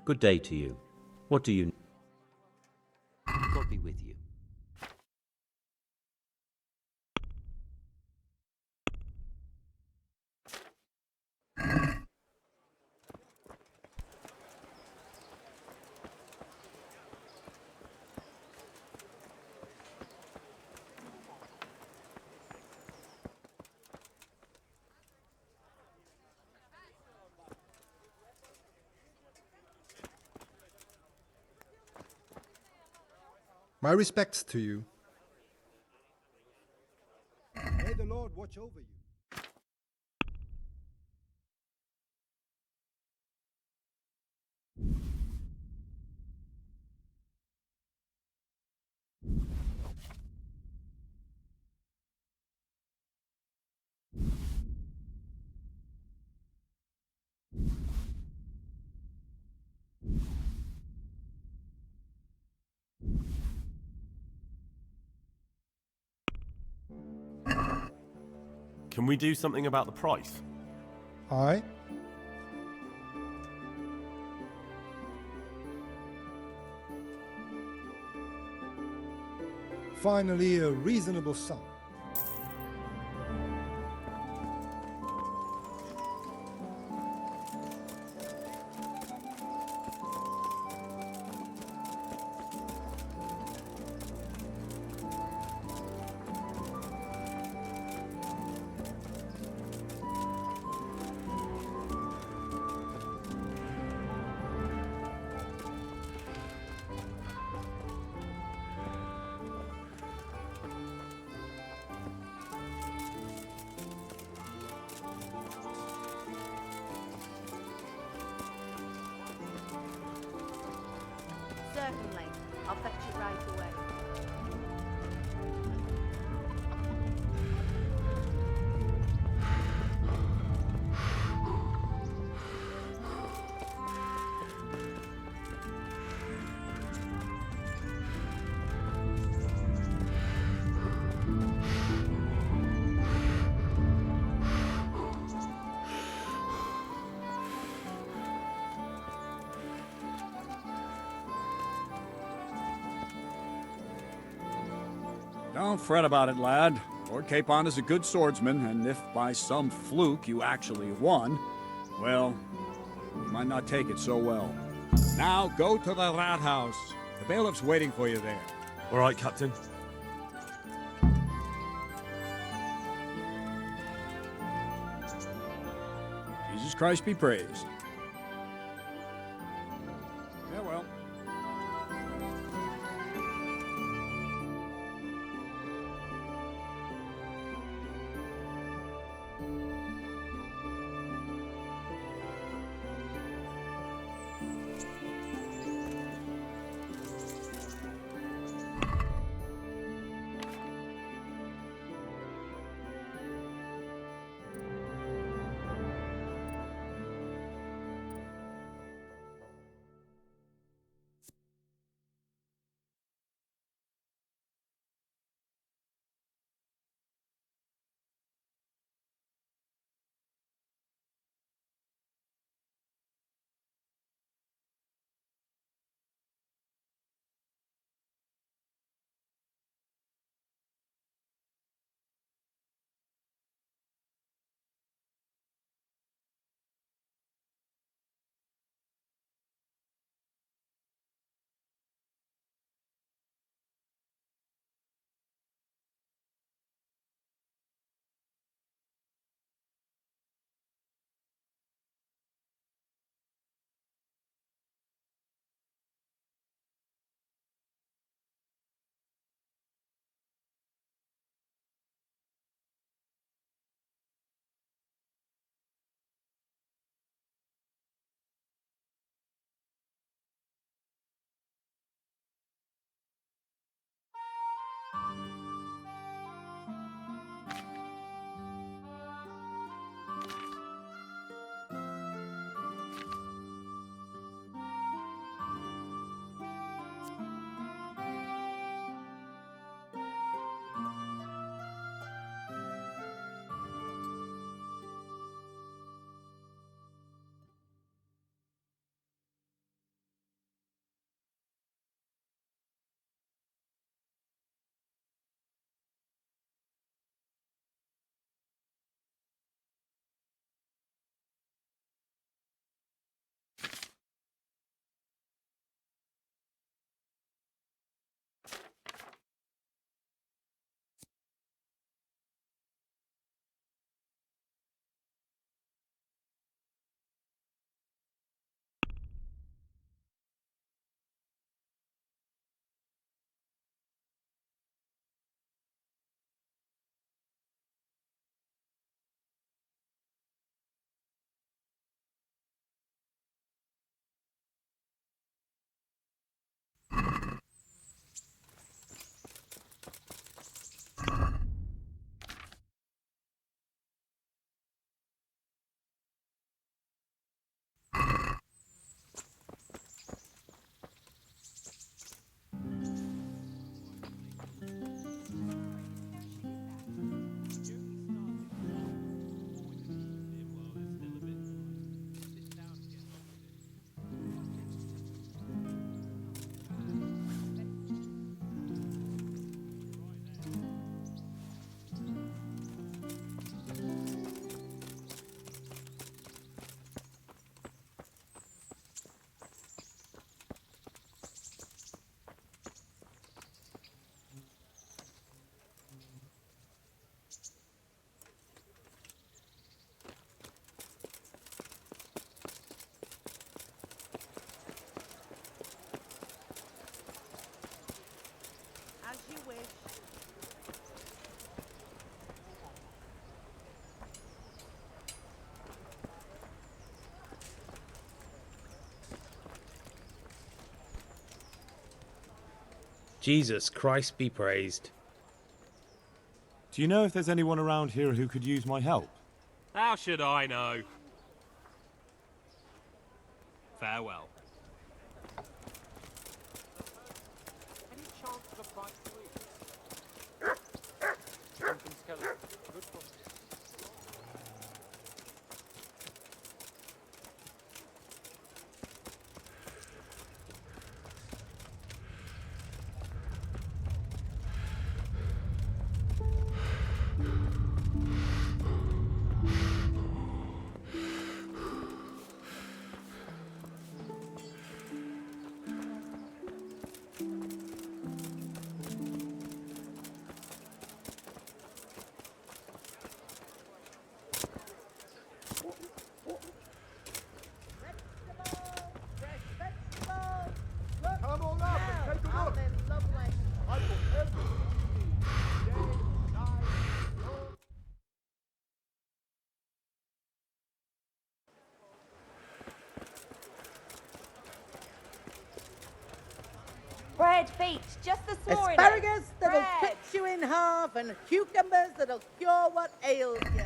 Good day to you. What do you... God be with you. My respects to you. May the Lord watch over you. Can we do something about the price? Aye. Finally, a reasonable sum. Certainly. I'll fetch it right away. Don't fret about it, lad. Lord Capon is a good swordsman, and if by some fluke you actually won, well, you might not take it so well. Now go to the rat house. The bailiff's waiting for you there. All right, Captain. Jesus Christ be praised. Farewell. Jesus Christ be praised. Do you know if there's anyone around here who could use my help? How should I know? Farewell. Any chance of a bite to eat? Something skeleton. Good for Come on up and take a look. I've got everything you need. Day, night, long. Bread, feet, just this morning. Asparagus that'll Bread. cut you in half and cucumbers that'll cure what ails you.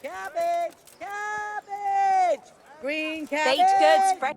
Cabbage! Cabbage! Green cabbage! Baked goods, fresh.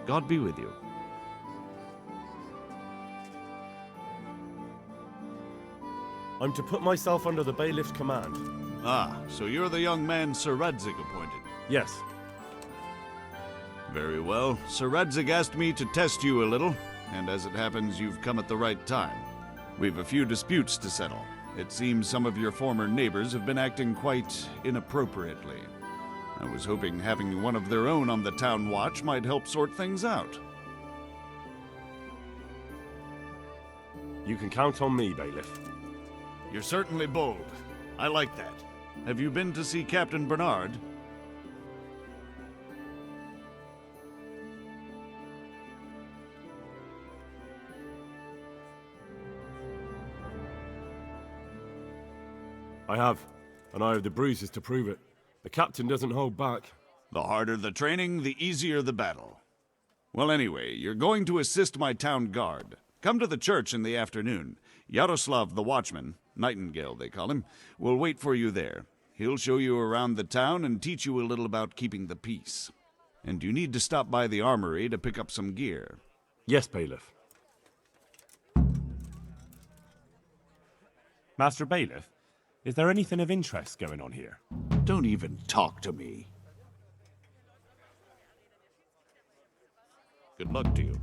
God be with you. I'm to put myself under the bailiff's command. Ah, so you're the young man Sir Radzig appointed. Yes. Very well. Sir Radzig asked me to test you a little, and as it happens, you've come at the right time. We've a few disputes to settle. It seems some of your former neighbors have been acting quite inappropriately. I was hoping having one of their own on the town watch might help sort things out. You can count on me, bailiff. You're certainly bold. I like that. Have you been to see Captain Bernard? I have, and I have the bruises to prove it. The captain doesn't hold back. The harder the training, the easier the battle. Well, anyway, you're going to assist my town guard. Come to the church in the afternoon. Yaroslav the watchman, Nightingale they call him, will wait for you there. He'll show you around the town and teach you a little about keeping the peace. And you need to stop by the armory to pick up some gear. Yes, bailiff. Master Bailiff, is there anything of interest going on here? Don't even talk to me. Good luck to you.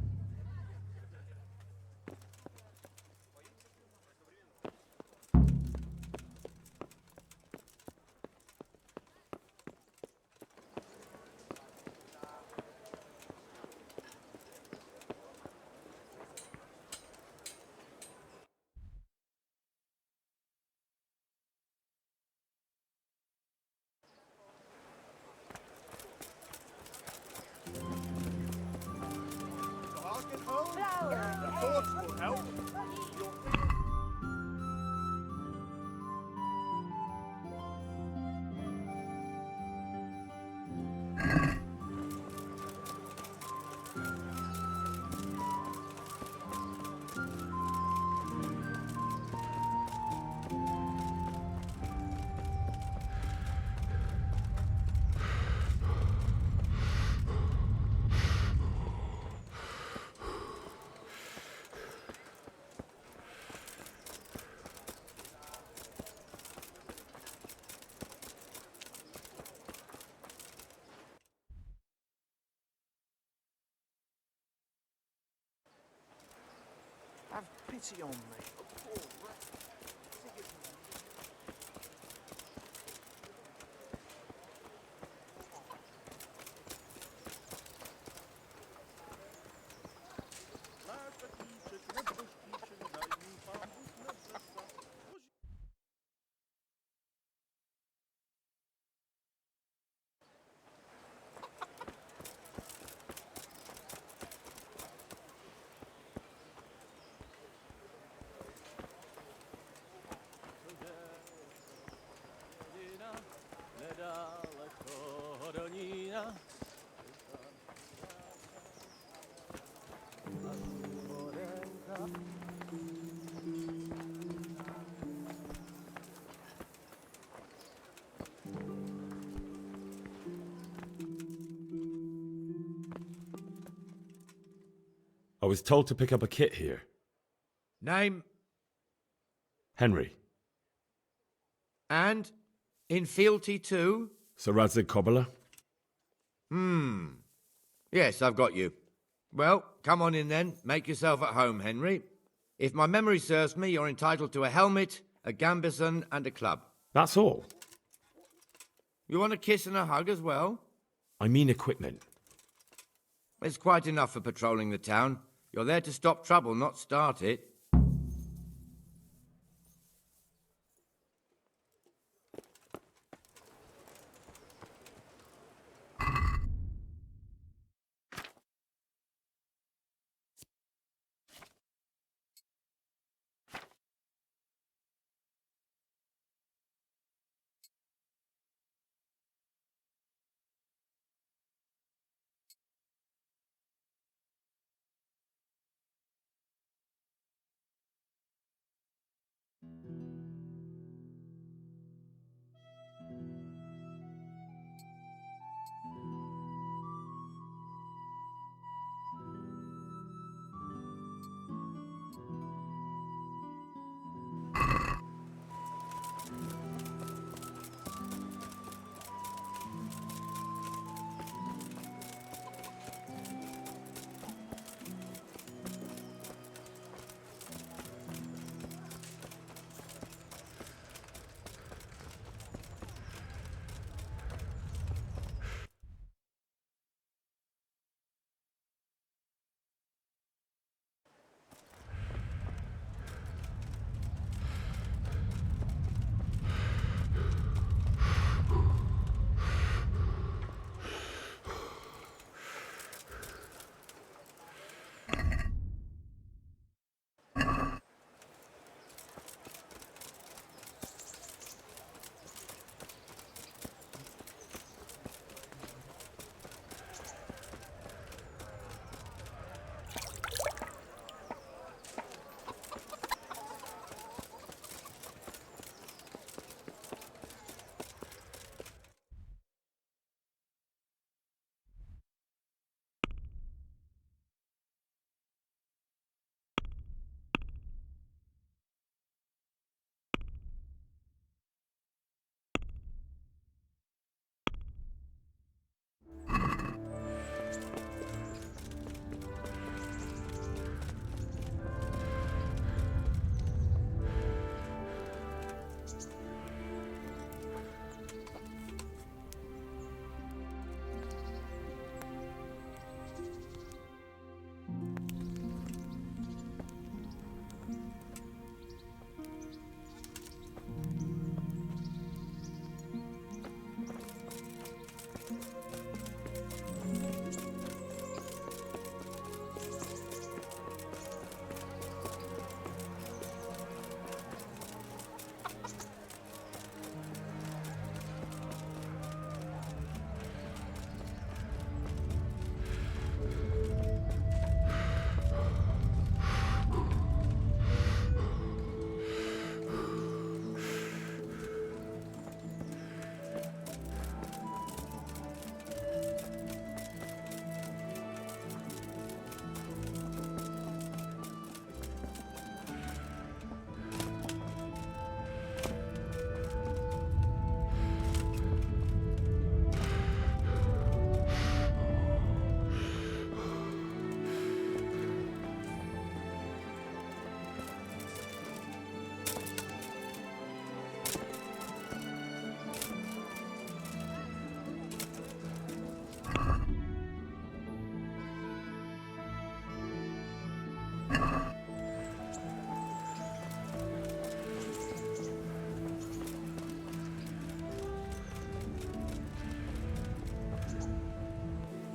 Have pity on me. A poor rat. I was told to pick up a kit here. Name Henry. and in fealty too? Sir Radzig Kobyla? Yes, I've got you. Well, come on in then. Make yourself at home, Henry. If my memory serves me, you're entitled to a helmet, a gambeson, and a club. That's all. You want a kiss and a hug as well? I mean equipment. It's quite enough for patrolling the town. You're there to stop trouble, not start it.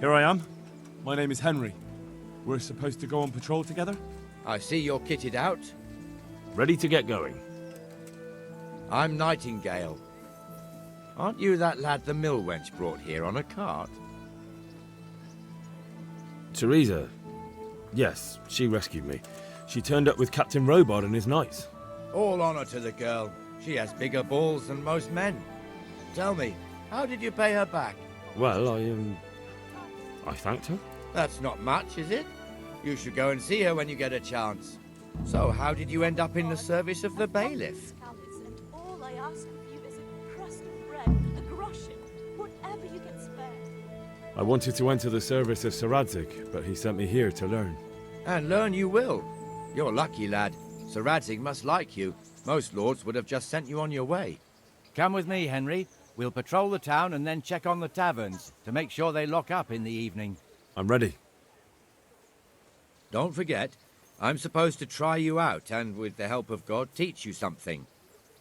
Here I am. My name is Henry. We're supposed to go on patrol together? I see you're kitted out. Ready to get going. I'm Nightingale. Aren't you that lad the mill wench brought here on a cart? Teresa. Yes, she rescued me. She turned up with Captain Robard and his knights. All honor to the girl. She has bigger balls than most men. Tell me, how did you pay her back? Well, I thanked her. That's not much, is it? You should go and see her when you get a chance. So, how did you end up in the service of the bailiff? And all I ask of you is a crust of bread, a groschen, whatever you can spare. I wanted to enter the service of Sir Radzig, but he sent me here to learn. And learn you will. You're lucky, lad. Sir Radzig must like you. Most lords would have just sent you on your way. Come with me, Henry. We'll patrol the town and then check on the taverns to make sure they lock up in the evening. I'm ready. Don't forget, I'm supposed to try you out and, with the help of God, teach you something.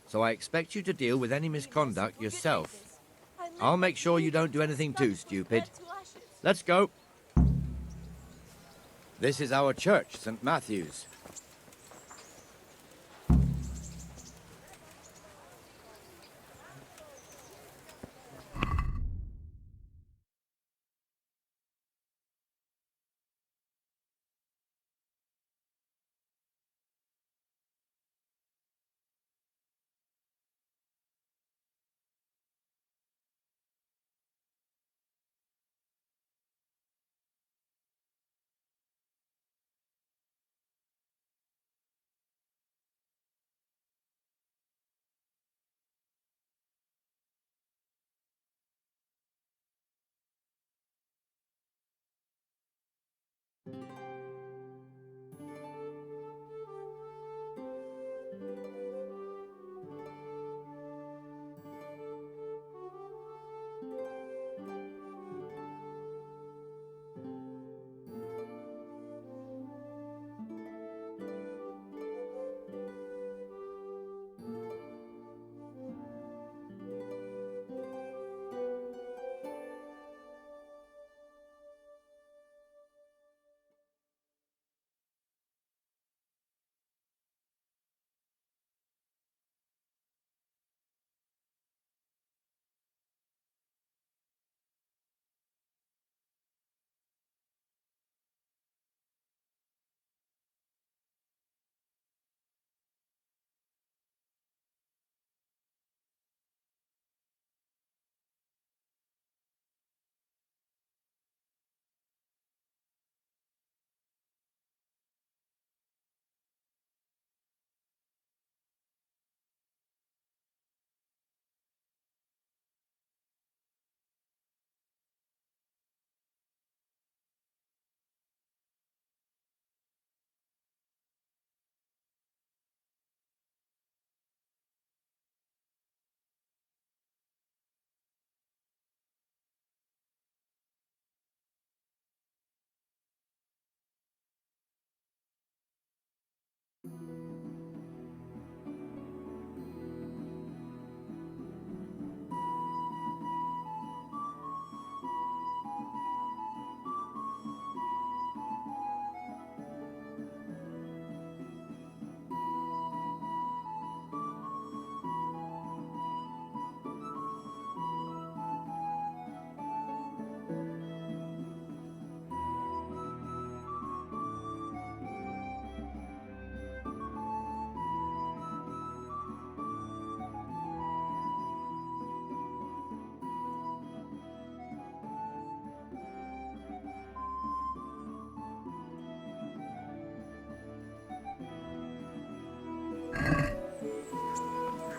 So I expect you to deal with any misconduct yourself. I'll make sure you don't do anything too stupid. Let's go. This is our church, St. Matthew's.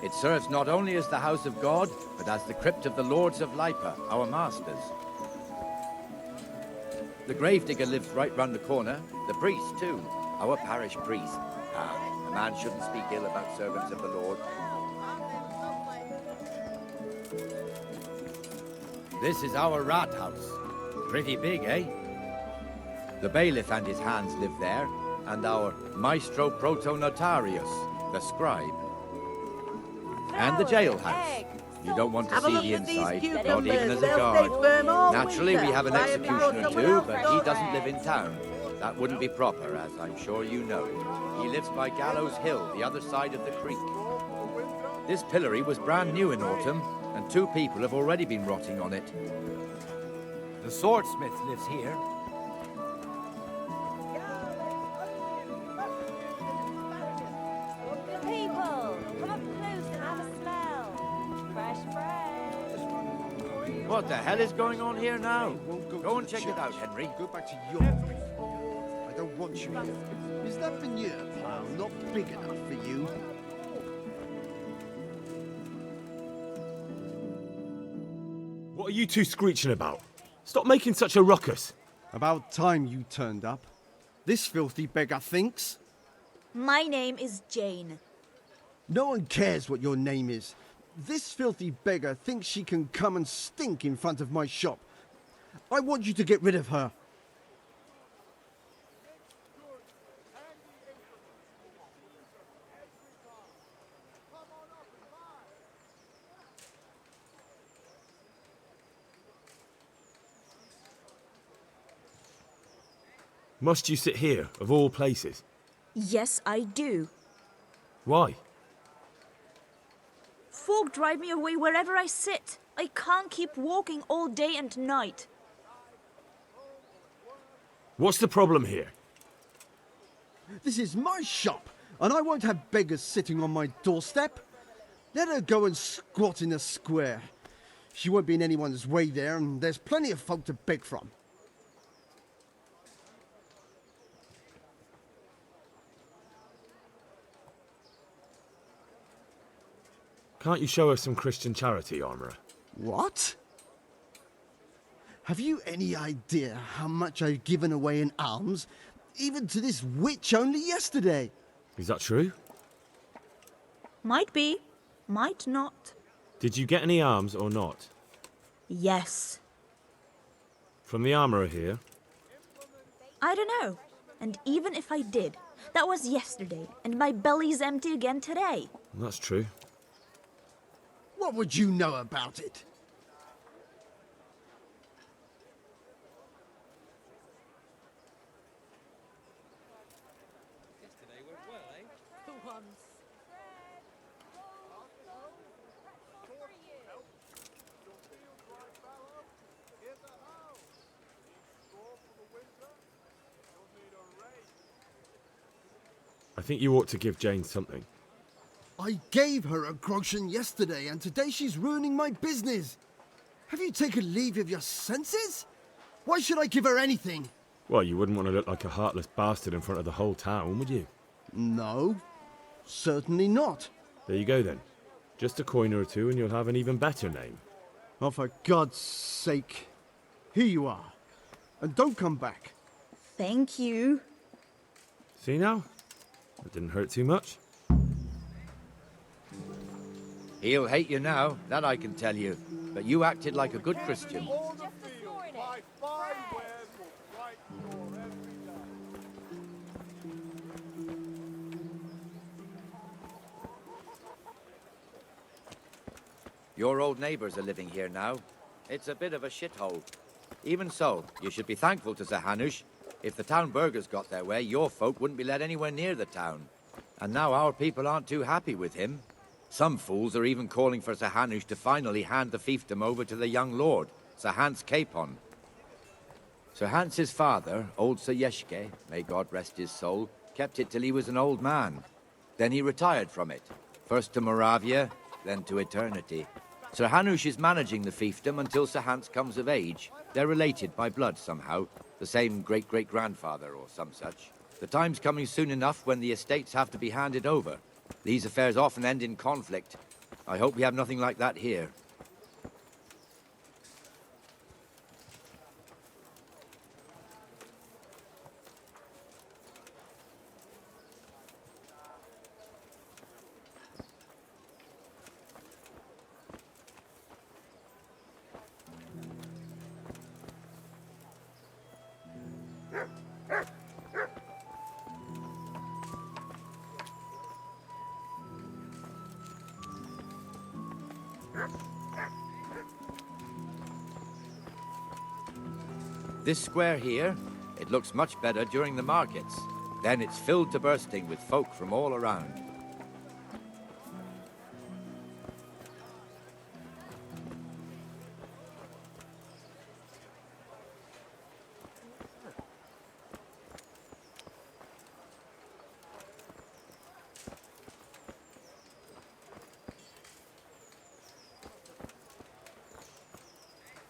It serves not only as the house of God, but as the crypt of the lords of Lipa, our masters. The gravedigger lives right round the corner. The priest, too. Our parish priest. A man shouldn't speak ill about servants of the Lord. This is our rat house. Pretty big, eh? The bailiff and his hands live there, and our maestro protonotarius, the scribe. And the jailhouse. You don't want to Have a see look the at these inside, not cucumbers. even as a They'll guard. stay firm all Naturally, we winter. have an Why have you brought executioner someone too, else but he doesn't live in town. That wouldn't be proper, as I'm sure you know. He lives by Gallows Hill, the other side of the creek. This pillory was brand new in autumn, and 2 people have already been rotting on it. The swordsmith lives here. People, come up close and have a smell. Fresh bread. What the hell is going on here now? Go and check it out, Henry. Go back to your fief. I don't want you here. Is that veneer pile not big enough for you? What are you two screeching about? Stop making such a ruckus. About time you turned up. This filthy beggar thinks. My name is Jane. No one cares what your name is. This filthy beggar thinks she can come and stink in front of my shop. I want you to get rid of her. Must you sit here, of all places? Yes, I do. Why? Folk drive me away wherever I sit. I can't keep walking all day and night. What's the problem here? This is my shop, and I won't have beggars sitting on my doorstep. Let her go and squat in the square. She won't be in anyone's way there, and there's plenty of folk to beg from. Can't you show us some Christian charity, Armourer? What? Have you any idea how much I've given away in alms, even to this witch only yesterday? Is that true? Might be, might not. Did you get any alms or not? Yes. From the Armourer here? I don't know. And even if I did, that was yesterday, and my belly's empty again today. That's true. What would you know about it? I think you ought to give Jane something. I gave her a groschen yesterday, and today she's ruining my business. Have you taken leave of your senses? Why should I give her anything? Well, you wouldn't want to look like a heartless bastard in front of the whole town, would you? No, certainly not. There you go then. Just a coin or two and you'll have an even better name. Oh, for God's sake. Here you are. And don't come back. Thank you. See now? That didn't hurt too much. He'll hate you now, that I can tell you. But you acted like a good Christian. Your old neighbours are living here now. It's a bit of a shithole. Even so, you should be thankful to Sir Hanush. If the town burghers got their way, your folk wouldn't be let anywhere near the town. And now our people aren't too happy with him. Some fools are even calling for Sir Hanush to finally hand the fiefdom over to the young lord, Sir Hans Capon. Sir Hans's father, old Sir Yeshke, may God rest his soul, kept it till he was an old man. Then he retired from it, first to Moravia, then to eternity. Sir Hanush is managing the fiefdom until Sir Hans comes of age. They're related by blood somehow, the same great-great-grandfather or some such. The time's coming soon enough when the estates have to be handed over. These affairs often end in conflict. I hope we have nothing like that here. This square here, it looks much better during the markets. Then it's filled to bursting with folk from all around.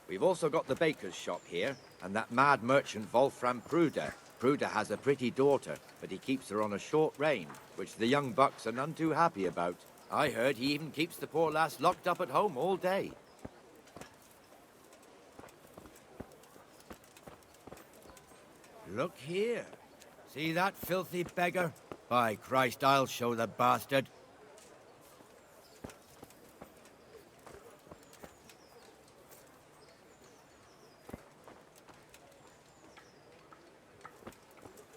We've also got the baker's shop here, and that mad merchant Wolfram Pruder. Pruder has a pretty daughter, but he keeps her on a short rein, which the young bucks are none too happy about. I heard he even keeps the poor lass locked up at home all day. Look here. See that filthy beggar? By Christ, I'll show the bastard.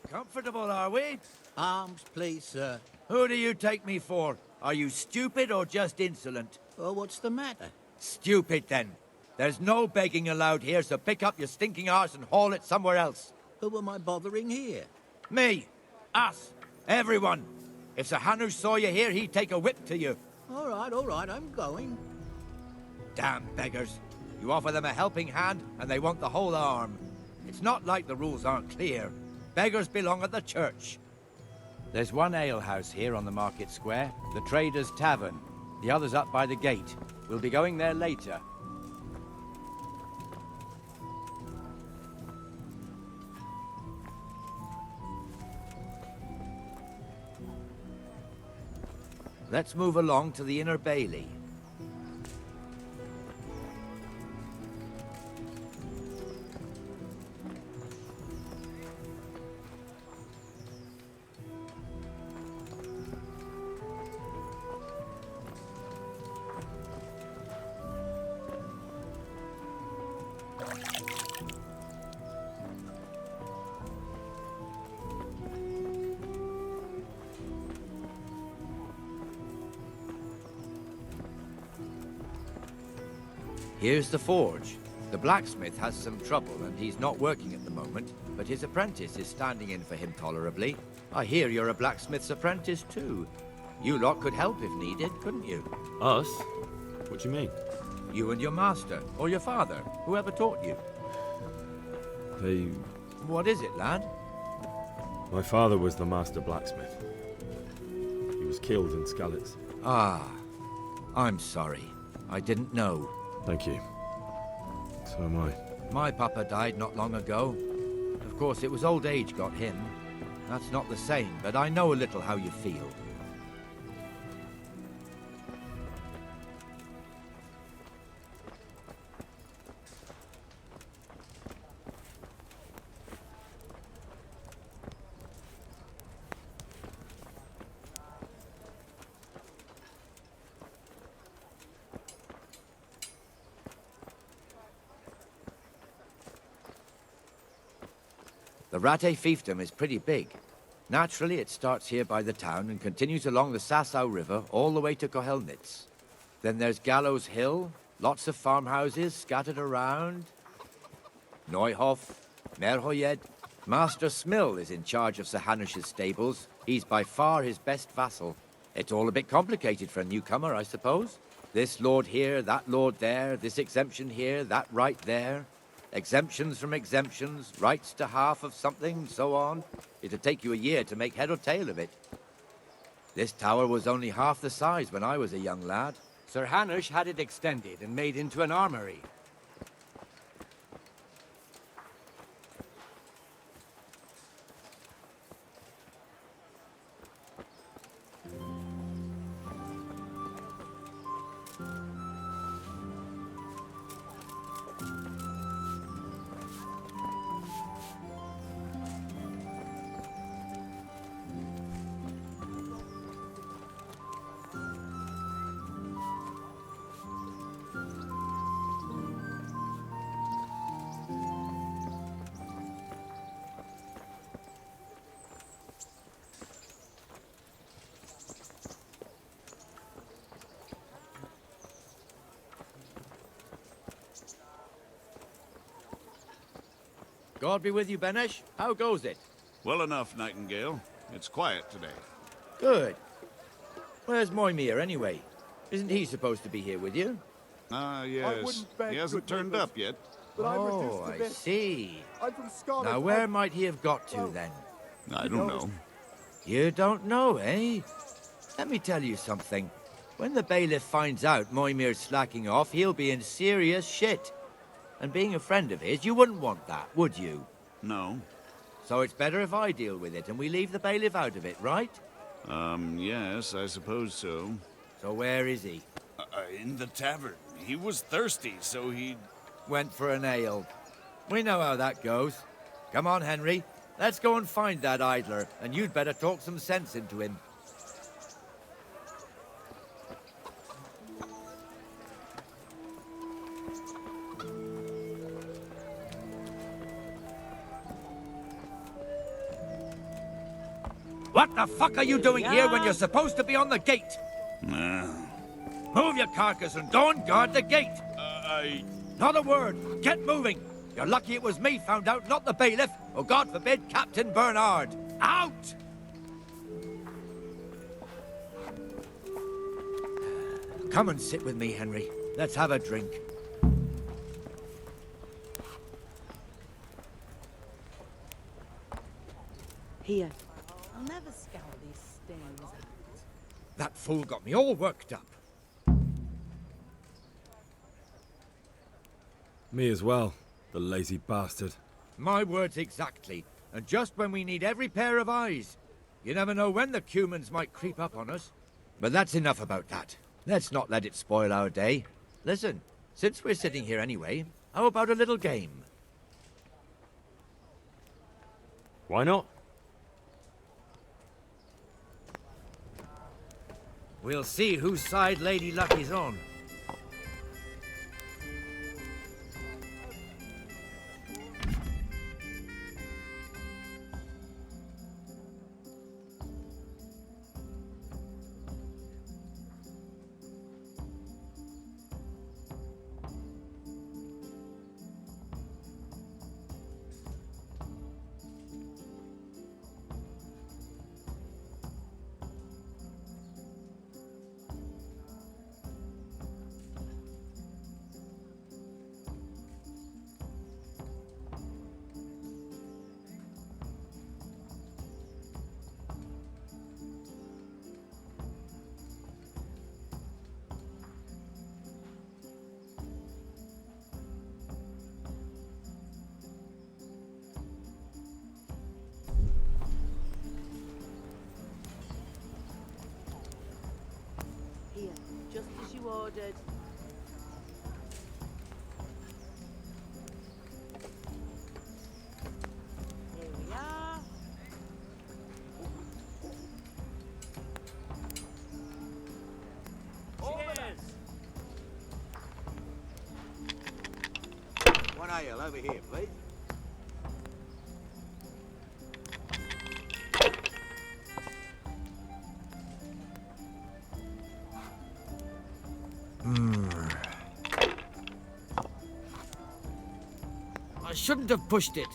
Comfortable, are we? Arms, please, sir. Who do you take me for? Are you stupid or just insolent? Well, what's the matter? Stupid, then. There's no begging allowed here, so pick up your stinking arse and haul it somewhere else. Who am I bothering here? Me. Us. Everyone. If Sir Hanush saw you here, he'd take a whip to you. All right, I'm going. Damn beggars. You offer them a helping hand, and they want the whole arm. It's not like the rules aren't clear. Beggars belong at the church. There's one alehouse here on the market square, the Trader's Tavern. The other's up by the gate. We'll be going there later. Let's move along to the Inner Bailey. Here's the forge. The blacksmith has some trouble and he's not working at the moment, but his apprentice is standing in for him tolerably. I hear you're a blacksmith's apprentice too. You lot could help if needed, couldn't you? Us? What do you mean? You and your master, or your father, whoever taught you. They... What is it, lad? My father was the master blacksmith. He was killed in Skalitz. Ah, I'm sorry. I didn't know. Thank you. So am I. My papa died not long ago. Of course, it was old age got him. That's not the same, but I know a little how you feel. The Rate fiefdom is pretty big. Naturally, it starts here by the town and continues along the Sasau River all the way to Kohelnitz. Then there's Gallows Hill, lots of farmhouses scattered around. Neuhof, Merhoyed. Master Smill is in charge of Sir Hanush's stables. He's by far his best vassal. It's all a bit complicated for a newcomer, I suppose. This lord here, that lord there, this exemption here, that right there. Exemptions from exemptions, rights to half of something, so on. It'd take you a year to make head or tail of it. This tower was only half the size when I was a young lad. Sir Hanush had it extended and made into an armory. God be with you, Benesh. How goes it? Well enough, Nightingale. It's quiet today. Good. Where's Moimir, anyway? Isn't he supposed to be here with you? Ah, yes. He hasn't turned up yet. Oh, I see. I'm from Scotland. Now, where might he have got to, then? I don't know. You don't know, eh? Let me tell you something. When the bailiff finds out Moimir's slacking off, he'll be in serious shit. And being a friend of his, you wouldn't want that, would you? No. So it's better if I deal with it and we leave the bailiff out of it, right? Yes, I suppose so. So where is he? In the tavern. He was thirsty, so he... Went for an ale. We know how that goes. Come on, Henry. Let's go and find that idler, and you'd better talk some sense into him. What the fuck are you doing here when you're supposed to be on the gate? Move your carcass and go and guard the gate. Not a word. Get moving. You're lucky it was me found out, not the bailiff, or God forbid, Captain Bernard. Out! Come and sit with me, Henry. Let's have a drink. Here. I'll never scour these stairs out. That fool got me all worked up. Me as well, the lazy bastard. My words exactly. And just when we need every pair of eyes. You never know when the Cumans might creep up on us. But that's enough about that. Let's not let it spoil our day. Listen, since we're sitting here anyway, how about a little game? Why not? We'll see whose side Lady Luck is on. Here, just as you ordered. Here we are. One ale over here, please. I shouldn't have pushed it.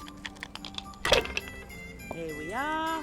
Here we are.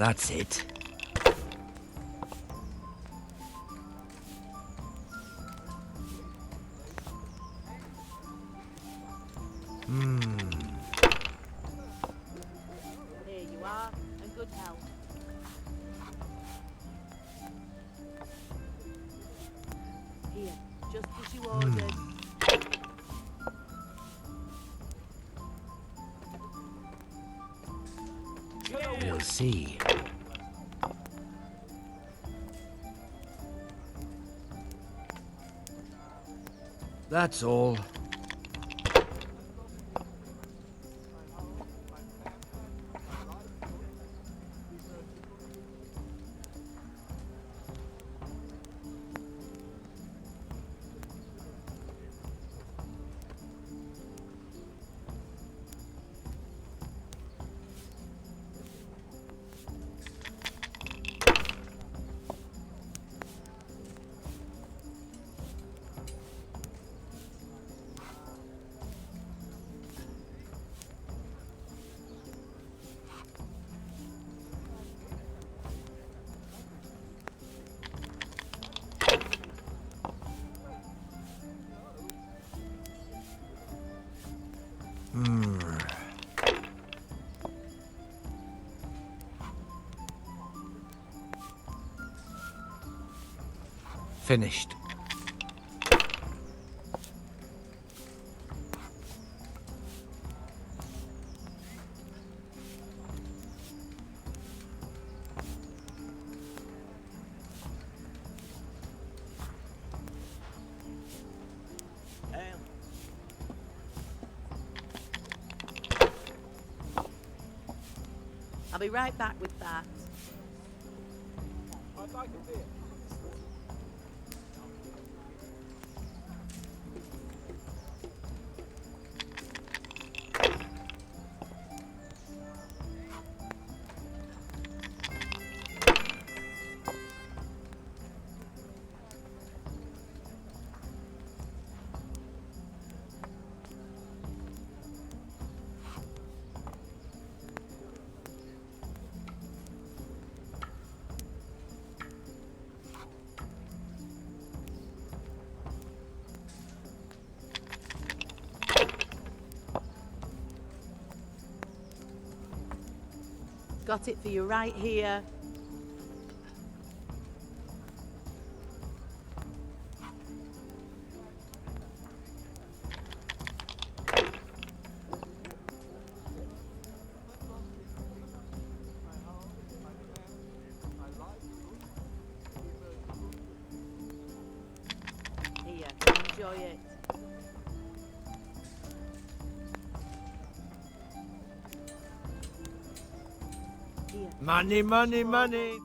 That's it. Here you are, and good health. Here, just as you ordered. We'll see. That's all. Finished. I'll be right back with that. I'd like a beer. Got it for you right here. Here, enjoy it. Here. Money, money, money.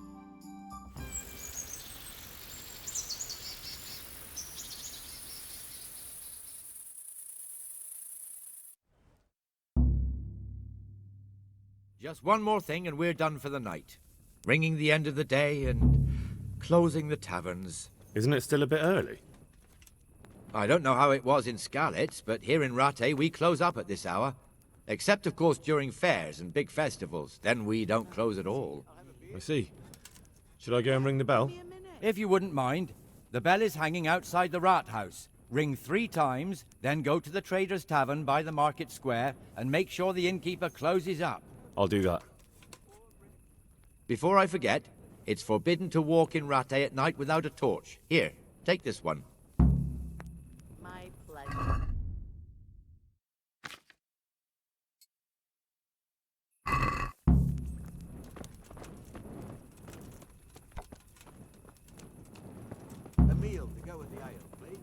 Just one more thing and we're done for the night. Ringing the end of the day and closing the taverns. Isn't it still a bit early? I don't know how it was in Skalitz, but here in Rattay we close up at this hour. Except, of course, during fairs and big festivals. Then we don't close at all. I see. Should I go and ring the bell? If you wouldn't mind, the bell is hanging outside the Rat House. Ring 3 times, then go to the Trader's Tavern by the Market Square and make sure the innkeeper closes up. I'll do that. Before I forget, it's forbidden to walk in Rattay at night without a torch. Here, take this one. My pleasure. A meal to go with the ale, please.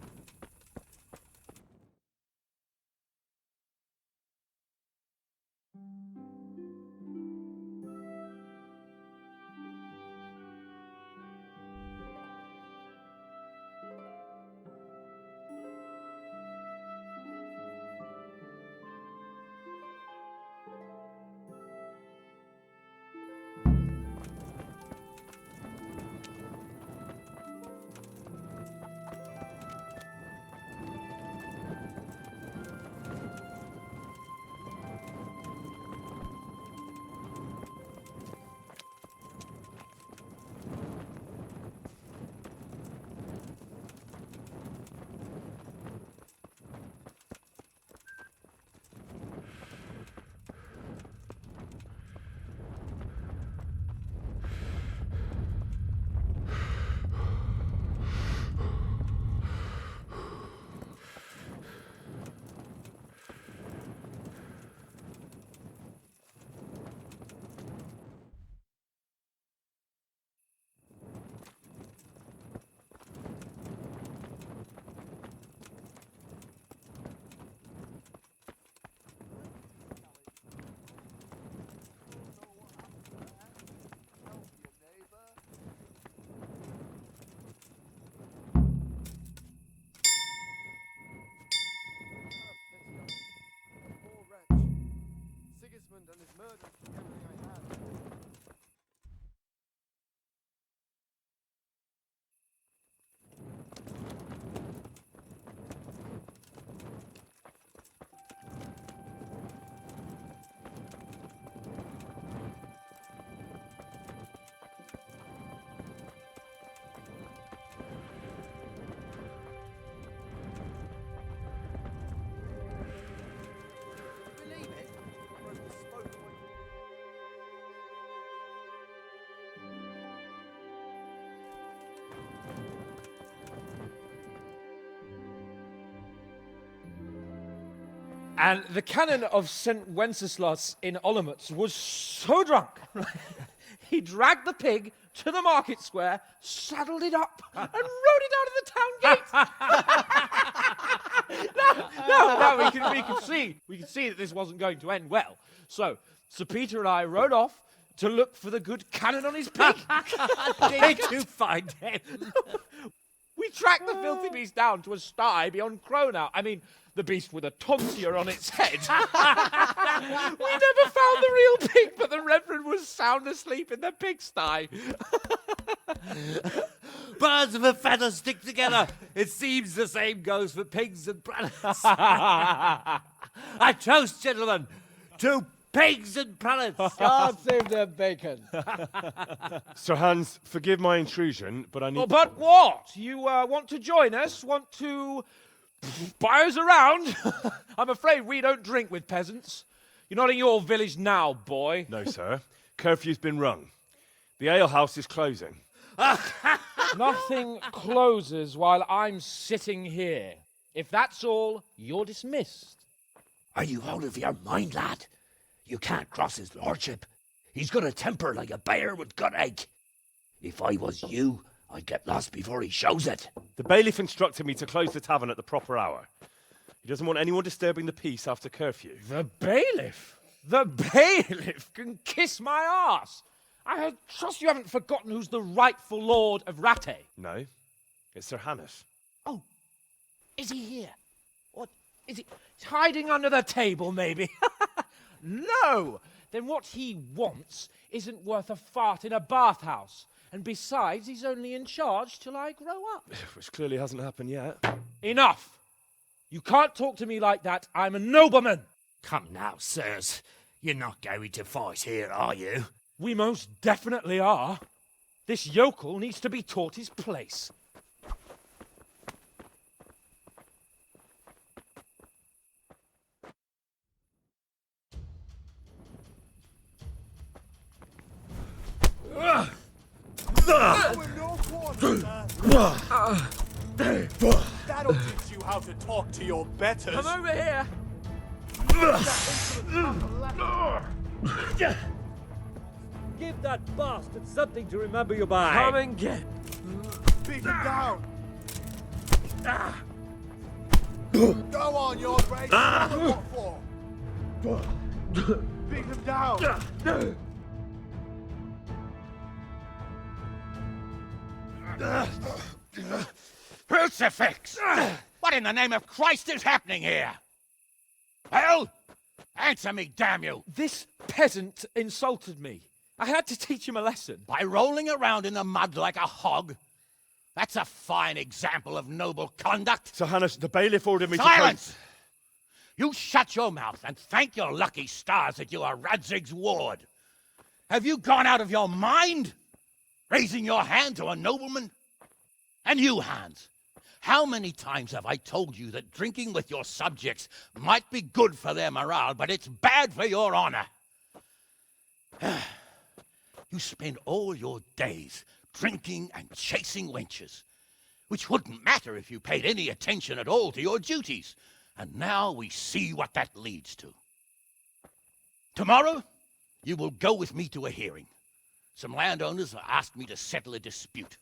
And the canon of St. Wenceslas in Olomouc was so drunk, he dragged the pig to the market square, saddled it up, and rode it out of the town gate. No, we could see that this wasn't going to end well. So, Sir Peter and I rode off to look for the good canon on his pig. Did you find him? We tracked the filthy beast down to a sty beyond Cronau. I mean, the beast with a tonsure on its head. We never found the real pig, but the Reverend was sound asleep in the pigsty. Birds of a feather stick together. It seems the same goes for pigs and prelates. I toast, gentlemen, to pigs and prelates. God save the bacon. Sir Hans, forgive my intrusion, but I need... Oh, but what? You want to join us? Want to buy us around? I'm afraid we don't drink with peasants. You're not in your village now, boy. No, sir. Curfew's been rung. The alehouse is closing. Nothing closes while I'm sitting here. If that's all, you're dismissed. Are you out of your mind, lad? You can't cross his lordship. He's got a temper like a bear with gut ache. If I was you, I'd get lost before he shows it. The bailiff instructed me to close the tavern at the proper hour. He doesn't want anyone disturbing the peace after curfew. The bailiff? The bailiff can kiss my arse. I trust you haven't forgotten who's the rightful lord of Rattay. No, it's Sir Hannes. Oh, is he here? What, is he he's hiding under the table, maybe? No! Then what he wants isn't worth a fart in a bathhouse. And besides, he's only in charge till I grow up. Which clearly hasn't happened yet. Enough! You can't talk to me like that. I'm a nobleman. Come now, sirs. You're not going to fight here, are you? We most definitely are. This yokel needs to be taught his place. That'll teach you how to talk to your betters. Come over here. Give that bastard something to remember you by. Come and get. Beat him down. Go on, your grace. What for? Beat him down. Crucifix! What in the name of Christ is happening here? Well, answer me, damn you! This peasant insulted me. I had to teach him a lesson. By rolling around in the mud like a hog? That's a fine example of noble conduct. Sir Hannes, the bailiff ordered me Silence! to... You shut your mouth and thank your lucky stars that you are Radzig's ward. Have you gone out of your mind? Raising your hand to a nobleman? And you, Hans, how many times have I told you that drinking with your subjects might be good for their morale, but it's bad for your honor? You spend all your days drinking and chasing wenches, which wouldn't matter if you paid any attention at all to your duties. And now we see what that leads to. Tomorrow, you will go with me to a hearing. Some landowners have asked me to settle a dispute.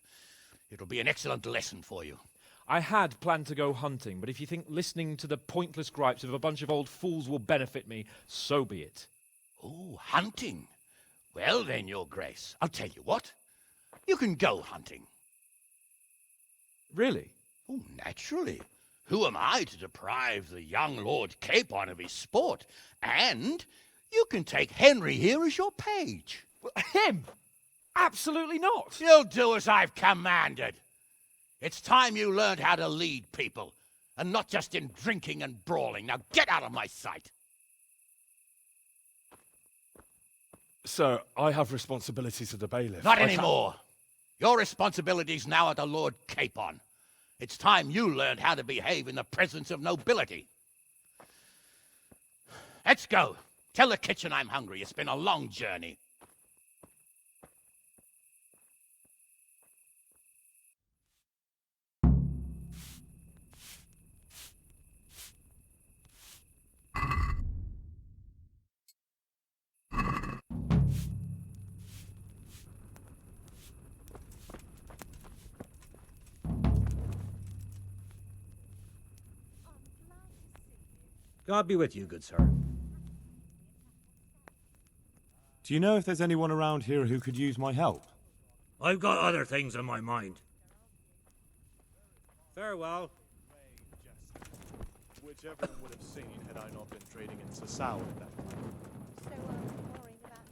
It'll be an excellent lesson for you. I had planned to go hunting, but if you think listening to the pointless gripes of a bunch of old fools will benefit me, so be it. Oh, hunting? Well then, your grace, I'll tell you what. You can go hunting. Really? Oh, naturally. Who am I to deprive the young Lord Capon of his sport? And you can take Henry here as your page. Him? Absolutely not. You'll do as I've commanded. It's time you learned how to lead people, and not just in drinking and brawling. Now get out of my sight. Sir, I have responsibilities of the bailiff. Not anymore. Your responsibilities now are to Lord Capon. It's time you learned how to behave in the presence of nobility. Let's go. Tell the kitchen I'm hungry. It's been a long journey. God be with you, good sir. Do you know if there's anyone around here who could use my help? I've got other things on my mind. Farewell. Which everyone would have seen had I not been trading in Sasau at that time. So, worrying about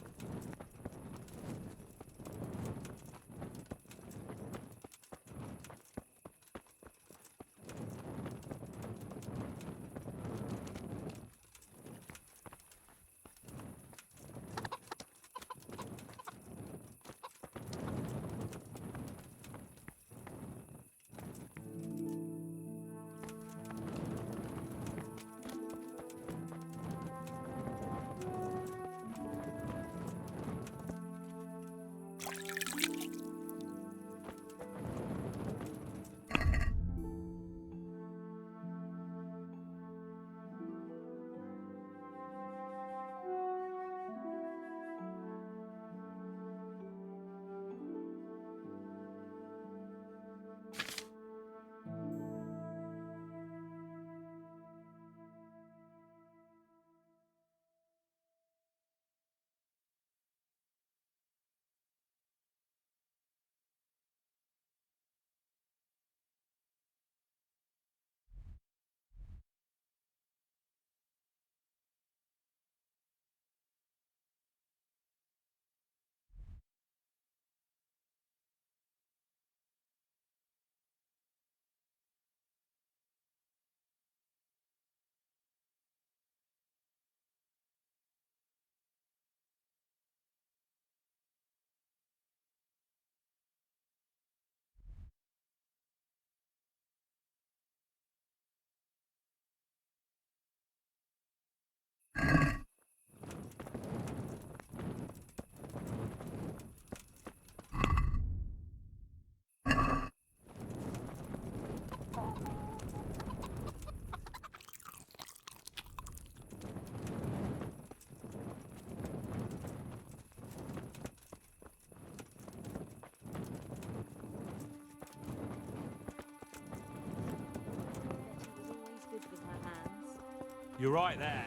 You're right there.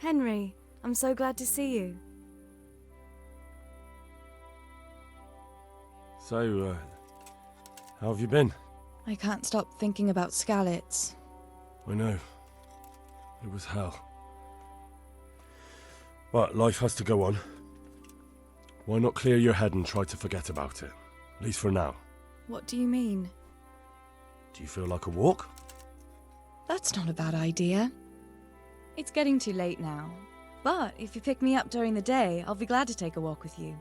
Henry, I'm so glad to see you. So, how have you been? I can't stop thinking about Skalitz. I know. It was hell. But life has to go on. Why not clear your head and try to forget about it? At least for now. What do you mean? Do you feel like a walk? That's not a bad idea. It's getting too late now. But if you pick me up during the day, I'll be glad to take a walk with you.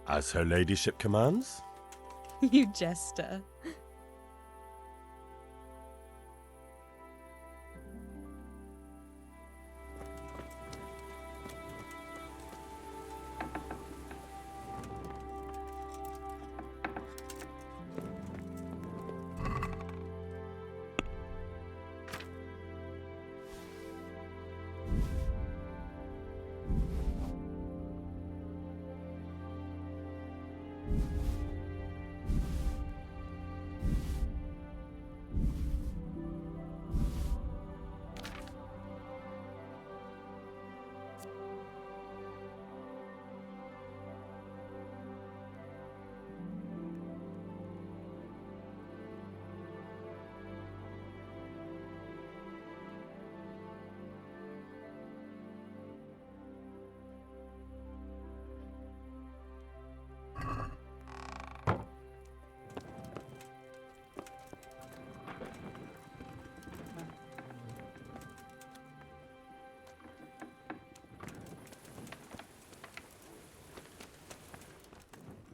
As her ladyship commands? You jester.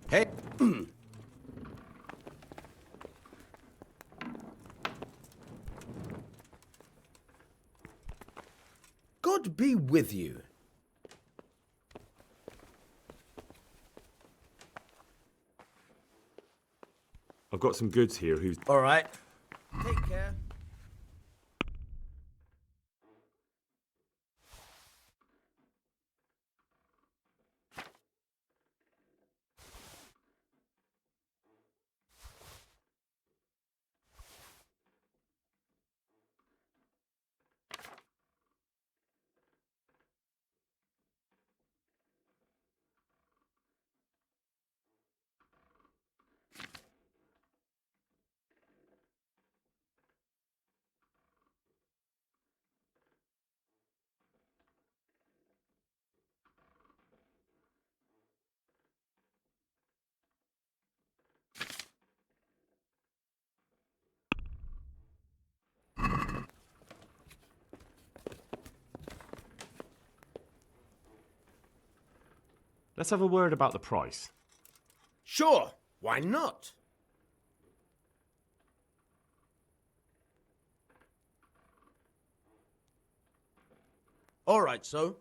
Hey. God be with you. I've got some goods here who's... All right. Take care. Let's have a word about the price. Sure, why not? All right, so.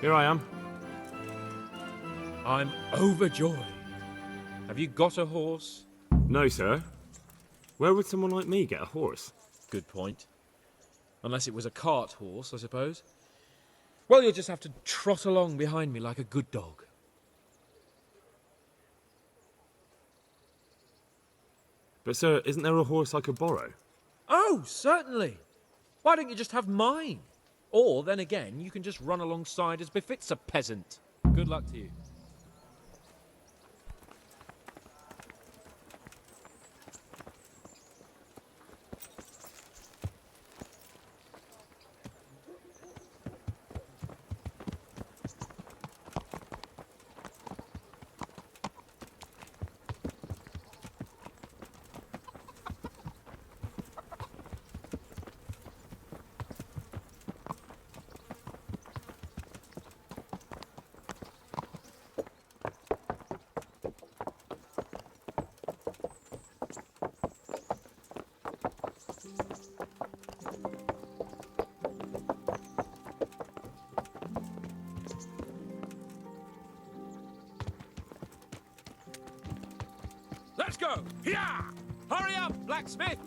Here I am. I'm overjoyed. Have you got a horse? No, sir. Where would someone like me get a horse? Good point. Unless it was a cart horse, I suppose. Well, you'll just have to trot along behind me like a good dog. But, sir, isn't there a horse I could borrow? Oh, certainly. Why don't you just have mine? Or, then again, you can just run alongside as befits a peasant. Good luck to you. Let's go! Yeah! Hurry up, blacksmith!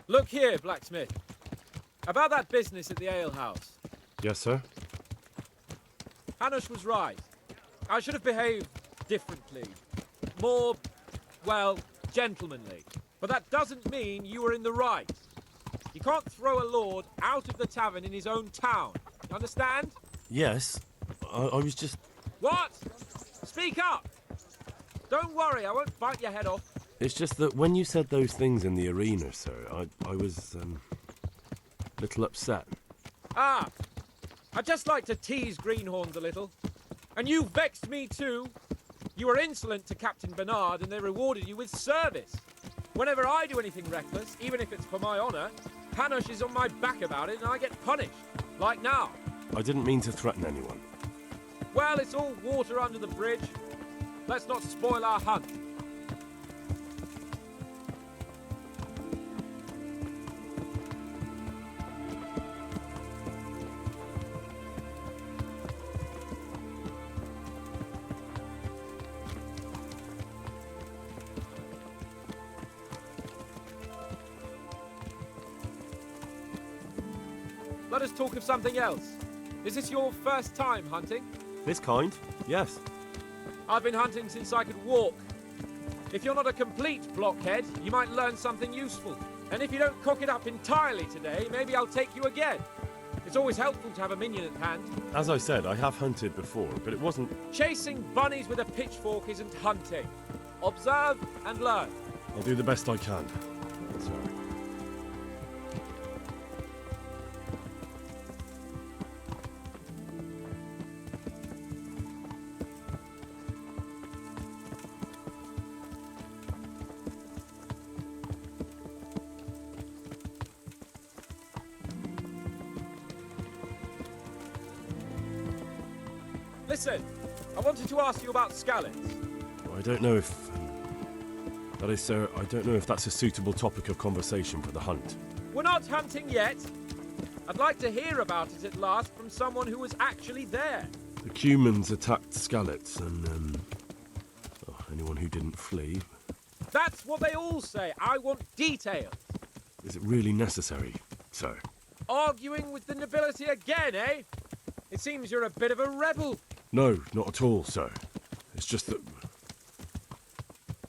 Look here, blacksmith. About that business at the alehouse. Yes, sir. Hanush was right. I should have behaved differently. More, well, gentlemanly. But that doesn't mean you were in the right. You can't throw a lord out of the tavern in his own town. You understand? Yes. I was just... What? Speak up! Don't worry, I won't bite your head off. It's just that when you said those things in the arena, sir, I was, a little upset. Ah! I'd just like to tease greenhorns a little. And you vexed me too. You were insolent to Captain Bernard and they rewarded you with service. Whenever I do anything reckless, even if it's for my honour, Hanush is on my back about it and I get punished. Like now. I didn't mean to threaten anyone. Well, it's all water under the bridge. Let's not spoil our hunt. Let us talk of something else. Is this your first time hunting? This kind? Yes. I've been hunting since I could walk. If you're not a complete blockhead, you might learn something useful. And if you don't cock it up entirely today, maybe I'll take you again. It's always helpful to have a minion at hand. As I said, I have hunted before, but it wasn't... Chasing bunnies with a pitchfork isn't hunting. Observe and learn. I'll do the best I can. Sorry. Listen, I wanted to ask you about scallops. I don't know if... that is, sir, I don't know if that's a suitable topic of conversation for the hunt. We're not hunting yet. I'd like to hear about it at last from someone who was actually there. The Cumans attacked Skallets and, anyone who didn't flee. That's what they all say. I want details. Is it really necessary, sir? Arguing with the nobility again, eh? It seems you're a bit of a rebel. No, not at all, sir. It's just that...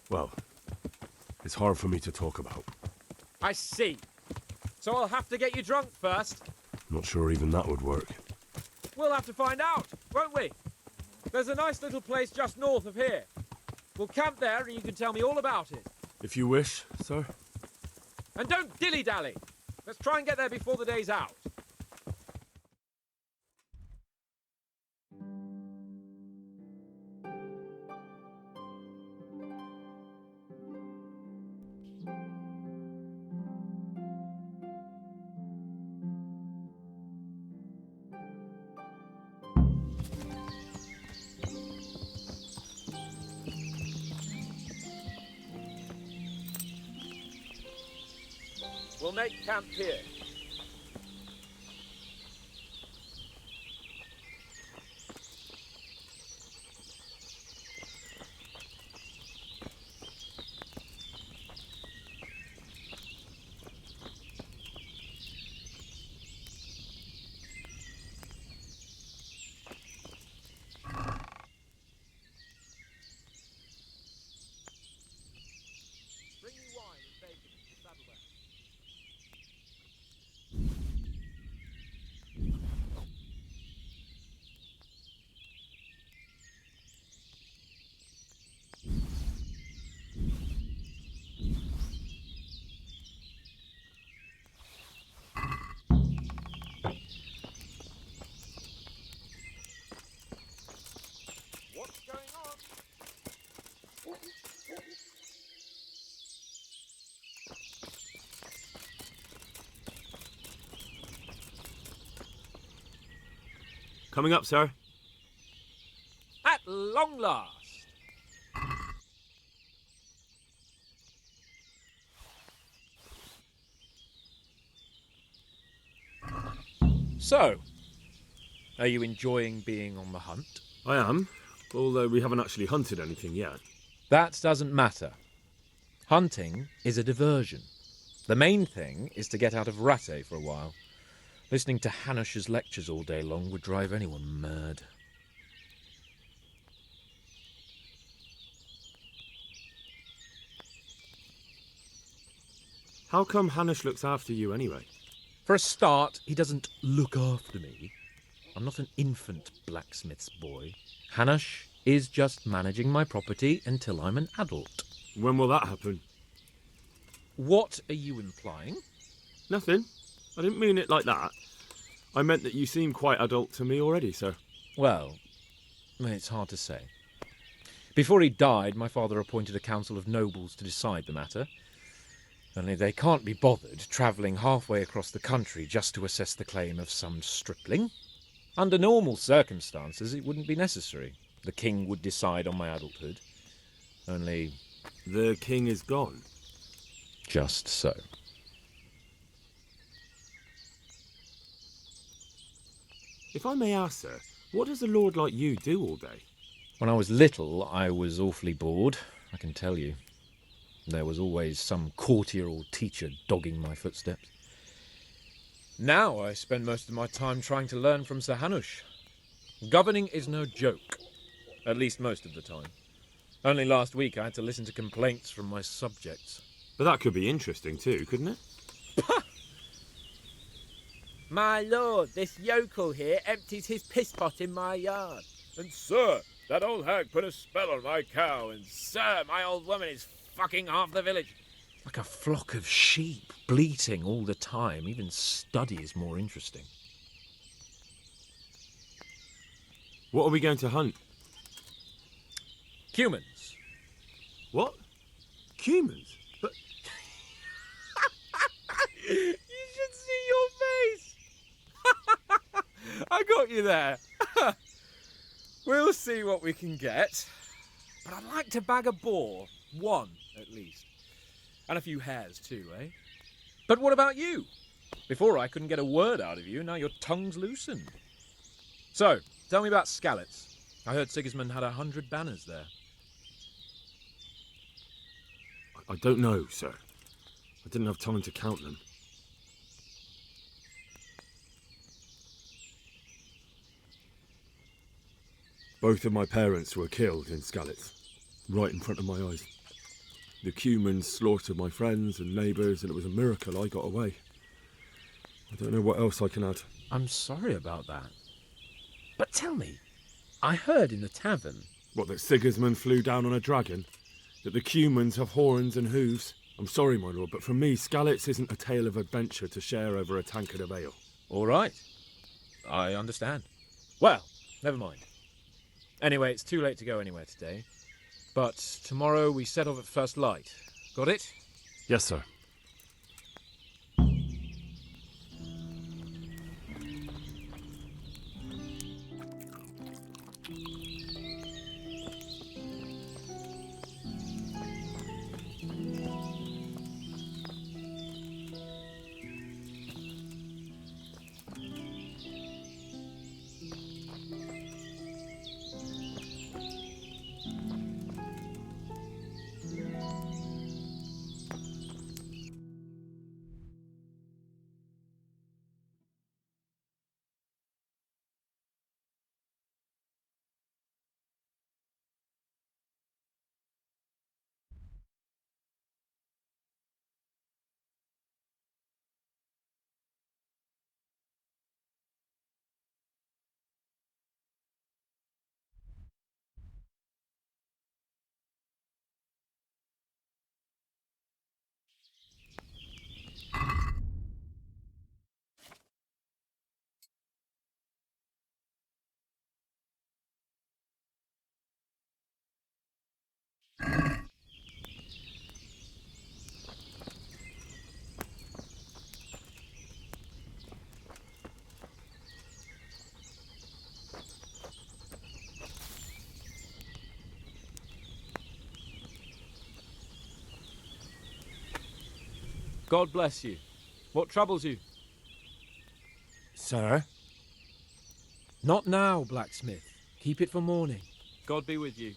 well, it's hard for me to talk about. I see. So I'll have to get you drunk first. Not sure even that would work. We'll have to find out, won't we? There's a nice little place just north of here. We'll camp there and you can tell me all about it. If you wish, sir. And don't dilly-dally. Let's try and get there before the day's out. We'll make camp here. Bring me wine and bacon to the saddlebag. What's going on? Coming up, sir. At long last. So, are you enjoying being on the hunt? I am, although we haven't actually hunted anything yet. That doesn't matter. Hunting is a diversion. The main thing is to get out of Rattay for a while. Listening to Hanush's lectures all day long would drive anyone mad. How come Hanush looks after you anyway? For a start, he doesn't look after me. I'm not an infant blacksmith's boy. Hanush is just managing my property until I'm an adult. When will that happen? What are you implying? Nothing. I didn't mean it like that. I meant that you seem quite adult to me already, sir. Well, it's hard to say. Before he died, my father appointed a council of nobles to decide the matter. Only they can't be bothered travelling halfway across the country just to assess the claim of some stripling. Under normal circumstances, it wouldn't be necessary. The king would decide on my adulthood. Only... The king is gone. Just so. If I may ask, sir, what does a lord like you do all day? When I was little, I was awfully bored, I can tell you. There was always some courtier or teacher dogging my footsteps. Now I spend most of my time trying to learn from Sir Hanush. Governing is no joke, at least most of the time. Only last week I had to listen to complaints from my subjects. But that could be interesting too, couldn't it? My lord, this yokel here empties his piss pot in my yard. And sir, that old hag put a spell on my cow, and sir, my old woman is fucking half the village. Like a flock of sheep, bleating all the time. Even study is more interesting. What are we going to hunt? Humans. What? Humans? But... You should see your face! I got you there. We'll see what we can get. But I'd like to bag a boar. One, at least. And a few hares too, eh? But what about you? Before I couldn't get a word out of you, now your tongue's loosened. So, tell me about Skalitz. I heard Sigismund had 100 banners there. I don't know, sir. I didn't have time to count them. Both of my parents were killed in Skalitz, right in front of my eyes. The Cumans slaughtered my friends and neighbours, and it was a miracle I got away. I don't know what else I can add. I'm sorry about that. But tell me, I heard in the tavern... What, that Sigismund flew down on a dragon? That the Cumans have horns and hooves? I'm sorry, my lord, but for me, Skalitz isn't a tale of adventure to share over a tankard of ale. All right. I understand. Well, never mind. Anyway, it's too late to go anywhere today. But tomorrow we set off at first light. Got it? Yes, sir. God bless you. What troubles you? Sir? Not now, blacksmith. Keep it for morning. God be with you.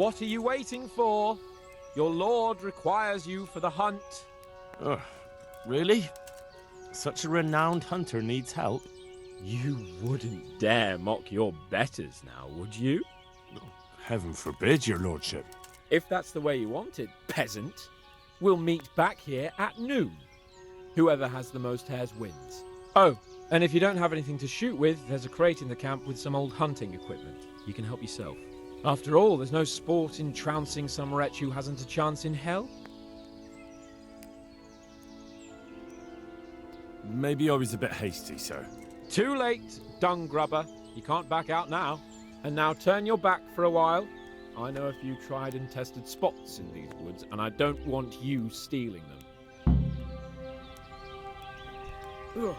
What are you waiting for? Your lord requires you for the hunt. Ugh, really? Such a renowned hunter needs help? You wouldn't dare mock your betters now, would you? Heaven forbid, your lordship. If that's the way you want it, peasant, we'll meet back here at noon. Whoever has the most hares wins. Oh, and if you don't have anything to shoot with, there's a crate in the camp with some old hunting equipment. You can help yourself. After all, there's no sport in trouncing some wretch who hasn't a chance in hell. Maybe I was a bit hasty, sir. Too late, dung grubber. You can't back out now. And now turn your back for a while. I know a few tried and tested spots in these woods, and I don't want you stealing them. Ugh.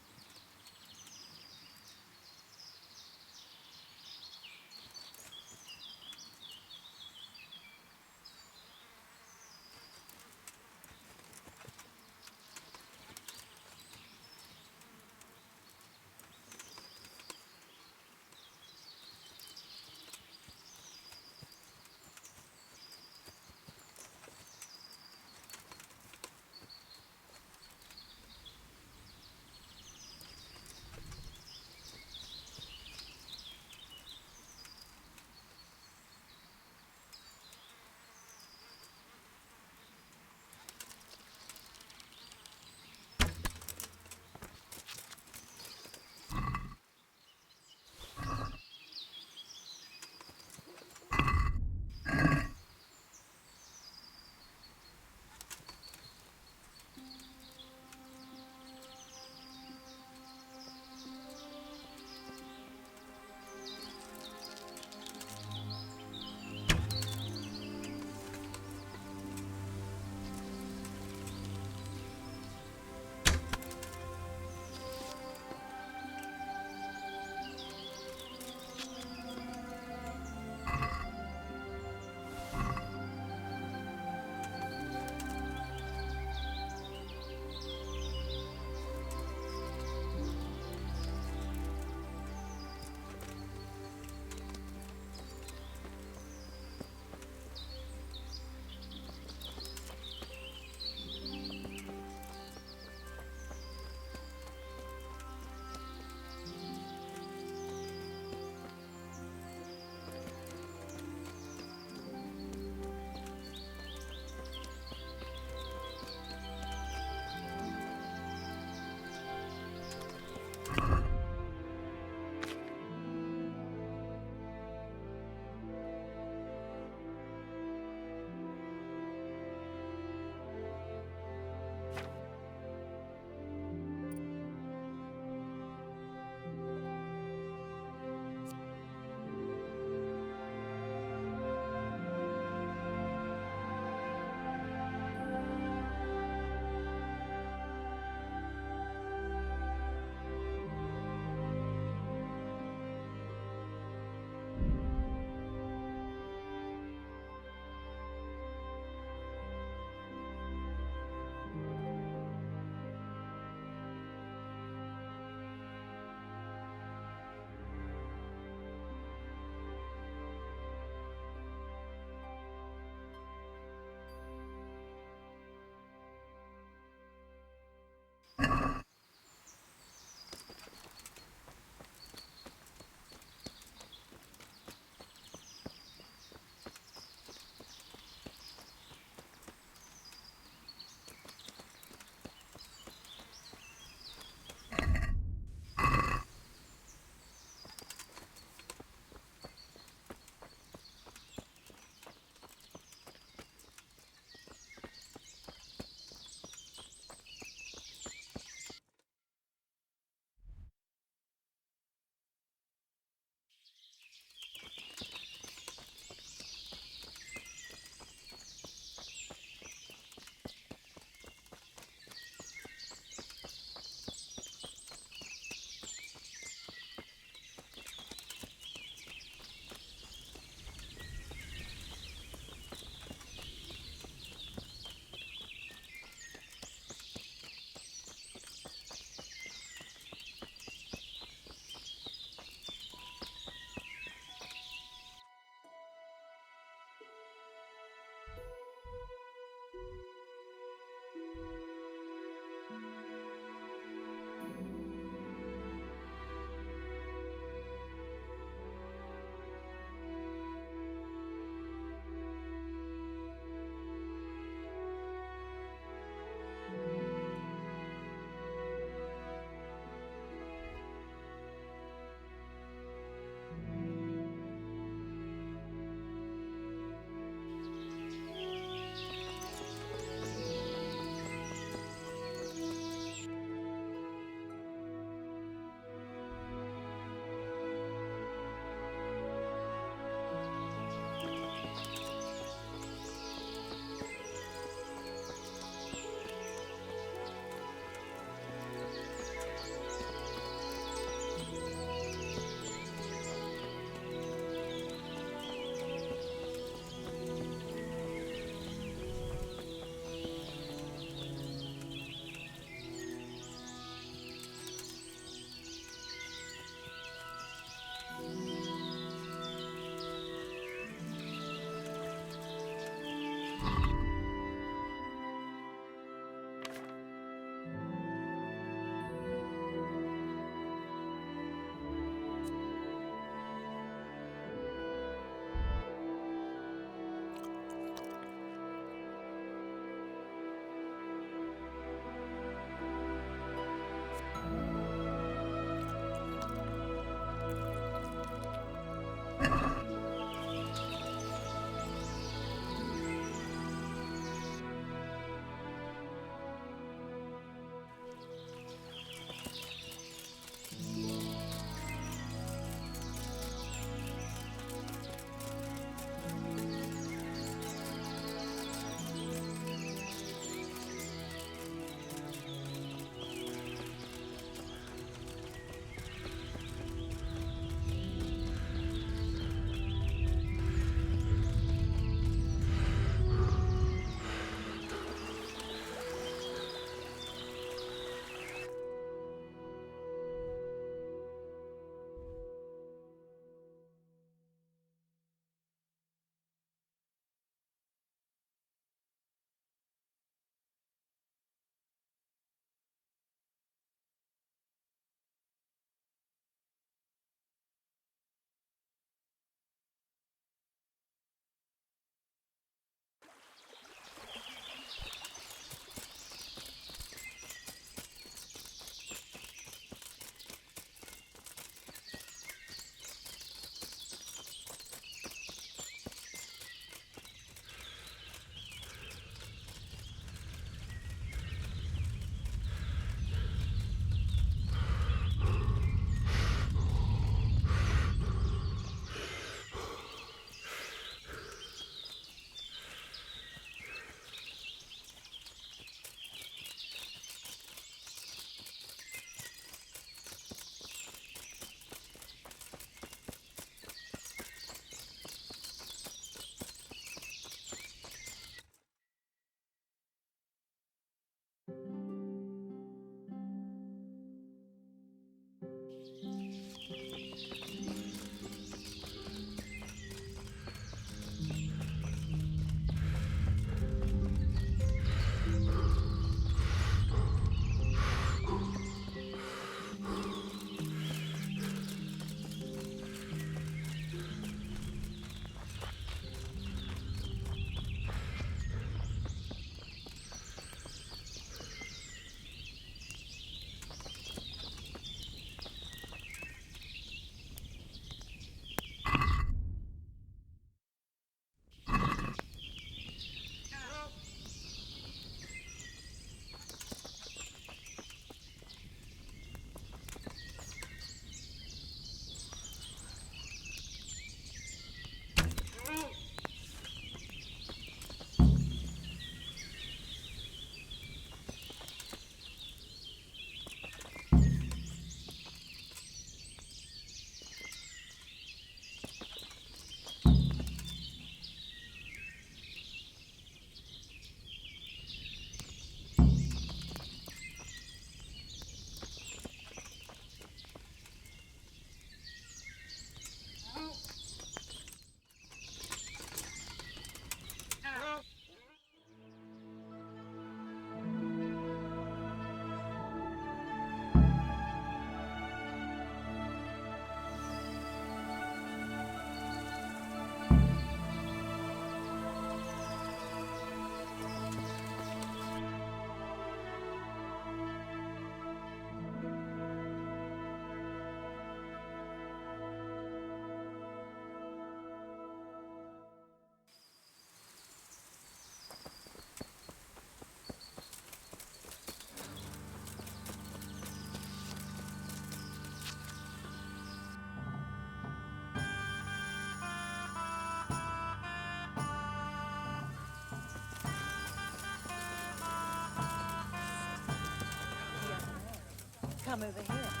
come over here.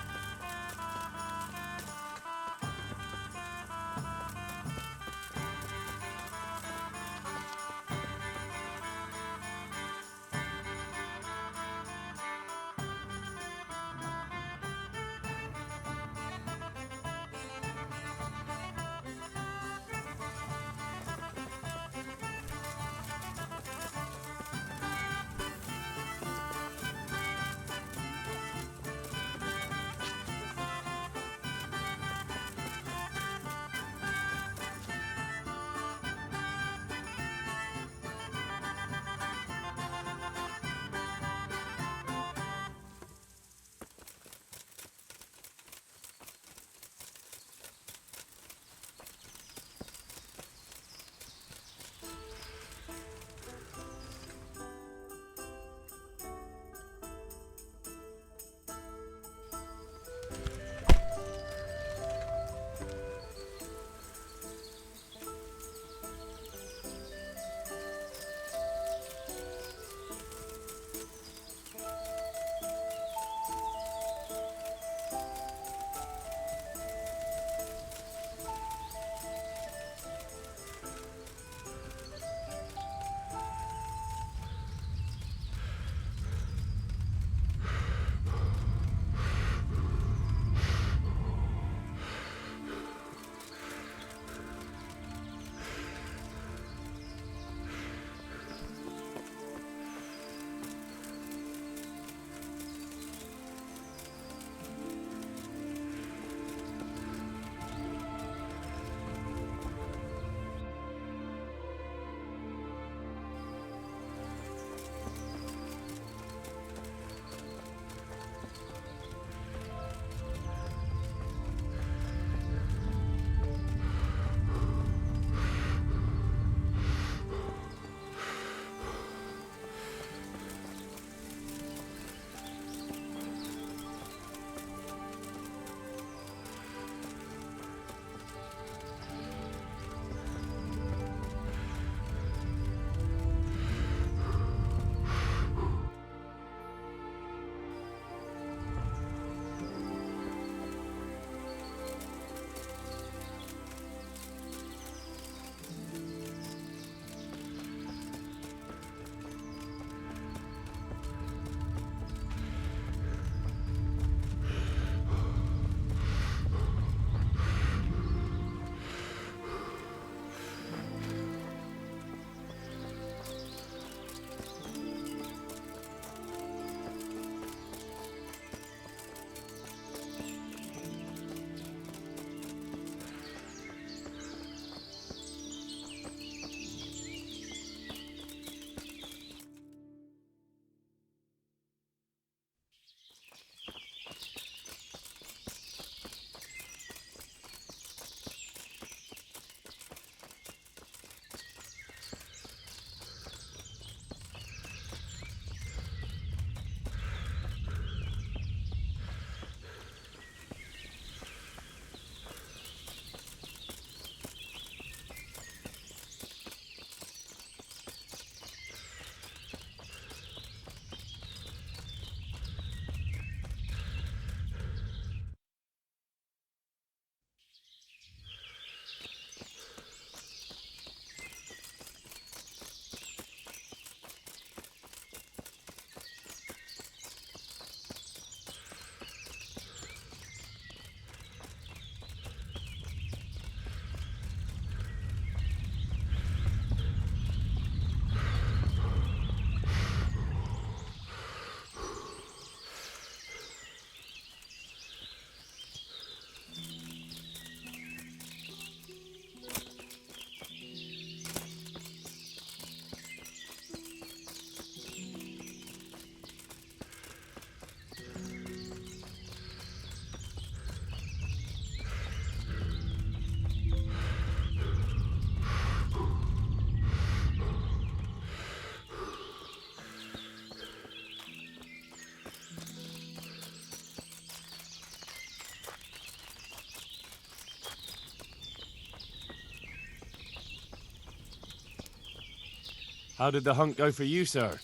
How did the hunt go for you, sir?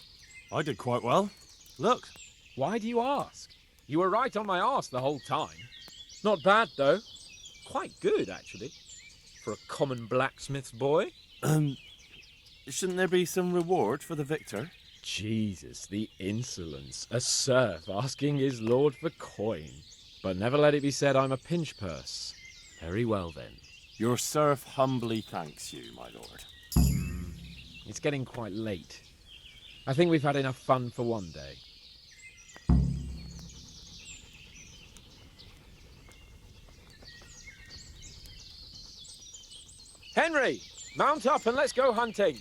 I did quite well. Look. Why do you ask? You were right on my arse the whole time. Not bad, though. Quite good, actually. For a common blacksmith's boy. Shouldn't there be some reward for the victor? Jesus, the insolence. A serf asking his lord for coin. But never let it be said I'm a pinch purse. Very well, then. Your serf humbly thanks you, my lord. It's getting quite late. I think we've had enough fun for one day. Henry, mount up and let's go hunting.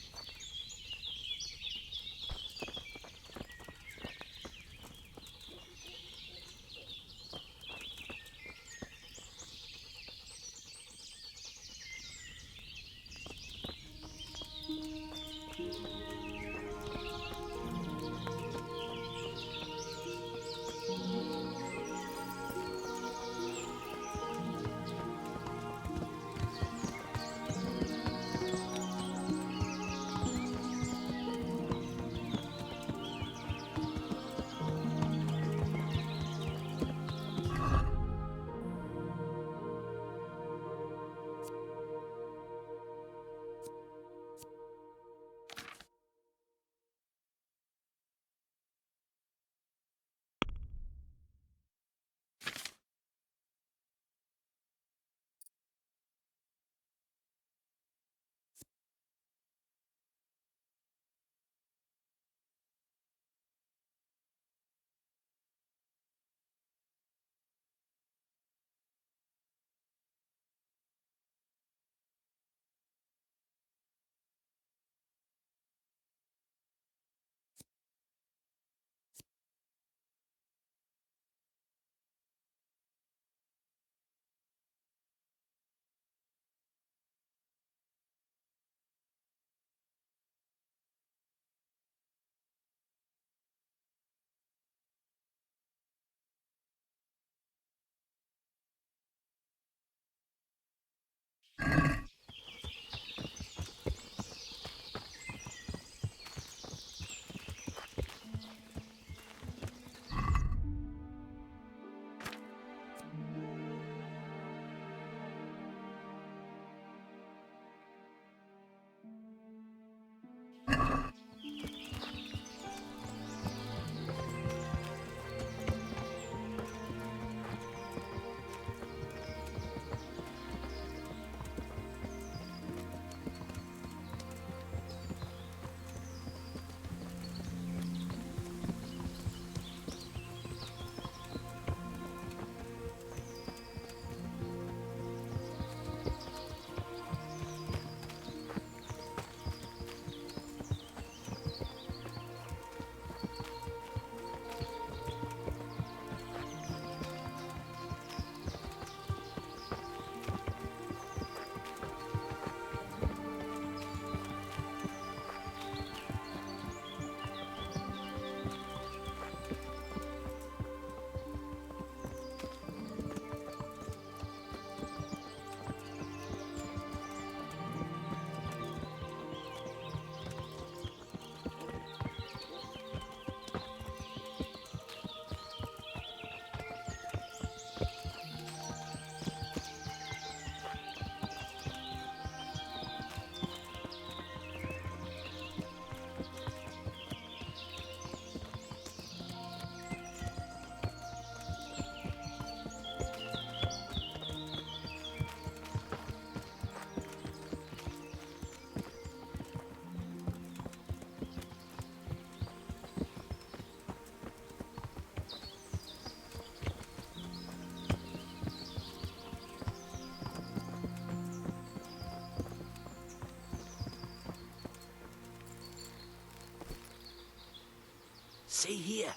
See here,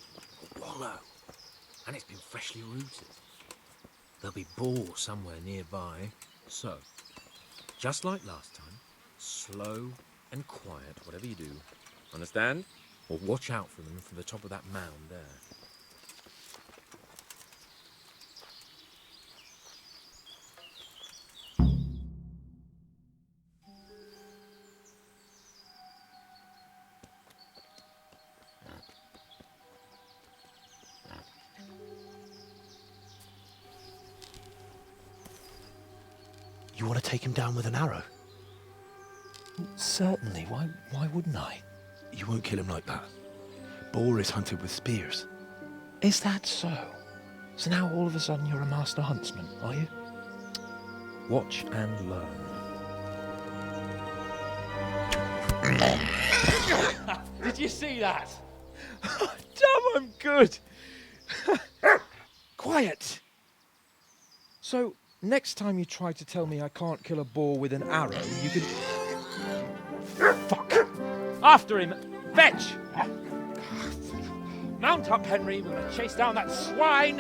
a wallow. And it's been freshly rooted. There'll be boar somewhere nearby. So, just like last time, slow and quiet, whatever you do. Understand? Or watch out for them from the top of that mound there. You want to take him down with an arrow? Certainly. Why wouldn't I? You won't kill him like that. Boar is hunted with spears. Is that so? So now all of a sudden you're a master huntsman, are you? Watch and learn. Did you see that? Damn, I'm good. Quiet. So, next time you try to tell me I can't kill a boar with an arrow, you can... Fuck! After him! Fetch! Mount up, Henry. We're going to chase down that swine!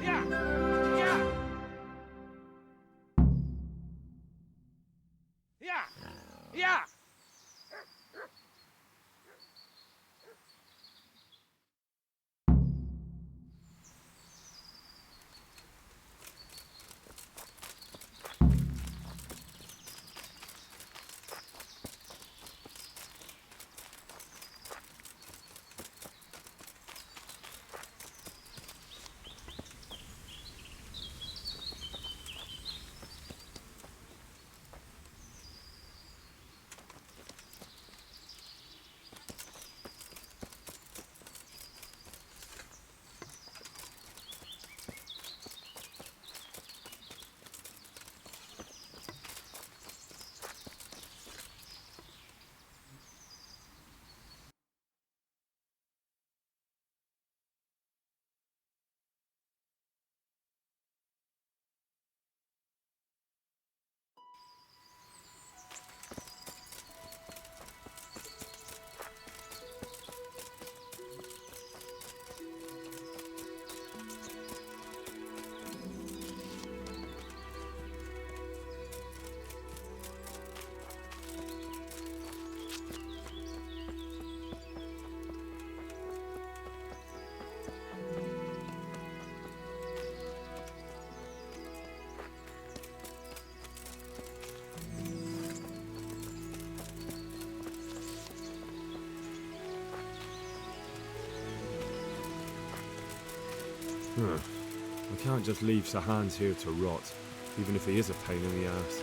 Yeah! Yeah! Yeah! Yeah! I can't just leave Sir Hans here to rot, even if he is a pain in the ass.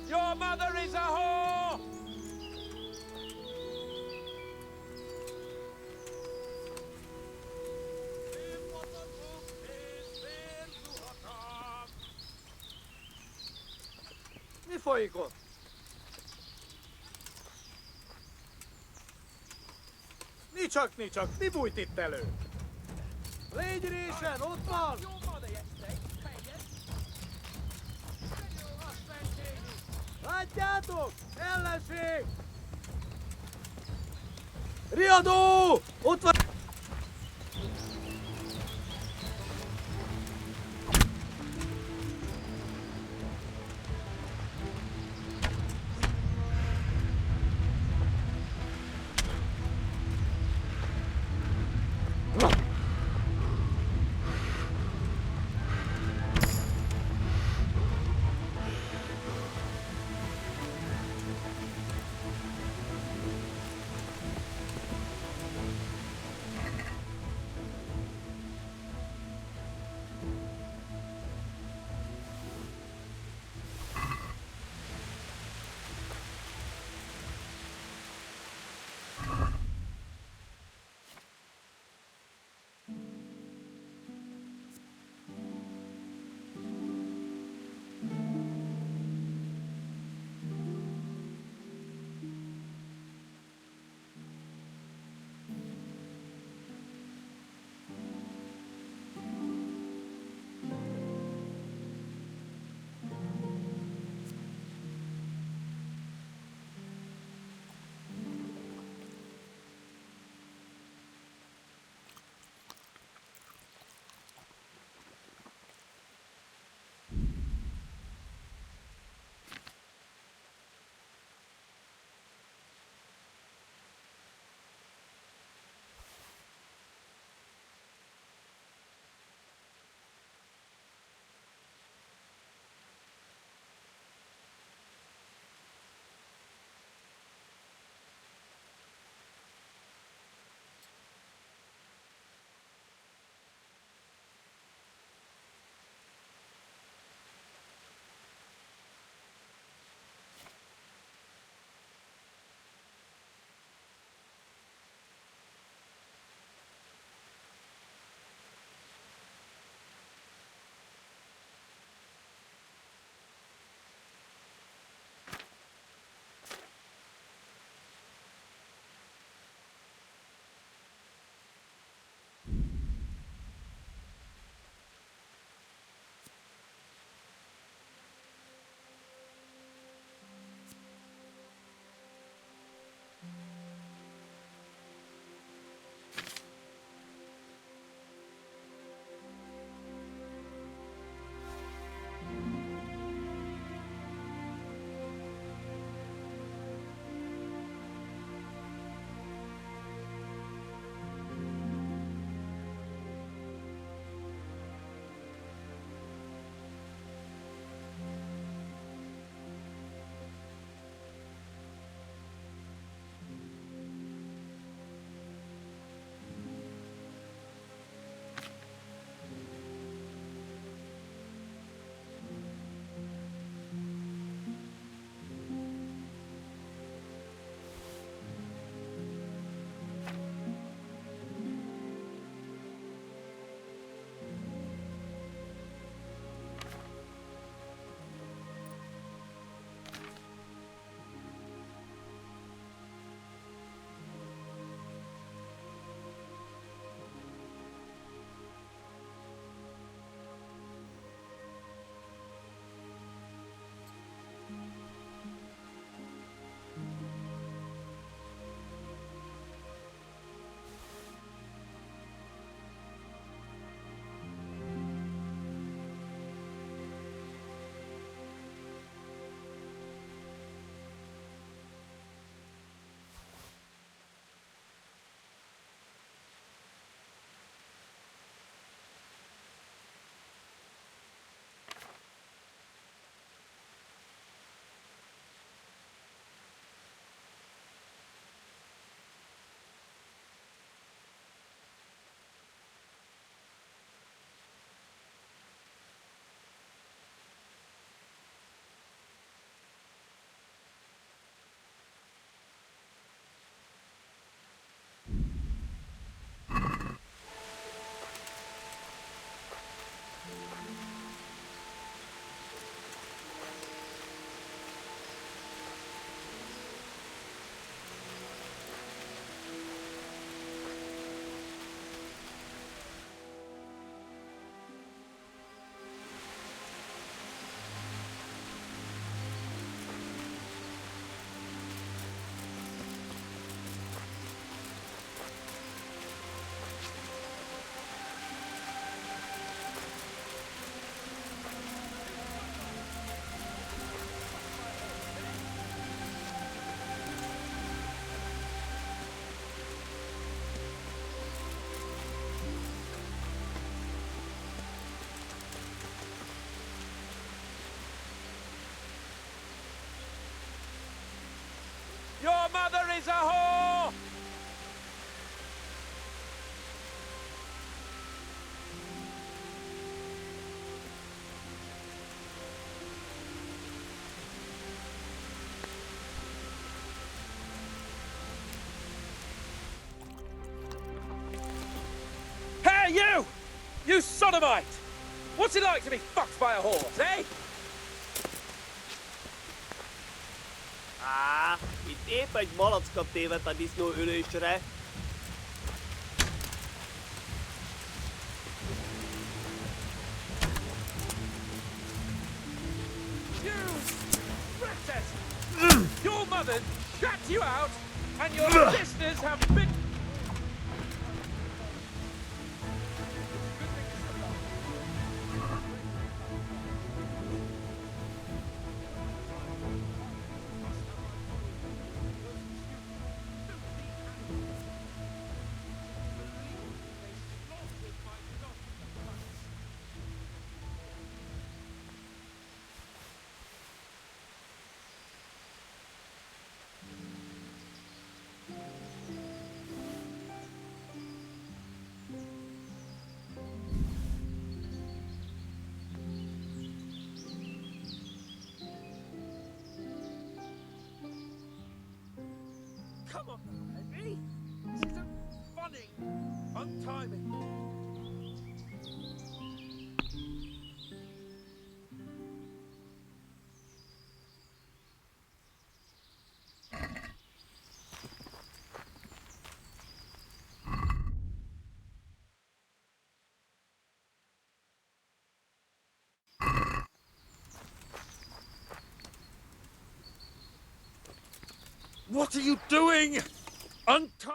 Your mother is a whore! Mi folyik ott? Nicsak, mi bújt itt elő? Légy résen, ott van! Látjátok? Ellenség! Riadó! Ott van! you! You sodomite! What's it like to be fucked by a horse, eh? Itt épp egy malackot tévedt a disznó ülésre. Your mother shut you out, and your sisters have been... Come on now, Henry. This isn't funny. Untie me. What are you doing? Untie...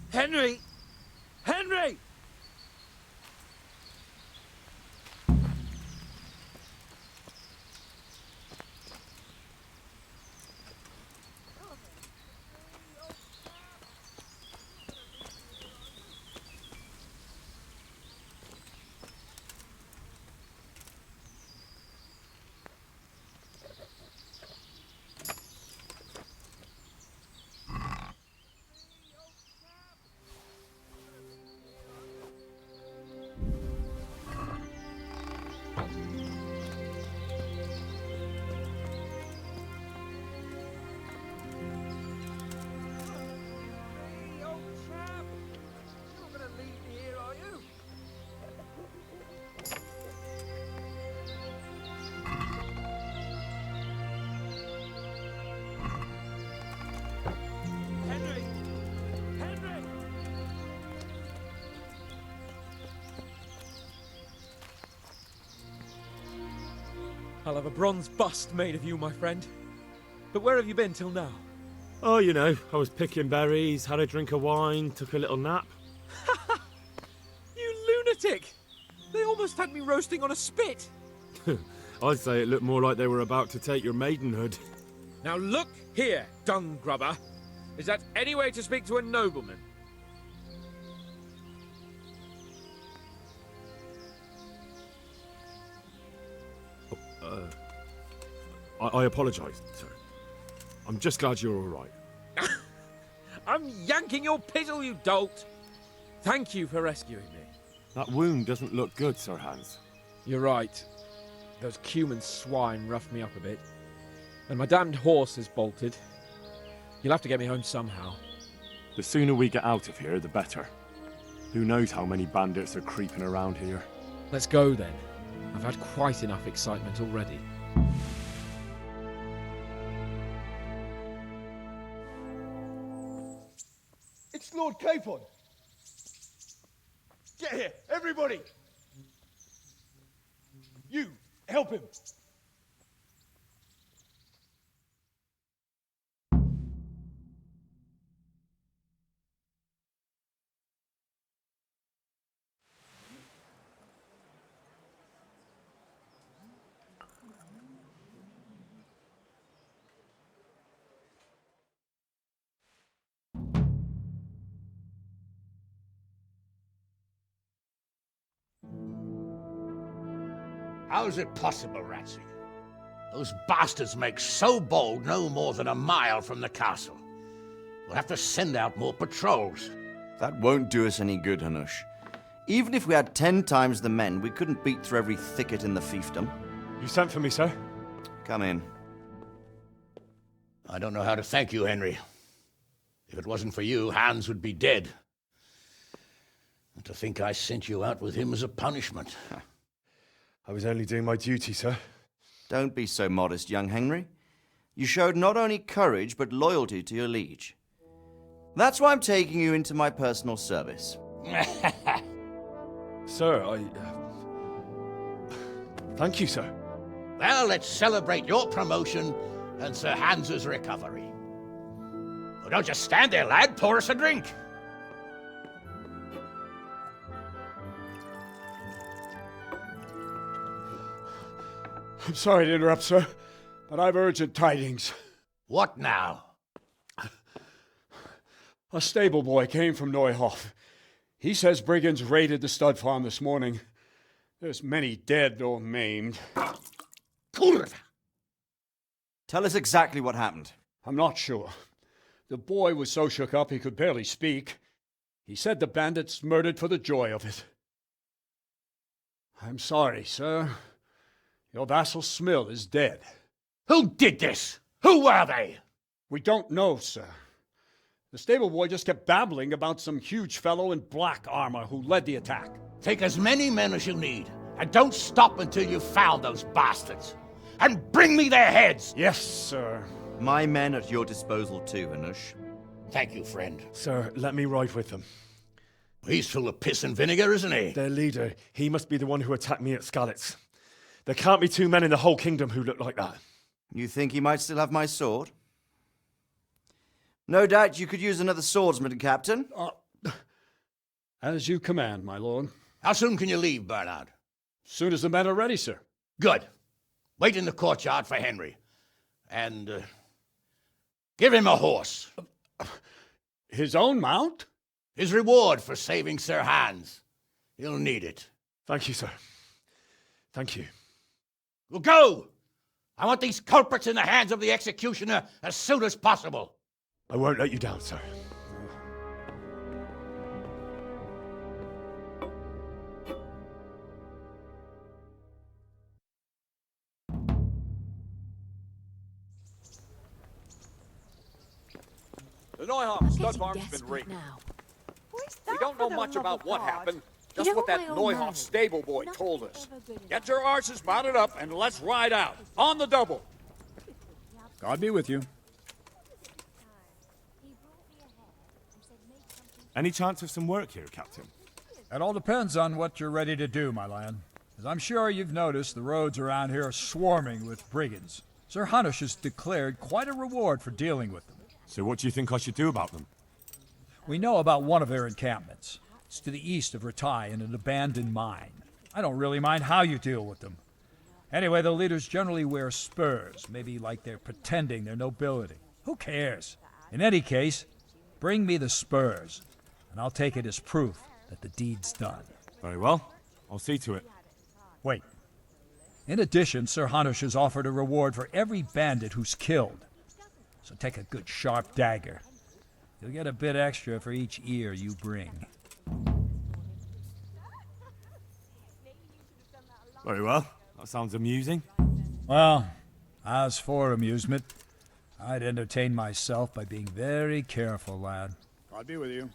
Henry! Henry! I'll have a bronze bust made of you, my friend. But where have you been till now? Oh, you know, I was picking berries, had a drink of wine, took a little nap. You lunatic! They almost had me roasting on a spit. I'd say it looked more like they were about to take your maidenhood. Now look here, dung grubber. Is that any way to speak to a nobleman? I apologise, sir. I'm just glad you're all right. I'm yanking your pizzle, you dolt! Thank you for rescuing me. That wound doesn't look good, Sir Hans. You're right. Those Cuman swine roughed me up a bit. And my damned horse has bolted. You'll have to get me home somehow. The sooner we get out of here, the better. Who knows how many bandits are creeping around here. Let's go then. I've had quite enough excitement already. It's Lord Capon. Get here, everybody. You, help him. How is it possible, Ratsy? Those bastards make so bold no more than a mile from the castle. We'll have to send out more patrols. That won't do us any good, Hanush. Even if we had 10 times the men, we couldn't beat through every thicket in the fiefdom. You sent for me, sir? Come in. I don't know how to thank you, Henry. If it wasn't for you, Hans would be dead. And to think I sent you out with him as a punishment. I was only doing my duty, sir. Don't be so modest, young Henry. You showed not only courage, but loyalty to your liege. That's why I'm taking you into my personal service. Sir, thank you, sir. Well, let's celebrate your promotion and Sir Hans's recovery. Well, don't just stand there, lad. Pour us a drink. I'm sorry to interrupt, sir, but I've urgent tidings. What now? A stable boy came from Neuhof. He says brigands raided the stud farm this morning. There's many dead or maimed. Tell us exactly what happened. I'm not sure. The boy was so shook up he could barely speak. He said the bandits murdered for the joy of it. I'm sorry, sir. Your vassal Smill is dead. Who did this? Who were they? We don't know, sir. The stable boy just kept babbling about some huge fellow in black armor who led the attack. Take as many men as you need, and don't stop until you've found those bastards. And bring me their heads! Yes, sir. My men at your disposal too, Hanush. Thank you, friend. Sir, let me ride with them. He's full of piss and vinegar, isn't he? Their leader, he must be the one who attacked me at Skalitz. There can't be 2 men in the whole kingdom who look like that. You think he might still have my sword? No doubt you could use another swordsman, Captain. As you command, my lord. How soon can you leave, Bernard? Soon as the men are ready, sir. Good. Wait in the courtyard for Henry. And, give him a horse. His own mount? His reward for saving Sir Hans. He'll need it. Thank you, sir. Thank you. Well, go! I want these culprits in the hands of the executioner as soon as possible. I won't let you down, sir. The Neuhof stud farm's been raided. We don't know much about what happened, just what that Neuhof stable boy told us. Get your arses mounted up and let's ride out. On the double. God be with you. Any chance of some work here, Captain? It all depends on what you're ready to do, my lad. As I'm sure you've noticed, the roads around here are swarming with brigands. Sir Hanush has declared quite a reward for dealing with them. So what do you think I should do about them? We know about one of their encampments. It's to the east of Ratai in an abandoned mine. I don't really mind how you deal with them. Anyway, the leaders generally wear spurs, maybe like they're pretending they're nobility. Who cares? In any case, bring me the spurs, and I'll take it as proof that the deed's done. Very well. I'll see to it. Wait. In addition, Sir Hanush has offered a reward for every bandit who's killed. So take a good sharp dagger. You'll get a bit extra for each ear you bring. Very well. That sounds amusing. Well, as for amusement, I'd entertain myself by being very careful, lad. God be with you.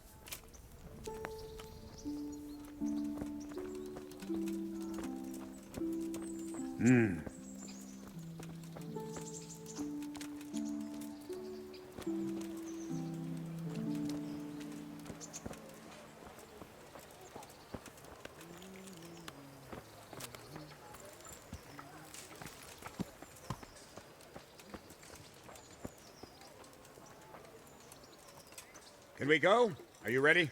Can we go? Are you ready?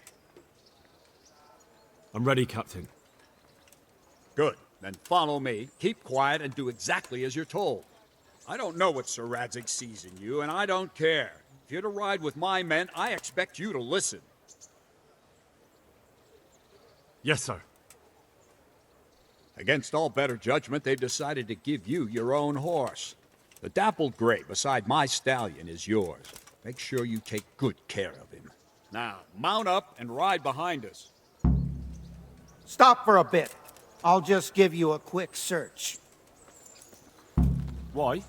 I'm ready, Captain. Good. Then follow me. Keep quiet and do exactly as you're told. I don't know what Sir Radzig sees in you, and I don't care. If you're to ride with my men, I expect you to listen. Yes, sir. Against all better judgment, they've decided to give you your own horse. The dappled gray beside my stallion is yours. Make sure you take good care of him. Now, mount up and ride behind us. Stop for a bit. I'll just give you a quick search. Why?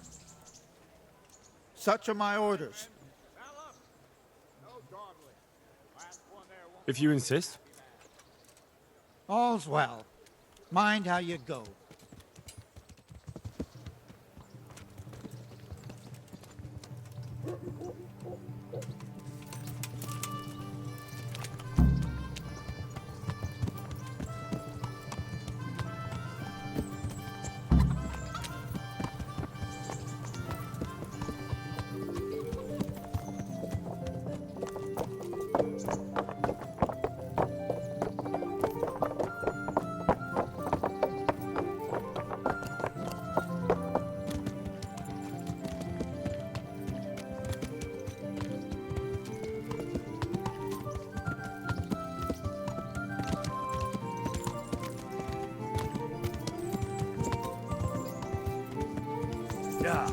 Such are my orders. If you insist. All's well. Mind how you go. Yeah.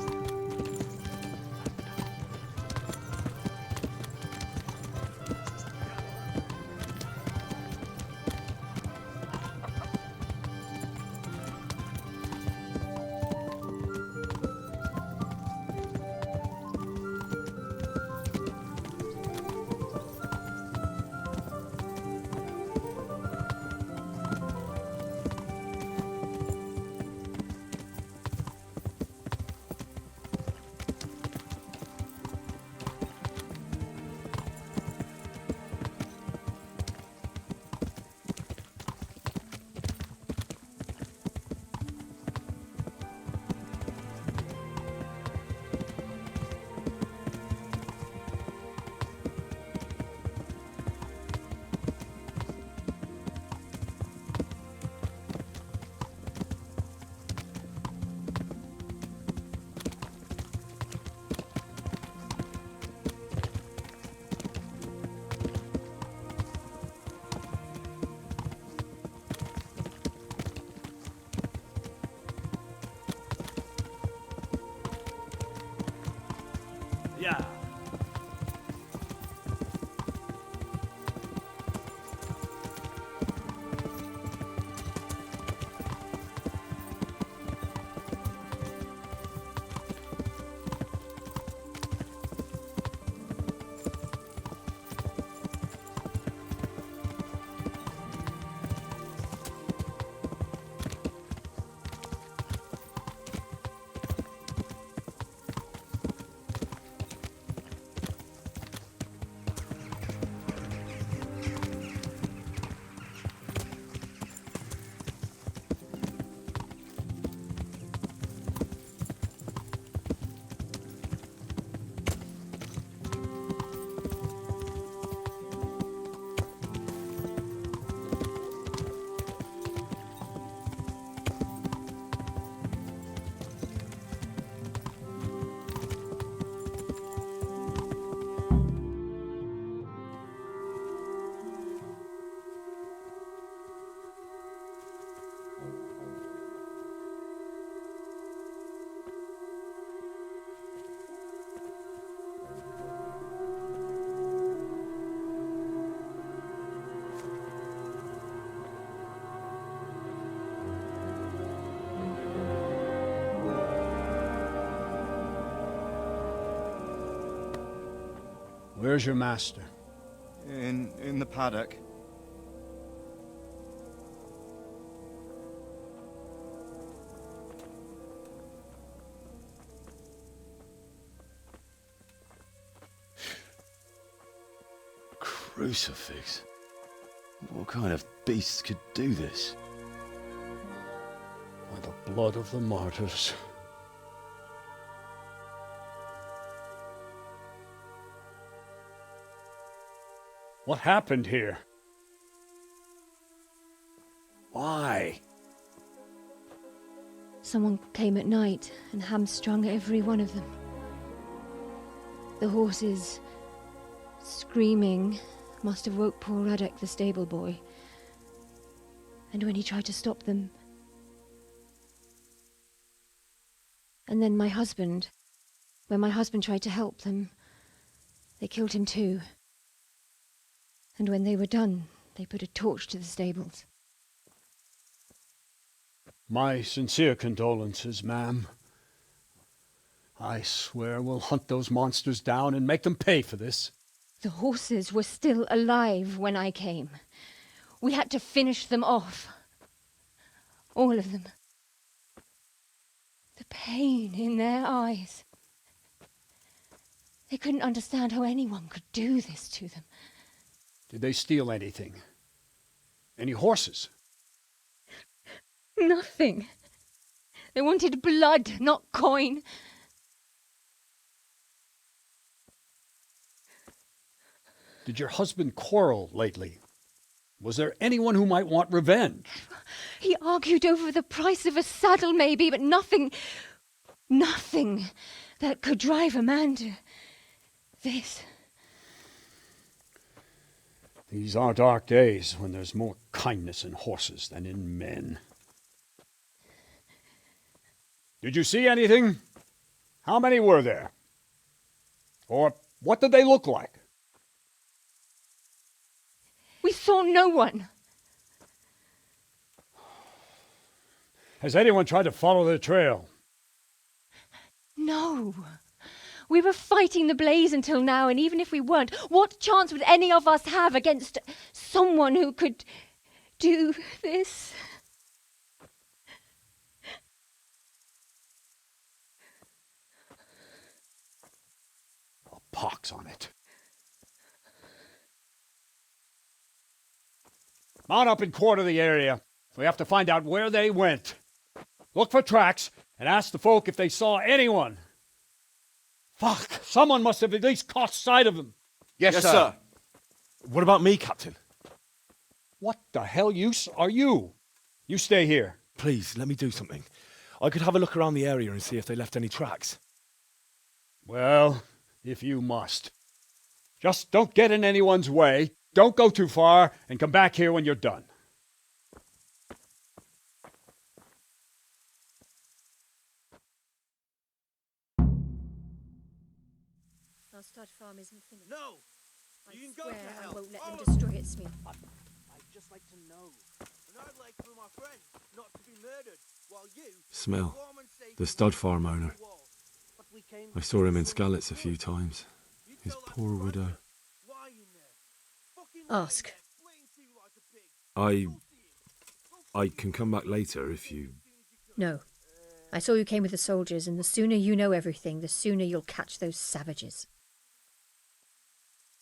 Yeah. Where's your master? In the paddock. Crucifix? What kind of beast could do this? By the blood of the martyrs. What happened here? Why? Someone came at night and hamstrung every one of them. The horses, screaming, must have woke poor Radek, the stable boy. And when he tried to stop them... And then my husband. When my husband tried to help them, they killed him too. And when they were done, they put a torch to the stables. My sincere condolences, ma'am. I swear we'll hunt those monsters down and make them pay for this. The horses were still alive when I came. We had to finish them off. All of them. The pain in their eyes. They couldn't understand how anyone could do this to them. Did they steal anything? Any horses? Nothing. They wanted blood, not coin. Did your husband quarrel lately? Was there anyone who might want revenge? He argued over the price of a saddle, maybe, but nothing that could drive a man to this. These are dark days when there's more kindness in horses than in men. Did you see anything? How many were there? Or what did they look like? We saw no one. Has anyone tried to follow the trail? No. We were fighting the blaze until now, and even if we weren't, what chance would any of us have against someone who could do this? A pox on it. Mount up and quarter the area. We have to find out where they went. Look for tracks and ask the folk if they saw anyone. Fuck! Someone must have at least caught sight of them. Yes, sir. What about me, Captain? What the hell use are you? You stay here. Please, let me do something. I could have a look around the area and see if they left any tracks. Well, if you must. Just don't get in anyone's way. Don't go too far, and come back here when you're done. Our stud farm isn't finished. No! I You can go swear to I hell. won't let them Oh. destroy it, Smee. I'd just like to know. And I'd like for my friend not to be murdered, while you... Smell. The stud farm owner. I saw him in Skalitz a few times. His poor widow. Ask. I can come back later if you... No. I saw you came with the soldiers, and the sooner you know everything, the sooner you'll catch those savages.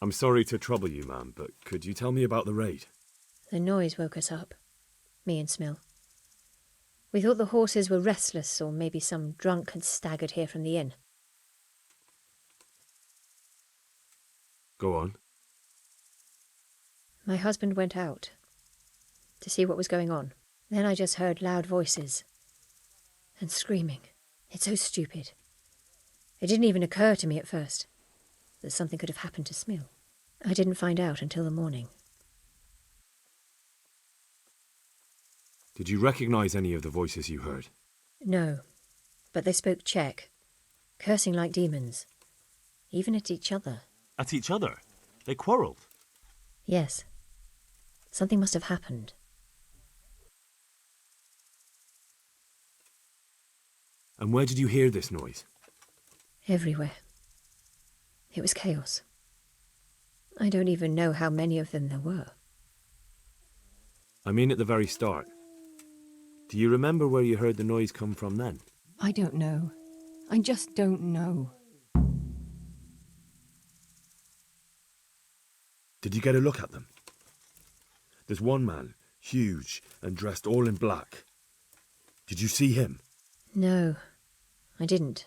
I'm sorry to trouble you, ma'am, but could you tell me about the raid? The noise woke us up. Me and Smill. We thought the horses were restless, or maybe some drunk had staggered here from the inn. Go on. My husband went out to see what was going on. Then I just heard loud voices and screaming. It's so stupid. It didn't even occur to me at first that something could have happened to Smill. I didn't find out until the morning. Did you recognize any of the voices you heard? No, but they spoke Czech, cursing like demons, even at each other. At each other? They quarrelled? Yes. Something must have happened. And where did you hear this noise? Everywhere. It was chaos. I don't even know how many of them there were. I mean at the very start. Do you remember where you heard the noise come from then? I don't know. I just don't know. Did you get a look at them? There's one man, huge and dressed all in black. Did you see him? No, I didn't.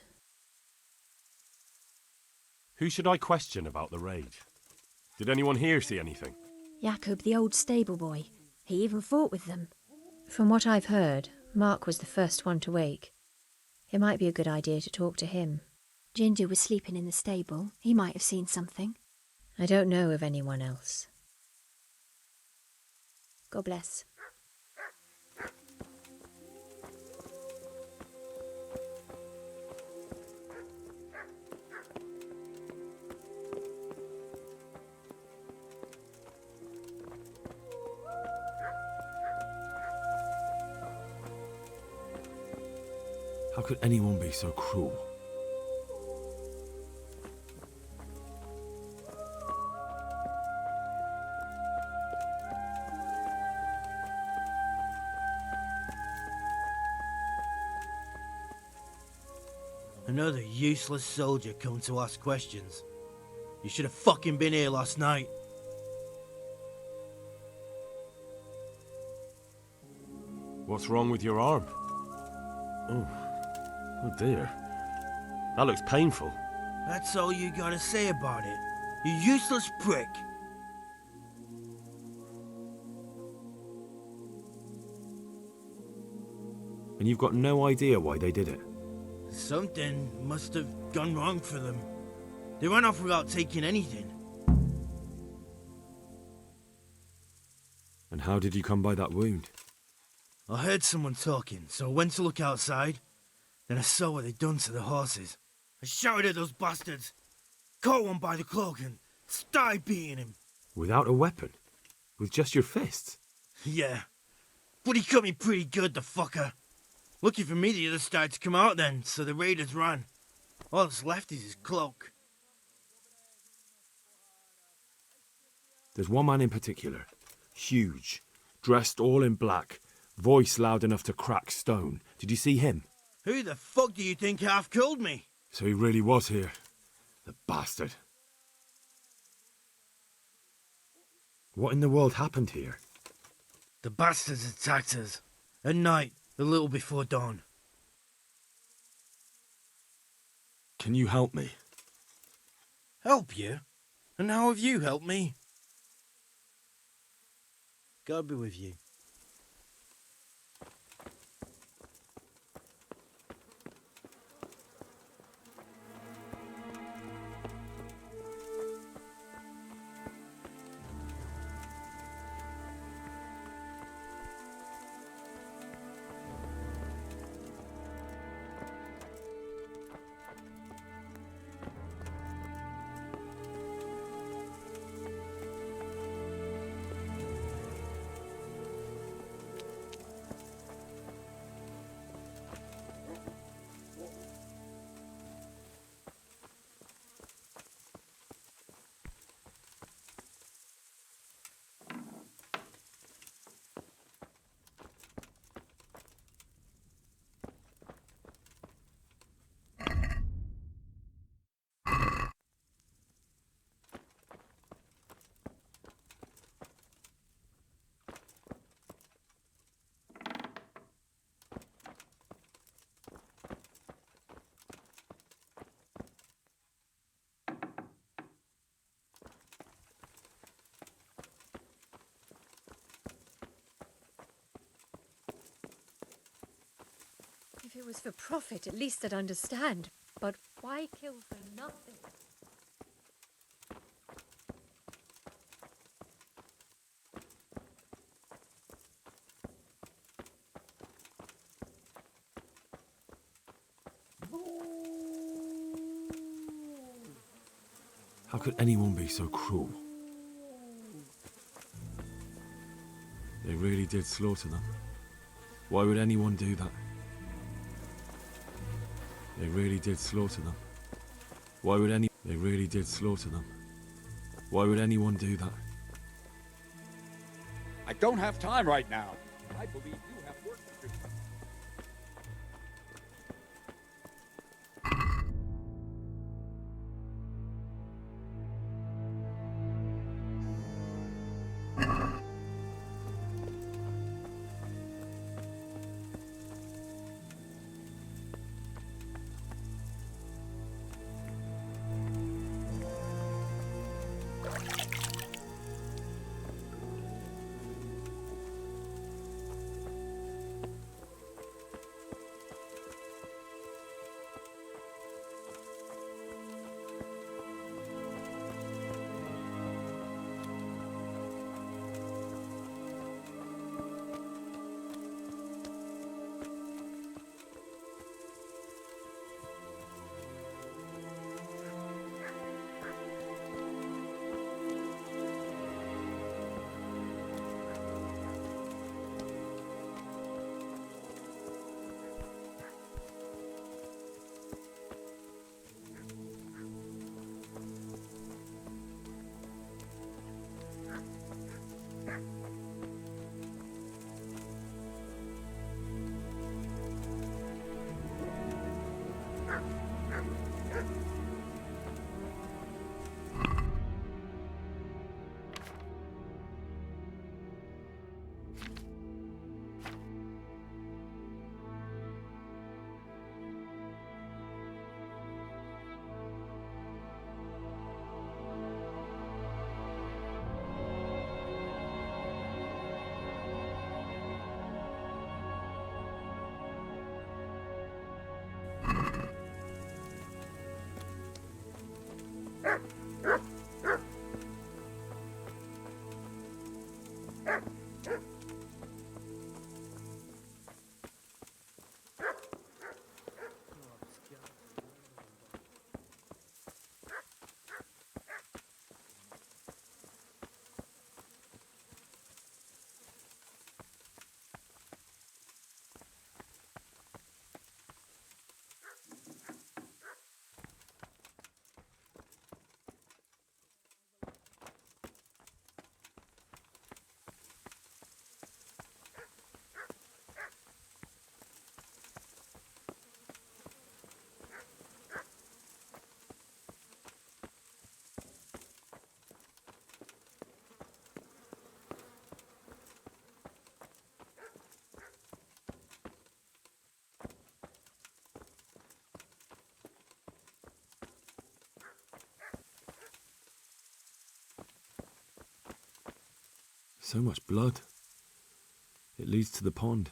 Who should I question about the raid? Did anyone here see anything? Jakob, the old stable boy. He even fought with them. From what I've heard, Mark was the first one to wake. It might be a good idea to talk to him. Ginger was sleeping in the stable. He might have seen something. I don't know of anyone else. God bless. How could anyone be so cruel? Another useless soldier come to ask questions. You should have fucking been here last night. What's wrong with your arm? Oh dear. That looks painful. That's all you gotta say about it. You useless prick. And you've got no idea why they did it? Something must have gone wrong for them. They ran off without taking anything. And how did you come by that wound? I heard someone talking, so I went to look outside. Then I saw what they'd done to the horses. I shouted at those bastards, caught one by the cloak and started beating him. Without a weapon? With just your fists? Yeah, but he cut me pretty good, the fucker. Lucky for me the others started to come out then, so the raiders ran. All that's left is his cloak. There's one man in particular. Huge. Dressed all in black. Voice loud enough to crack stone. Did you see him? Who the fuck do you think half killed me? So he really was here. The bastard. What in the world happened here? The bastards attacked us. At night, a little before dawn. Can you help me? Help you? And how have you helped me? God be with you. If it was for profit, at least I'd understand. But why kill for nothing? How could anyone be so cruel? They really did slaughter them. Why would anyone do that? They really did slaughter them. Why would They really did slaughter them. Why would anyone do that? I don't have time right now. I believe you have work to do. So much blood. It leads to the pond.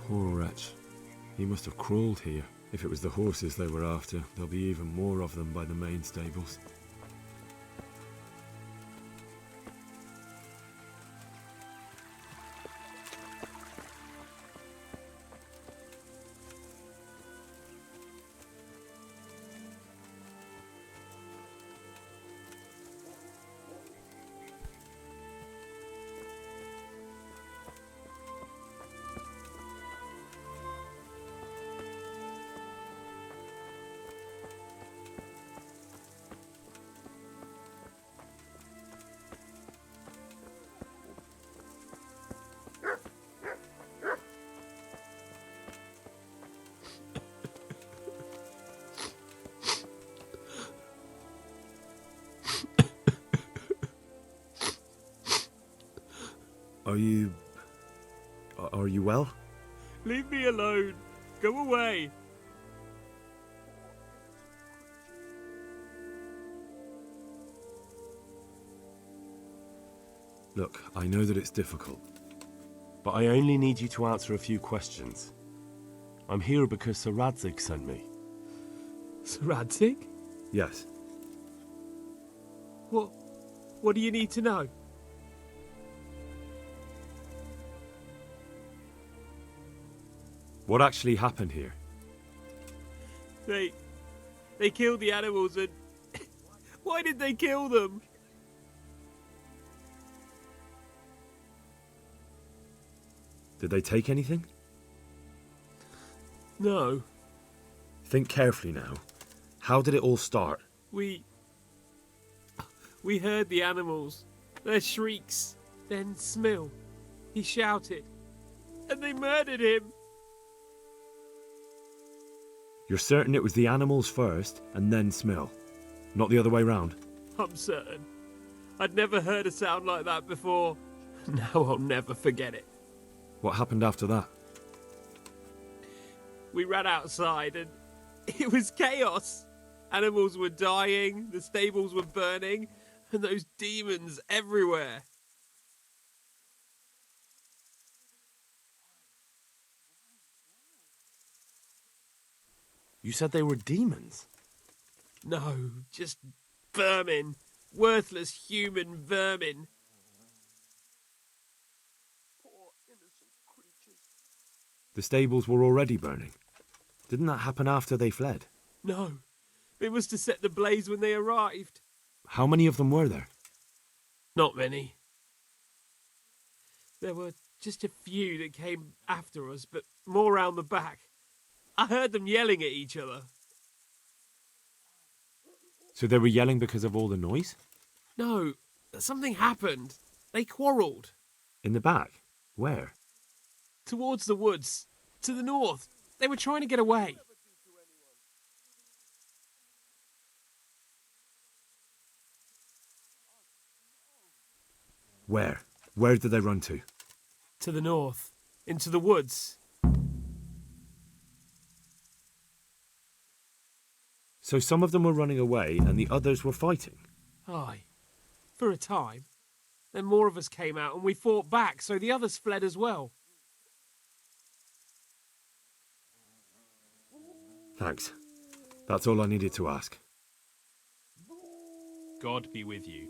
Poor wretch. He must have crawled here. If it was the horses they were after, there'll be even more of them by the main stables. Are you well? Leave me alone. Go away. Look, I know that it's difficult. But I only need you to answer a few questions. I'm here because Sir Radzig sent me. Sir Radzig? Yes. What do you need to know? What actually happened here? They killed the animals and... Why did they kill them? Did they take anything? No. Think carefully now. How did it all start? We heard the animals, their shrieks, then Smill. He shouted, and they murdered him. You're certain it was the animals first, and then Smill? Not the other way round? I'm certain. I'd never heard a sound like that before. Now I'll never forget it. What happened after that? We ran outside and it was chaos. Animals were dying, the stables were burning, and those demons everywhere. You said they were demons? No, just vermin. Worthless human vermin. Poor innocent creatures. The stables were already burning. Didn't that happen after they fled? No, they must have set the blaze when they arrived. How many of them were there? Not many. There were just a few that came after us, but more round the back. I heard them yelling at each other. So they were yelling because of all the noise? No, something happened. They quarrelled. In the back? Where? Towards the woods. To the north. They were trying to get away. Where? Where did they run to? To the north. Into the woods. So some of them were running away and the others were fighting? Aye. For a time. Then more of us came out and we fought back, so the others fled as well. Thanks. That's all I needed to ask. God be with you.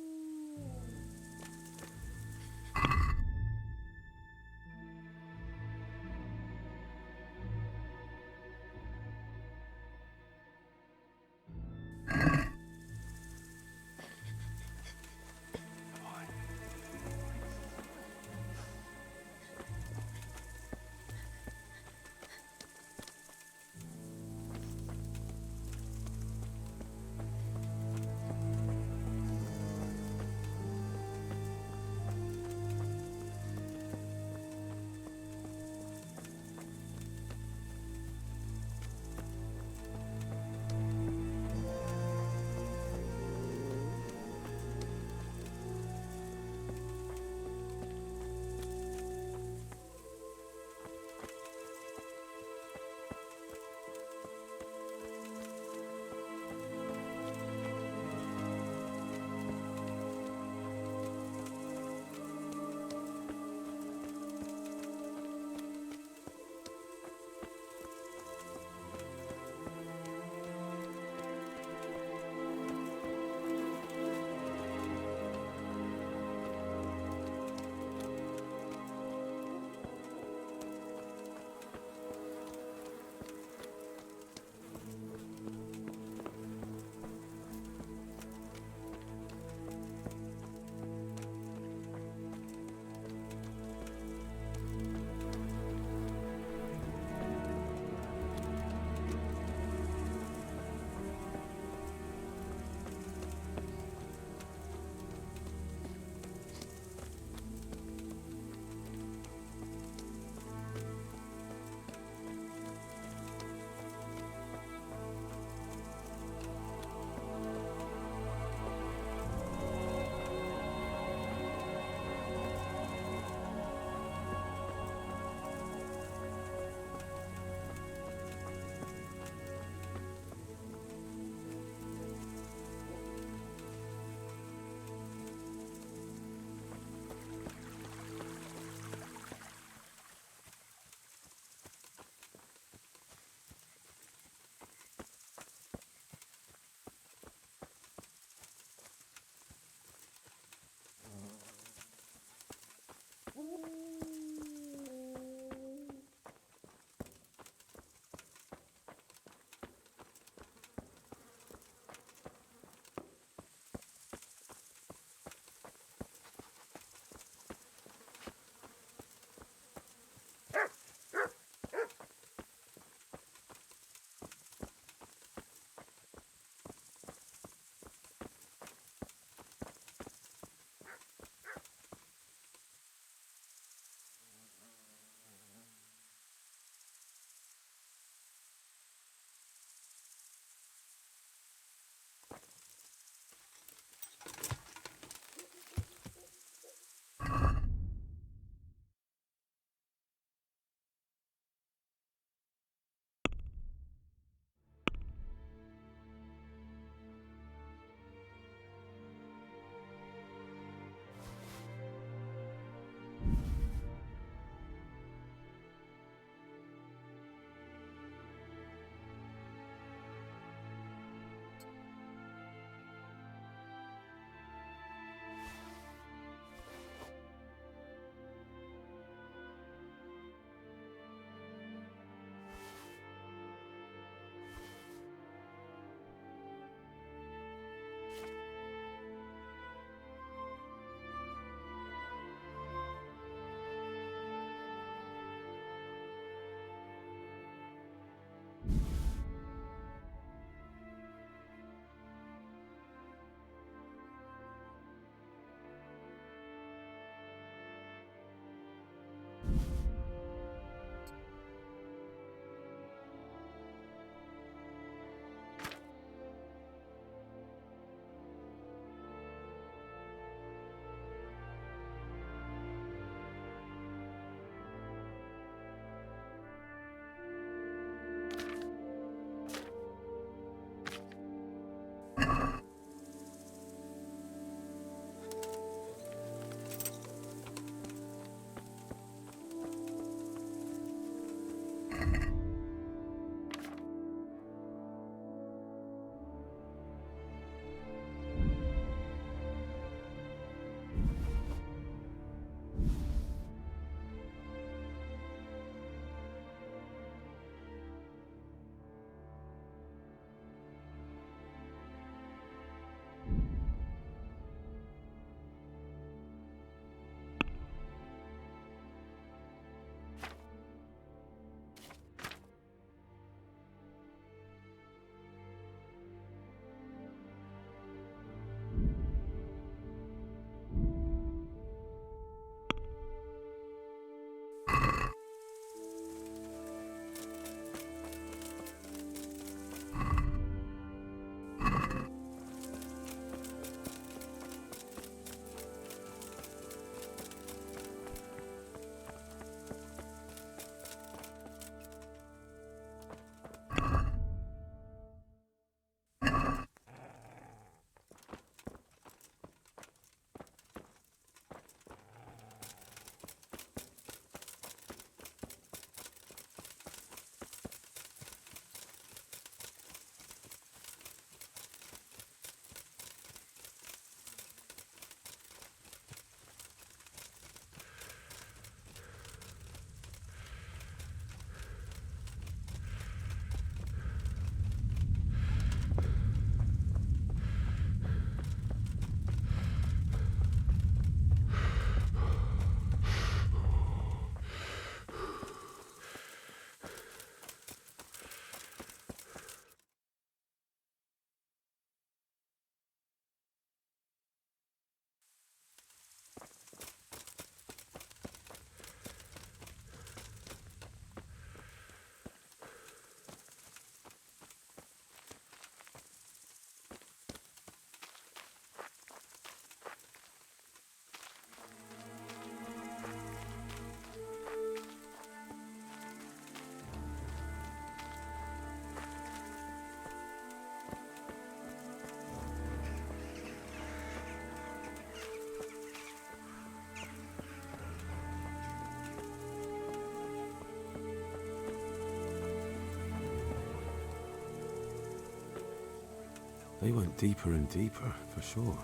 They went deeper and deeper, for sure.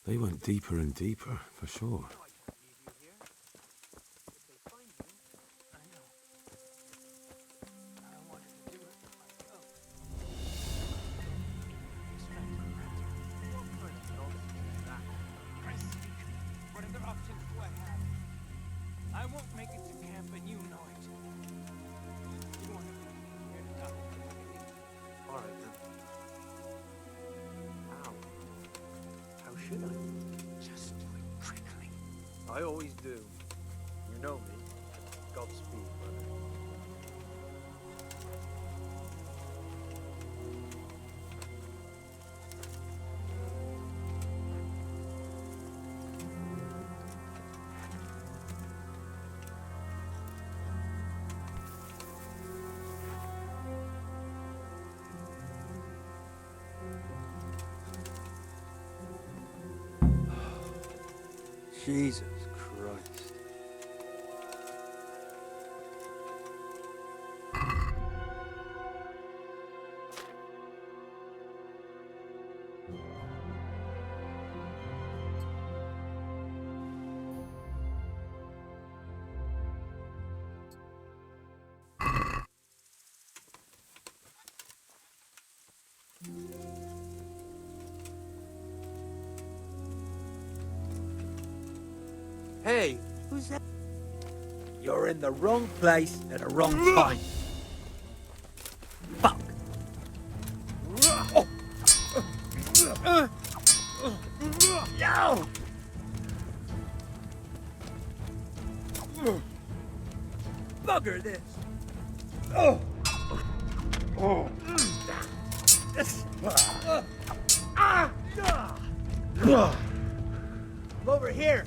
They went deeper and deeper, for sure. What other options do I have? I won't make it to camp, and you know it. You want to be here to talk. All right then. How? How should I? Just do it quickly. I always do. You know me. Godspeed, brother. Jesus Christ. Hey, who's that? You're in the wrong place at the wrong time. Fuck. No! Bugger this. Over here.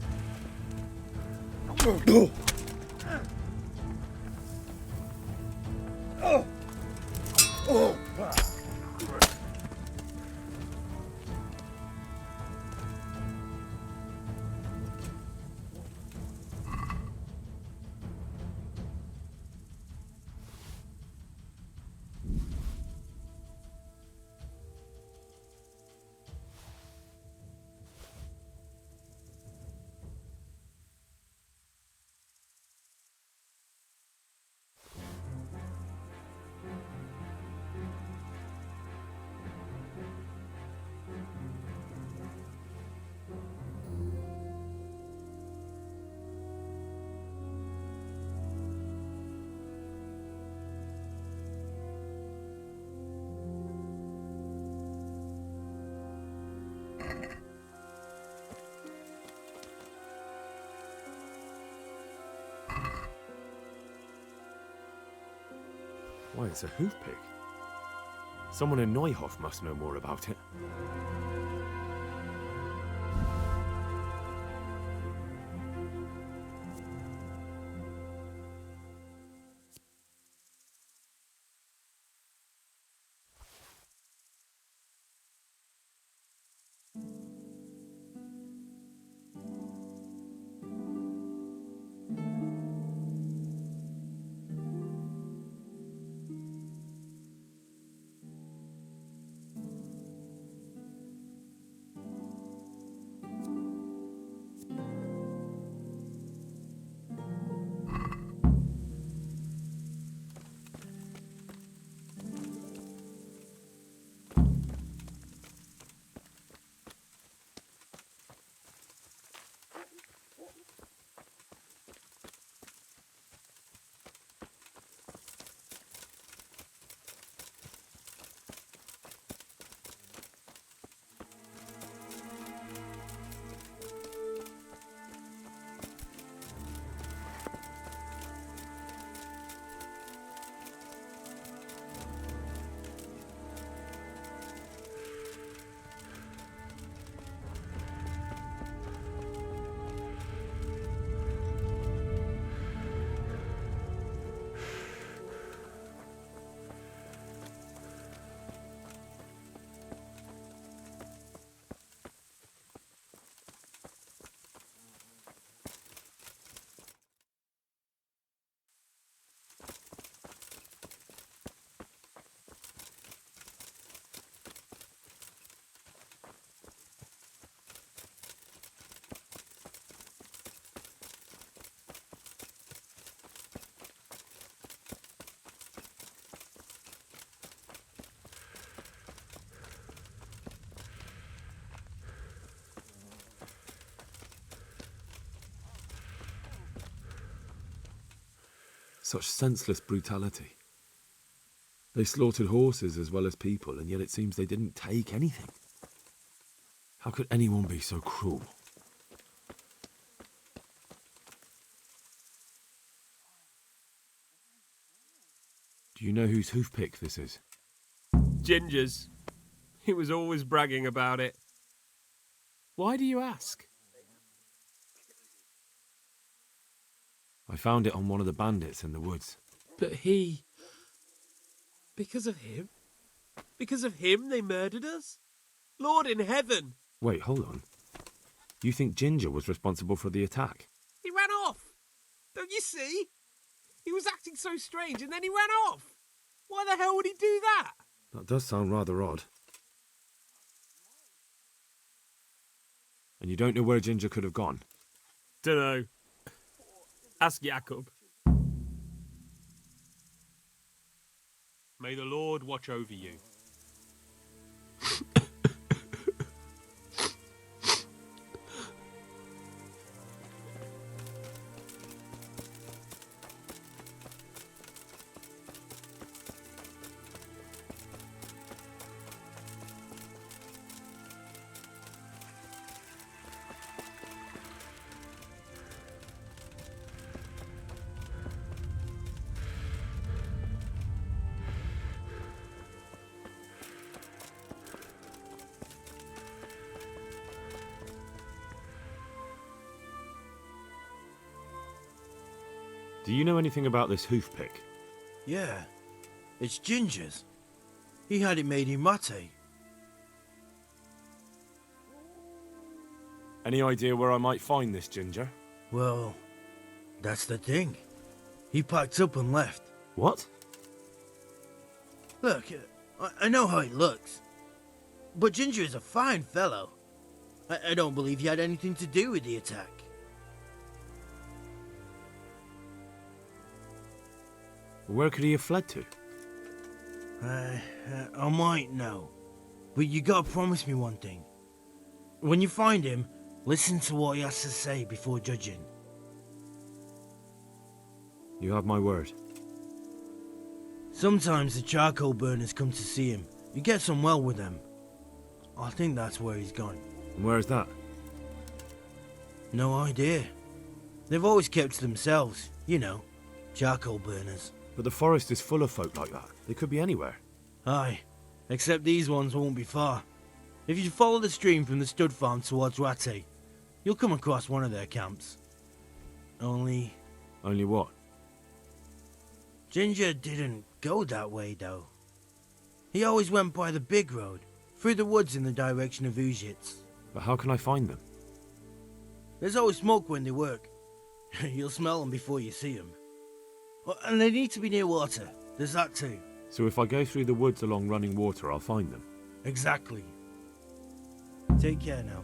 Why, it's a hoof pick. Someone in Neuhoff must know more about it. Such senseless brutality. They slaughtered horses as well as people, and yet it seems they didn't take anything. How could anyone be so cruel? Do you know whose hoofpick this is? Ginger's. He was always bragging about it. Why do you ask? I found it on one of the bandits in the woods. But he... Because of him? Because of him they murdered us? Lord in heaven! Wait, hold on. You think Ginger was responsible for the attack? He ran off! Don't you see? He was acting so strange and then he ran off! Why the hell would he do that? That does sound rather odd. And you don't know where Ginger could have gone? Dunno. Ask Jacob. May the Lord watch over you. Do you know anything about this hoofpick? Yeah, it's Ginger's. He had it made in Mate. Any idea where I might find this Ginger? Well, that's the thing. He packed up and left. What? Look, I know how he looks. But Ginger is a fine fellow. I don't believe he had anything to do with the attack. Where could he have fled to? I might know. But you gotta promise me one thing. When you find him, listen to what he has to say before judging. You have my word. Sometimes the charcoal burners come to see him. He gets on well with them. I think that's where he's gone. And where is that? No idea. They've always kept to themselves, you know, charcoal burners. But the forest is full of folk like that. They could be anywhere. Aye, except these ones won't be far. If you follow the stream from the stud farm towards Rate, you'll come across one of their camps. Only what? Ginger didn't go that way, though. He always went by the big road, through the woods in the direction of Ujits. But how can I find them? There's always smoke when they work. You'll smell them before you see them. And they need to be near water. There's that too. So if I go through the woods along running water, I'll find them? Exactly. Take care now.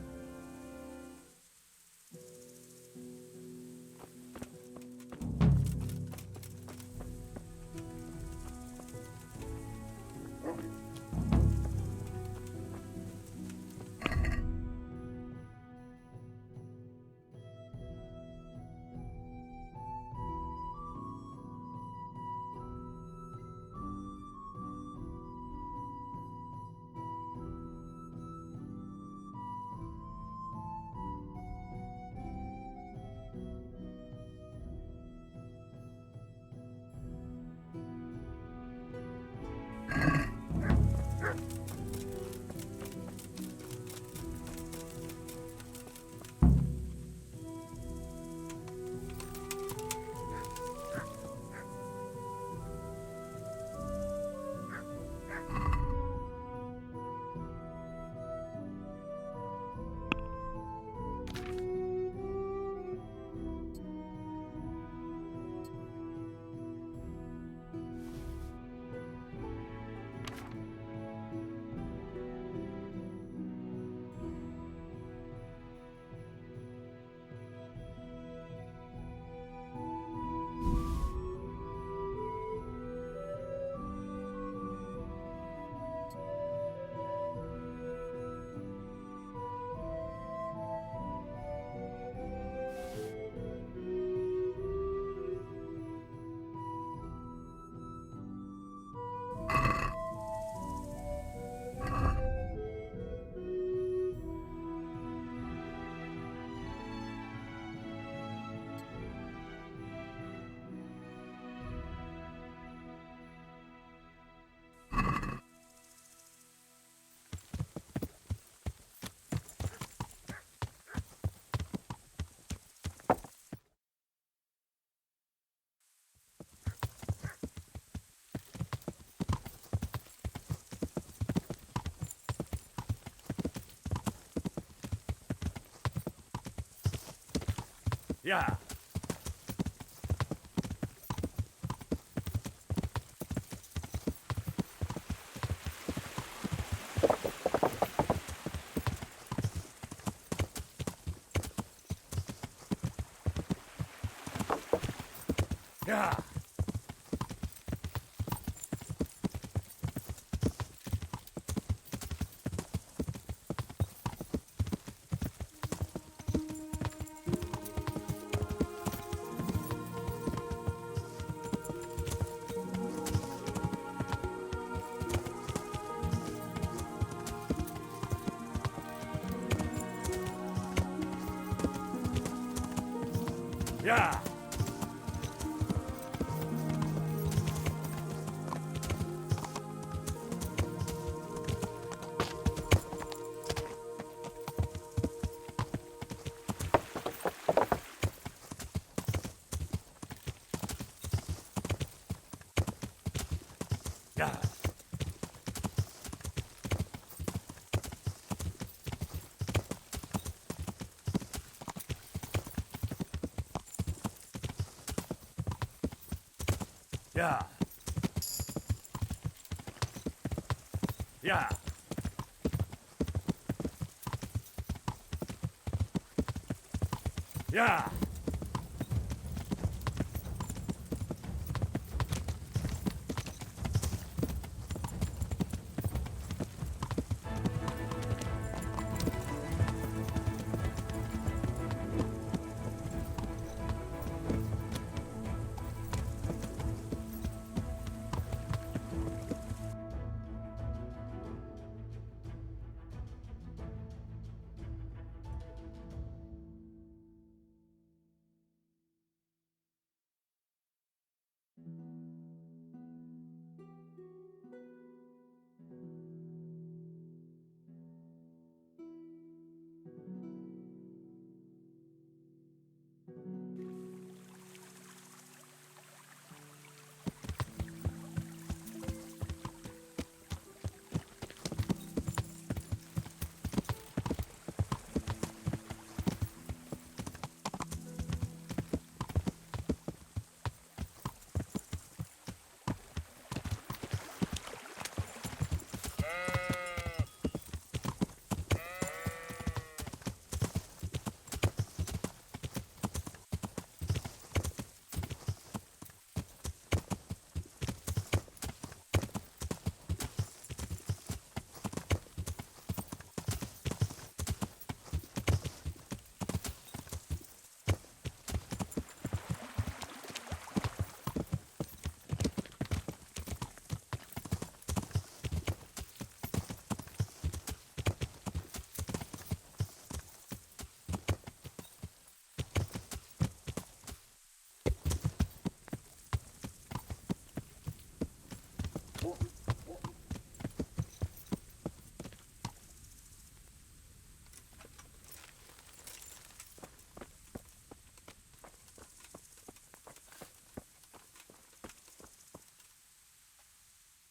Yeah. Yeah. Yeah. Yeah. Yeah. Yeah. Yeah.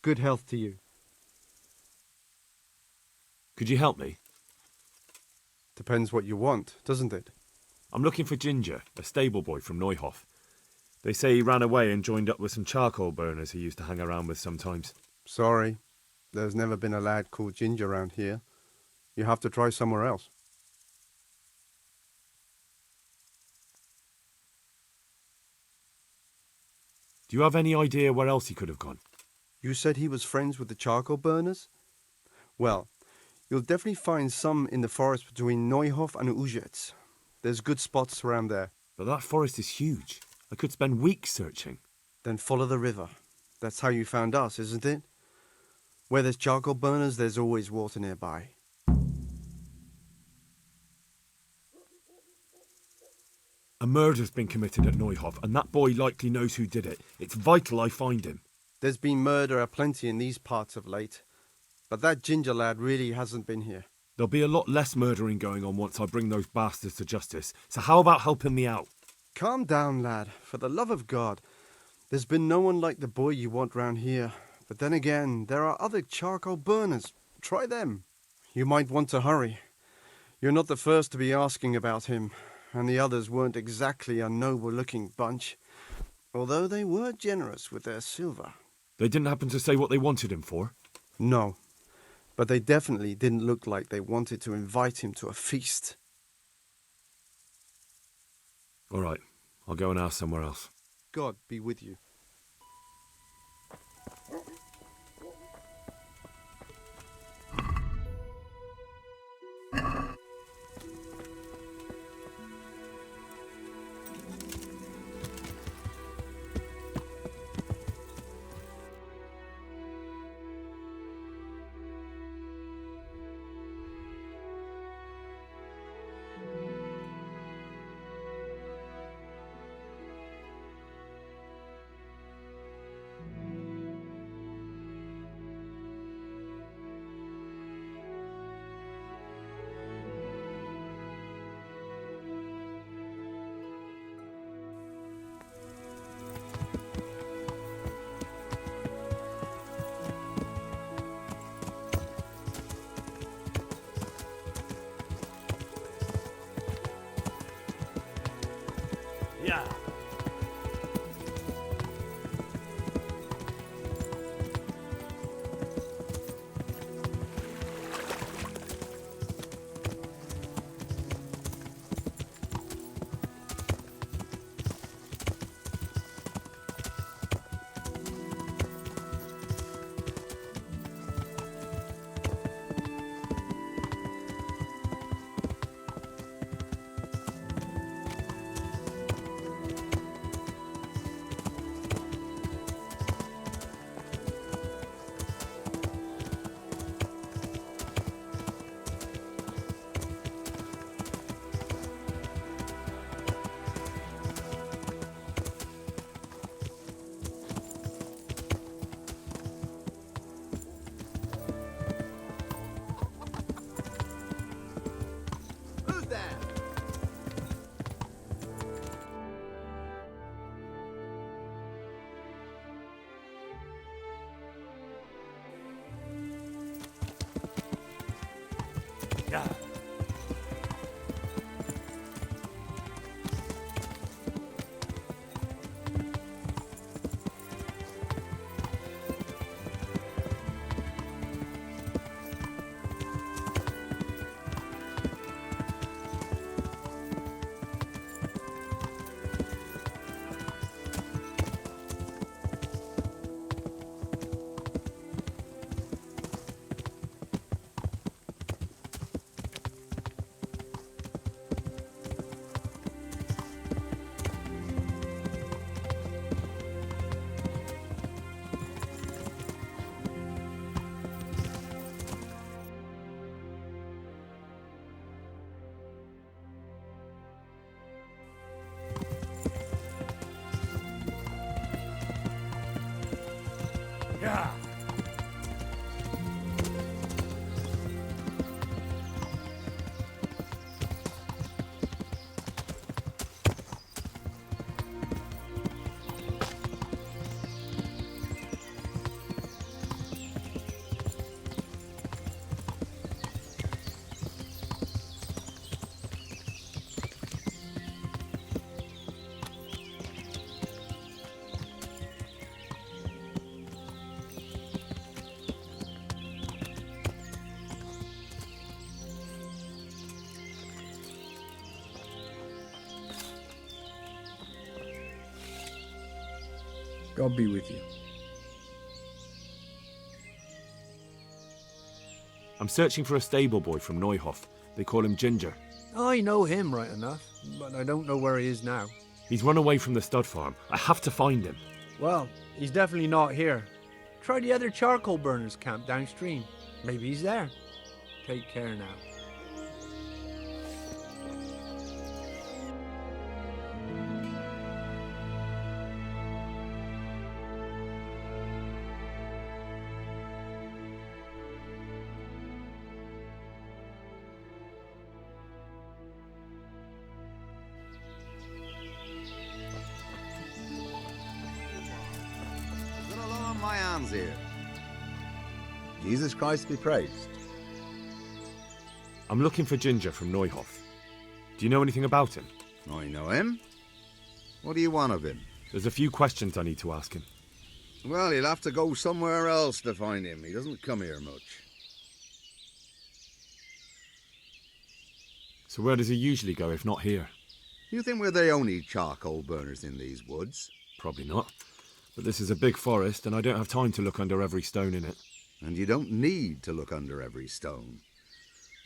Good health to you. Could you help me? Depends what you want, doesn't it? I'm looking for Ginger, a stable boy from Neuhof. They say he ran away and joined up with some charcoal burners he used to hang around with sometimes. Sorry, there's never been a lad called Ginger around here. You have to try somewhere else. Do you have any idea where else he could have gone? You said he was friends with the charcoal burners? Well, you'll definitely find some in the forest between Neuhof and Ujetz. There's good spots around there. But that forest is huge. I could spend weeks searching. Then follow the river. That's how you found us, isn't it? Where there's charcoal burners, there's always water nearby. A murder's been committed at Neuhof, and that boy likely knows who did it. It's vital I find him. There's been murder aplenty in these parts of late, but that Ginger lad really hasn't been here. There'll be a lot less murdering going on once I bring those bastards to justice, so how about helping me out? Calm down, lad. For the love of God. There's been no one like the boy you want round here. But then again, there are other charcoal burners. Try them. You might want to hurry. You're not the first to be asking about him. and the others weren't exactly a noble-looking bunch, although they were generous with their silver. They didn't happen to say what they wanted him for? No, but they definitely didn't look like they wanted to invite him to a feast. All right, I'll go and ask somewhere else. God be with you. Yeah. Who's there? Yeah. Yeah. God be with you. I'm searching for a stable boy from Neuhof. They call him Ginger. I know him right enough, but I don't know where he is now. He's run away from the stud farm. I have to find him. Well, he's definitely not here. Try the other charcoal burners camp downstream. Maybe he's there. Take care now. Got a lot on my hands here. Jesus Christ be praised. I'm looking for Ginger from Neuhof. Do you know anything about him? I know him. What do you want of him? There's a few questions I need to ask him. Well, he'll have to go somewhere else to find him. He doesn't come here much. So where does he usually go if not here? You think we're the only charcoal burners in these woods? Probably not. But this is a big forest and I don't have time to look under every stone in it. And you don't need to look under every stone.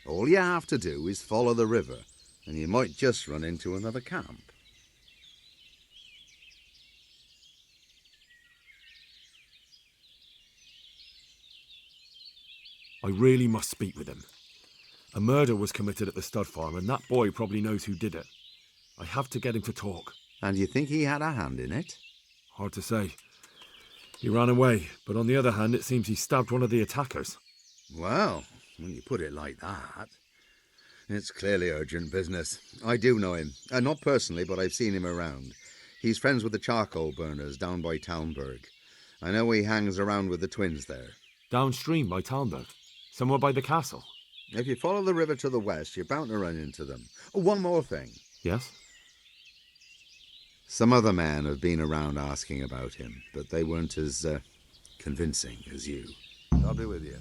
All you have to do is follow the river, and you might just run into another camp. I really must speak with him. A murder was committed at the stud farm and that boy probably knows who did it. I have to get him to talk. And you think he had a hand in it? Hard to say. He ran away, but on the other hand, it seems he stabbed one of the attackers. Well, when you put it like that, it's clearly urgent business. I do know him. Not personally, but I've seen him around. He's friends with the charcoal burners down by Townburg. I know he hangs around with the twins there. Downstream by Townburg? Somewhere by the castle? If you follow the river to the west, you're bound to run into them. Oh, one more thing. Yes? Some other men have been around asking about him, but they weren't as convincing as you. I'll be with you.